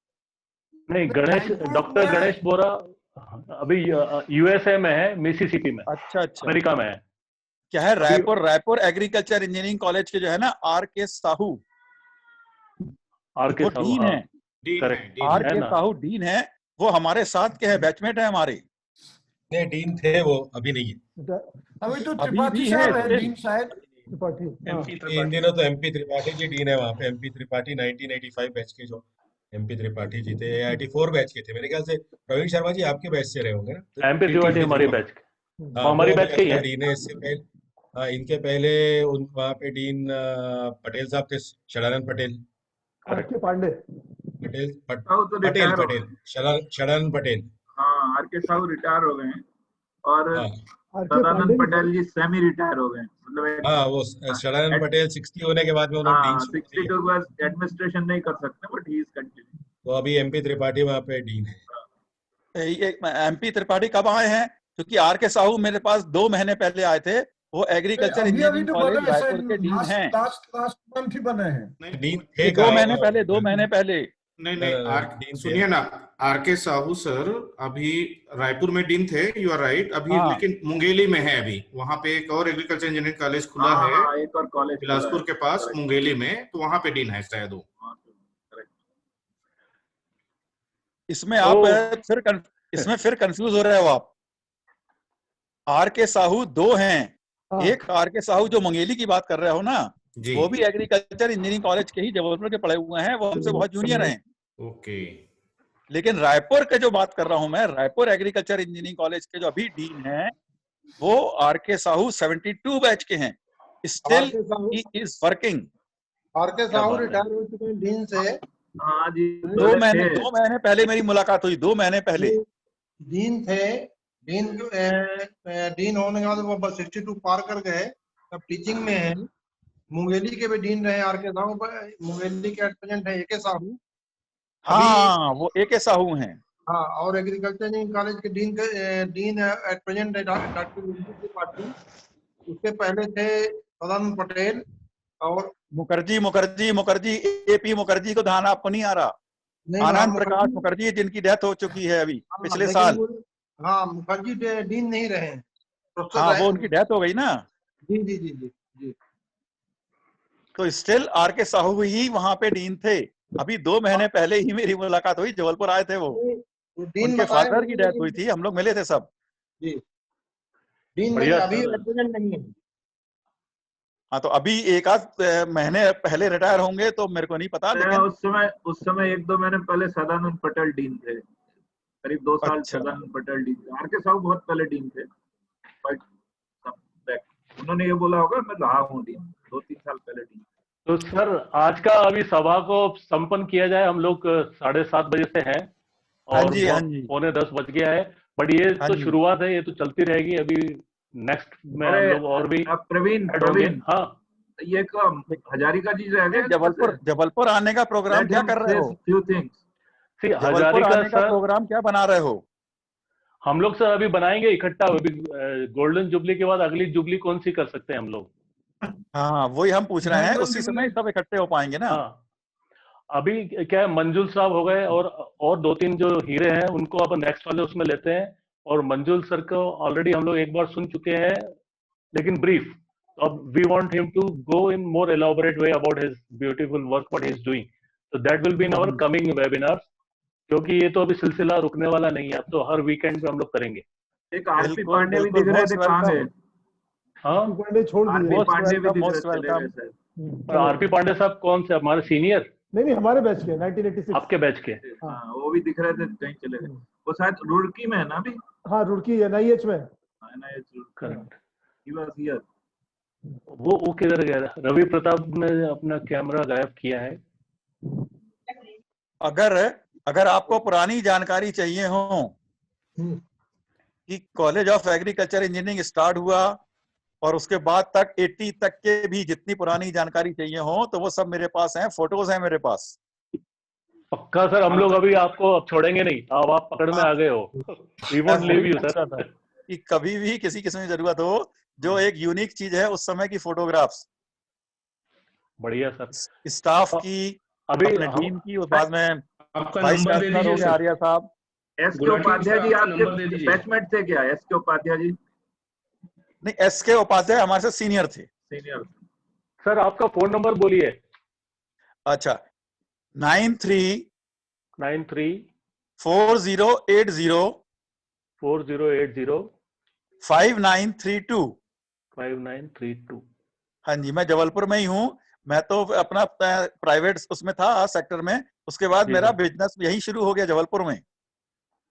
नहीं, गणेश, डॉक्टर गणेश बोरा अभी यूएसए में है, मिसिसिपी में। अच्छा, अमेरिका में है। क्या है? रायपुर एग्रीकल्चर इंजीनियरिंग कॉलेज के जो है ना आर.के. साहू, वो डीन है। Correct, R K. साहू डीन है, वो हमारे साथ के है, बैचमेट है हमारे। नहीं, डीन थे वो, अभी नहीं है। अभी तो अभी त्रिपाठी भी साहब है है डीन शायद। इन दिनों तो एमपी त्रिपाठी जी डीन है वहाँ पे। एमपी त्रिपाठी 1985 बैच के जो एमपी त्रिपाठी जी थे, 84 बैच के थे मेरे ख्याल से। प्रवीण शर्मा जी आपके बैच से रहे होंगे ना? एमपी त्रिपाठी हमारी बैच के, हाँ, हमारी वो बैच के ही है। डीन है। इससे पहले, हाँ, इनके पहले वहाँ पे डीन पटेल साहब थे, षडानंद पटेल। आर.के. पांडे, पटेल षडानंद पटेल। हाँ, आर.के. साहू रिटायर हो गए हैं और R K. Sadanand Pandey Patel G semi retire हो गए, मतलब हाँ, वो षडानंद पटेल 60 होने के बाद में उन्होंने डीन छोड़ 62 के बाद एडमिनिस्ट्रेशन नहीं कर सकते, बट ही इज कंटिन्यू। तो अभी एमपी त्रिपाठी वहाँ पे डीन है। एमपी त्रिपाठी कब आए हैं? क्योंकि आर.के. साहू मेरे पास 2 महीने पहले आए थे। वो एग्रीकल्चर अभी इंजीनियरिंग तो कॉलेज बने रायपुर के डीन हैं। लास्ट मंथ ही बने हैं। डीन थे 2 महीने पहले, 2 महीने पहले। नहीं, सुनिए ना, आर.के. साहू सर अभी रायपुर में डीन थे, यू आर राइट। अभी लेकिन मुंगेली में है। अभी वहाँ पे एक और एग्रीकल्चर इंजीनियरिंग कॉलेज खुला है, एक और कॉलेज बिलासपुर के पास मुंगेली में, तो वहाँ पे डीन है शायद वो। इसमें आप फिर कंफ्यूज हो रहे हो आप। आर.के. साहू 2 हैं। एक आर.के. साहू जो मंगेली की बात कर रहे हो ना, वो भी एग्रीकल्चर इंजीनियरिंग कॉलेज के ही जबलपुर के पढ़े हुए हैं। वो हमसे बहुत जूनियर हैं। ओके। लेकिन रायपुर के जो बात कर रहा हूं मैं, रायपुर एग्रीकल्चर इंजीनियरिंग कॉलेज के जो अभी डीन हैं, वो आर.के. साहू 72 बैच के हैं। Still he is working. RK. Sahu retire हो चुके हैं डीन से। हाँ जी, 2 महीने पहले मेरी मुलाकात हुई, 2 महीने पहले। डीन थे। डीन होने के बाद वो 62 पार कर गए, अब टीचिंग में है। मुंगेली के भी डीन रहे आर.के. साहू, मुंगेली के एट प्रेजेंट है ए.के. साहू। हाँ, वो ए.के. साहू हैं। हाँ, और एग्रीकल्चर इंजीनियरिंग कॉलेज के डीन एट प्रेजेंट है डॉक्टर त्रिपाठी। उसके पहले थे सदानंद पटेल और मुखर्जी। एपी मुखर्जी को ध्यान आपको नहीं आ रहा? आनंद प्रकाश मुखर्जी जिनकी डेथ हो चुकी है अभी पिछले साल। हाँ, मुखर्जी डीन नहीं रहे। हाँ, वो उनकी डेथ हो गई ना। जी जी जी जी जी। तो स्टिल आर.के. साहू ही वहां पे डीन थे। अभी 2 महीने पहले ही मेरी मुलाकात हुई, जबलपुर आए थे वो। उनके फादर की डेथ हुई थी, हम लोग मिले थे सब। जी, डीन में अभी रिप्रेजेंट नहीं है। हाँ, तो अभी एक आध महीने पहले रिटायर होंगे तो मेरे को नहीं पता, लेकिन उस समय 1-2 महीने पहले सदानंद पटेल डीन थे, करीब 2 साल सदानंद पटेल डीन थे। आर.के. साहू बहुत पहले डीन थे, बट उन्होंने ये बोला होगा मैं रहा हूँ डीन 2-3 साल पहले डीन। तो सर, आज का अभी सभा को संपन्न किया जाए। हम लोग 7:30 बजे से हैं और 9:45 बज गया है, बट ये तो शुरुआत है, ये तो चलती रहेगी। अभी नेक्स्ट में हम लोग और भी प्रवीण, हाँ, ये हजारिका जी रह गए। जबलपुर आने का प्रोग्राम क्या कर रहे हो? हजारिका का प्रोग्राम क्या बना रहे हो? हम लोग सर अभी बनाएंगे इकट्ठा। अभी गोल्डन जुबली के बाद अगली जुबली कौन सी कर सकते हैं हम लोग? हाँ, वही हम पूछ रहे हैं। उसी समय सब इकट्ठे हो पाएंगे ना? हाँ, अभी क्या है, मंजुल साहब हो गए और 2-3 जो हीरे हैं उनको अब नेक्स्ट वाले उसमें लेते हैं। और मंजुल सर को ऑलरेडी हम लोग एक बार सुन चुके हैं, लेकिन ब्रीफ। अब we want him to go in more elaborate way about his beautiful work what he is doing, so that will be in our coming webinars. क्योंकि ये तो अभी सिलसिला रुकने वाला नहीं है, अब तो हर वीकेंड पे हम लोग करेंगे। एक आरपी बिल्कुल पांडे भी बिल्कुल, दिख रहे मोस्ट थे, कहाँ गए? वेलकम, हाँ, पांडे छोड़ दिए। आरपी पांडे भी दिख रहे, मोस्ट चले वेलकम। गए सर। और आरपी पांडे साहब कौन से, हमारे सीनियर? नहीं, हमारे बैच के 1986। आपके बैच के? हाँ, वो भी दिख रहे थे, कहीं चले गए। वो शायद रुड़की में है ना अभी? हाँ, रुड़की NIH में। करेक्ट। He was here. वो किधर गया? रवि प्रताप ने अपना कैमरा गायब किया है। अगर आपको पुरानी जानकारी चाहिए हो कि college of agriculture engineering start हुआ और उसके बाद तक 80 तक के भी जितनी पुरानी जानकारी चाहिए हो, तो वो सब मेरे पास हैं, फोटोज हैं मेरे पास। पक्का सर, हम लोग अभी आपको अब छोड़ेंगे नहीं, अब आप पकड़ में आ गए हो। We won't leave you, sir. कि कभी भी किसी किस्म की जरूरत हो, जो एक यूनिक चीज है उस समय की फोटोग्राफ्स। बढ़िया सर। स्टाफ की, अभी अपने टीम की, और बाद में आपका वाइस नंबर दे चांसलर हो दीजिए गए सर। आर्या साहब। एसके उपाध्याय जी नंबर दे आपके दीजिए। बैचमेट थे क्या? एसके उपाध्याय जी? नहीं, SK उपाध्याय हमारे से सीनियर थे। सीनियर। सर आपका फोन नंबर बोलिए। अच्छा, 93 4080 5932। 5932। हाँ जी, मैं जबलपुर में ही हूँ। मैं तो अपना प्राइवेट उसमें था, सेक्टर में। उसके बाद मेरा बिजनेस यही शुरू हो गया जबलपुर में।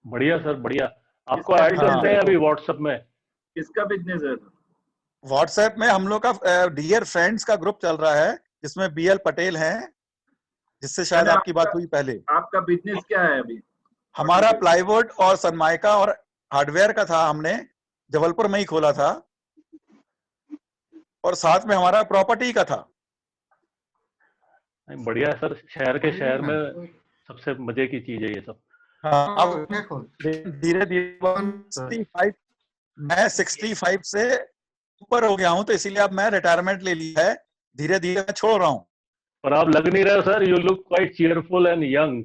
बढ़िया सर, बढ़िया। आपको ऐड करते हैं अभी व्हाट्सएप में। किसका बिजनेस है? व्हाट्सएप में हम लोग का डियर फ्रेंड्स का ग्रुप चल रहा है, जिसमें BL पटेल हैं, जिससे शायद आपकी बात हुई पहले। आपका बिजनेस क्या है अभी? हमारा प्लाईवुड और सनमाइका और हार्डवेयर का था, हमने जबलपुर में ही खोला था, और साथ में हमारा प्रॉपर्टी का था। बढ़िया है सर, शहर के शहर में सबसे मजे की चीज है ये सब। हाँ, अब धीरे धीरे मैं 65 से ऊपर हो गया हूँ, तो इसीलिए अब मैं रिटायरमेंट ले लिया है, धीरे धीरे मैं छोड़ रहा हूँ। पर आप लग नहीं रहे sir, you look quite cheerful and young.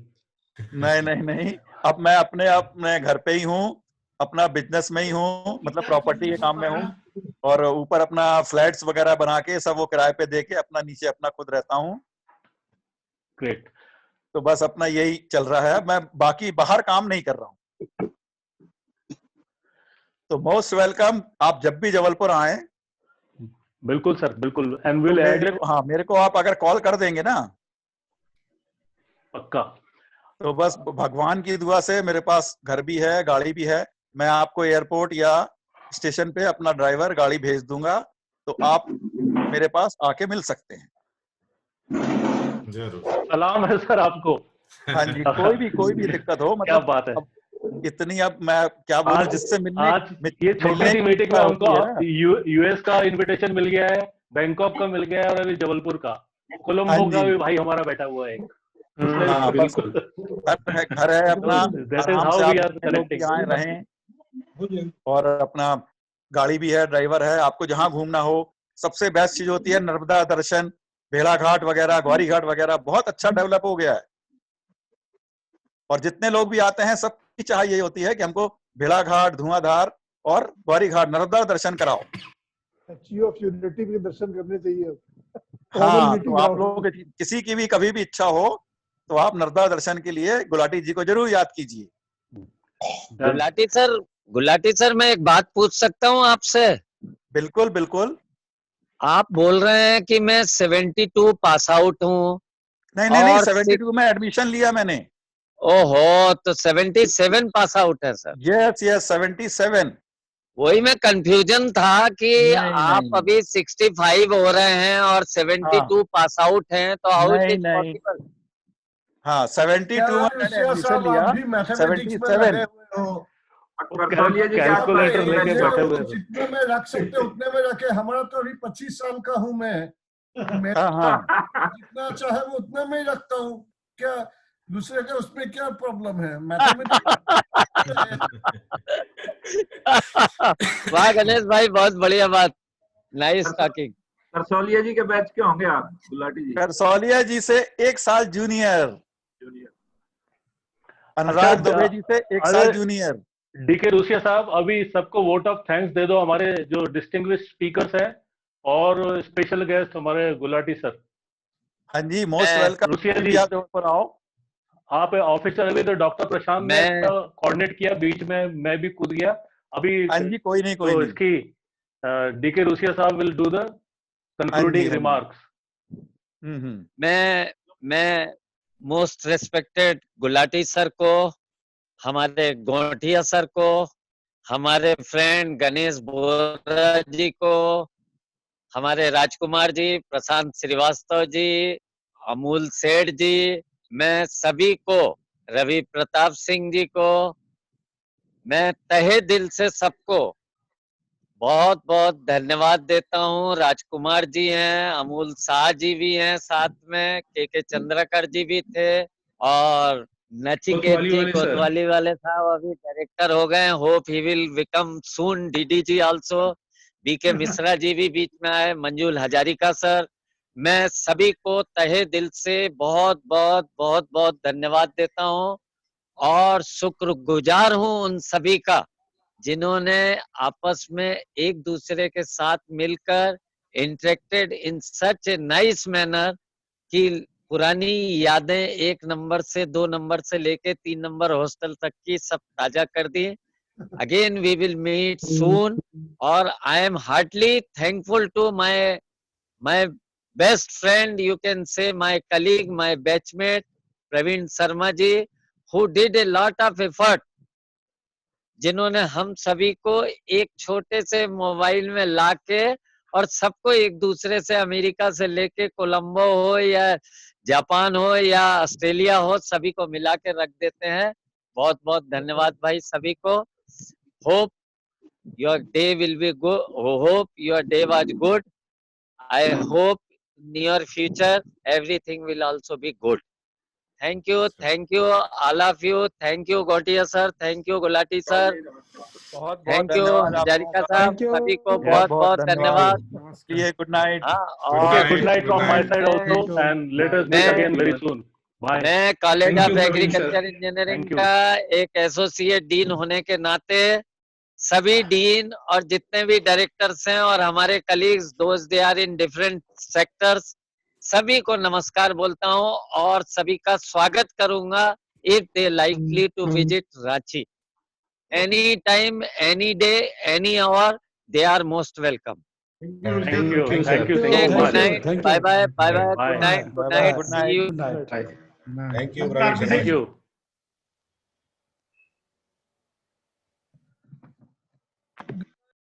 नहीं, अब मैं अपने घर पे ही हूँ, अपना बिजनेस में ही हूँ, मतलब प्रॉपर्टी के काम में हूँ, और ऊपर अपना फ्लैट्स वगैरह बना के सब वो किराए पे दे के अपना नीचे अपना खुद रहता हूँ। ग्रेट। तो बस अपना यही चल रहा है, मैं बाकी बाहर काम नहीं कर रहा हूँ। तो मोस्ट वेलकम, आप जब भी जबलपुर आए। बिल्कुल सर, बिल्कुल। And will add. हाँ, मेरे को आप अगर कॉल कर देंगे ना, पक्का। तो बस भगवान की दुआ से मेरे पास घर भी है, गाड़ी भी है, मैं आपको एयरपोर्ट या स्टेशन पे अपना ड्राइवर गाड़ी भेज दूंगा, तो आप मेरे पास आके मिल सकते हैं। जरूर। सलाम है सर आपको। हाँ जी, कोई भी दिक्कत हो, मतलब क्या बात है। इतनी, अब मैं क्या बोलूं, जिससे मिलने, आज ये छोटी सी मीटिंग में हमको US का इनविटेशन मिल गया है, बैंकॉक का मिल गया है, और अभी जबलपुर का, कोलंबो का भी भाई हमारा बैठा हुआ है। हाँ, बिल्कुल। घर है अपना, आराम से आप आए रहें, और अपना गाड़ी भी है, ड्राइवर है, आपको जहां घूमना हो। सबसे बेस्ट चीज होती है नर्मदा दर्शन, भेड़ाघाट वगैरह, ग्वारी घाट वगैरह, बहुत अच्छा डेवलप हो गया है। और जितने लोग भी आते हैं, सबकी चाह यही होती है कि हमको भेड़ाघाट, धुआंधार और ग्वारी घाट, नर्मदा दर्शन कराओ। स्टैच्यू ऑफ यूनिटी के दर्शन करने चाहिए। हाँ, तो आप लोगों की किसी की भी कभी भी इच्छा हो, तो आप नर्मदा दर्शन के लिए गुलाटी जी को जरूर याद कीजिए। गुलाटी सर, मैं एक बात पूछ सकता हूँ आपसे? बिल्कुल बिल्कुल। आप बोल रहे हैं कि मैं 72 पास आउट हूँ। नहीं, 72 में एडमिशन लिया मैंने। ओहो, तो 77 पास आउट है सर? यस 77। वही मैं कंफ्यूजन था कि आप अभी 65 हो रहे हैं और 72 पास आउट हैं, तो हाउ इट इज पॉसिबल? हाँ, 72 में मैंने एडमिशन लिया, 77। कैलकुलेटर लेके बैठे हुए, जितने में रख सकते उतने में रखे। हमारा तो अभी 25 साल का हूँ मैं, जितना चाहे वो उतना में ही रखता हूँ। क्या दूसरे के उसमें क्या प्रॉब्लम है? वाह गणेश भाई, बहुत बढ़िया बात, नाइस टॉकिंग। करसौलिया जी के बैच के होंगे आप, गुलाटी जी? करसौलिया जी से 1 साल जूनियर, अनुराग दुबे जी से 1 साल जूनियर। DK रूसिया साहब, अभी सबको वोट ऑफ थैंक्स दे दो, हमारे जो डिस्टिंग्विश्ड स्पीकर्स हैं और स्पेशल गेस्ट हमारे गुलाटी सर। हाँ जी, मोस्ट वेलकम। रूसिया जी, आप जबलपुर आओ। आप ऑफिस चले गए तो डॉक्टर प्रशांत ने मैं कोऑर्डिनेट किया, बीच में मैं भी कूद गया अभी। हाँ जी, कोई नहीं, कोई तो नहीं। इसकी डीके रूसिया साहब विल डू द हाँ जी, कंक्लूडिंग हाँ जी। रिमार्क्स। मैं मोस्ट रेस्पेक्टेड गुलाटी सर को, हमारे गोटिया सर को, हमारे फ्रेंड गणेश बोरा जी को, हमारे राजकुमार जी, प्रशांत श्रीवास्तव जी, अमूल सेठ जी, मैं सभी को, रवि प्रताप सिंह जी को, मैं तहे दिल से सबको बहुत बहुत धन्यवाद देता हूँ। राजकुमार जी हैं, अमूल शाह जी भी हैं साथ में, के चंद्रकर जी भी थे, और नचिकेत कोतवाली जी वाले सर। कोतवाली वाले साहब अभी डायरेक्टर हो गए। Hope he will become soon DD ji also. BK Mishra ji भी बीच में आए, मंजूल हजारिका सर। मैं सभी को तहे दिल से बहुत बहुत बहुत बहुत धन्यवाद देता हूँ और शुक्रगुजार हूँ उन सभी का जिन्होंने आपस में एक दूसरे के साथ मिलकर interacted in such a nice manner कि पुरानी यादें 1 नंबर से 2 नंबर से लेके 3 नंबर हॉस्टल तक की सब ताजा कर दी। Again we will meet soon, और I am heartly thankful to my best friend, you can say my colleague, my batchmate Praveen Sharma ji, who did a lot of effort, जिन्होंने हम सभी को एक छोटे से मोबाइल में लाके और सबको एक दूसरे से, अमेरिका से लेके कोलंबो हो या जापान हो या ऑस्ट्रेलिया हो, सभी को मिला के रख देते हैं। बहुत बहुत धन्यवाद भाई सभी को। Hope your day will be good, hope your day was good, I hope near future everything will also be good. Thank you all of you, thank you Gotia sir, thank you Gulati sir, बहुत बहुत thank you धन्यवाद हजारिका आपको। साहब, सभी को बहुत बहुत धन्यवाद। Good night. हाँ, Okay, और good night from my side also, and let us meet again very soon. Bye. मैं college Thank of you, Praveen agriculture sir. Engineering Thank you. का एक एसोसिएट डीन होने के नाते सभी डीन और जितने भी डायरेक्टर्स हैं और हमारे कलीग्स, दोस्त they are in different sectors, सभी को नमस्कार बोलता हूँ और सभी का स्वागत करूंगा if they likely to visit Ranchi any time, any day, any hour, they are most welcome. Thank you so good much. Night, bye bye, bye bye, Bye. Good night, good night, see you. Thank you Praveen Sharma Thank ji. you.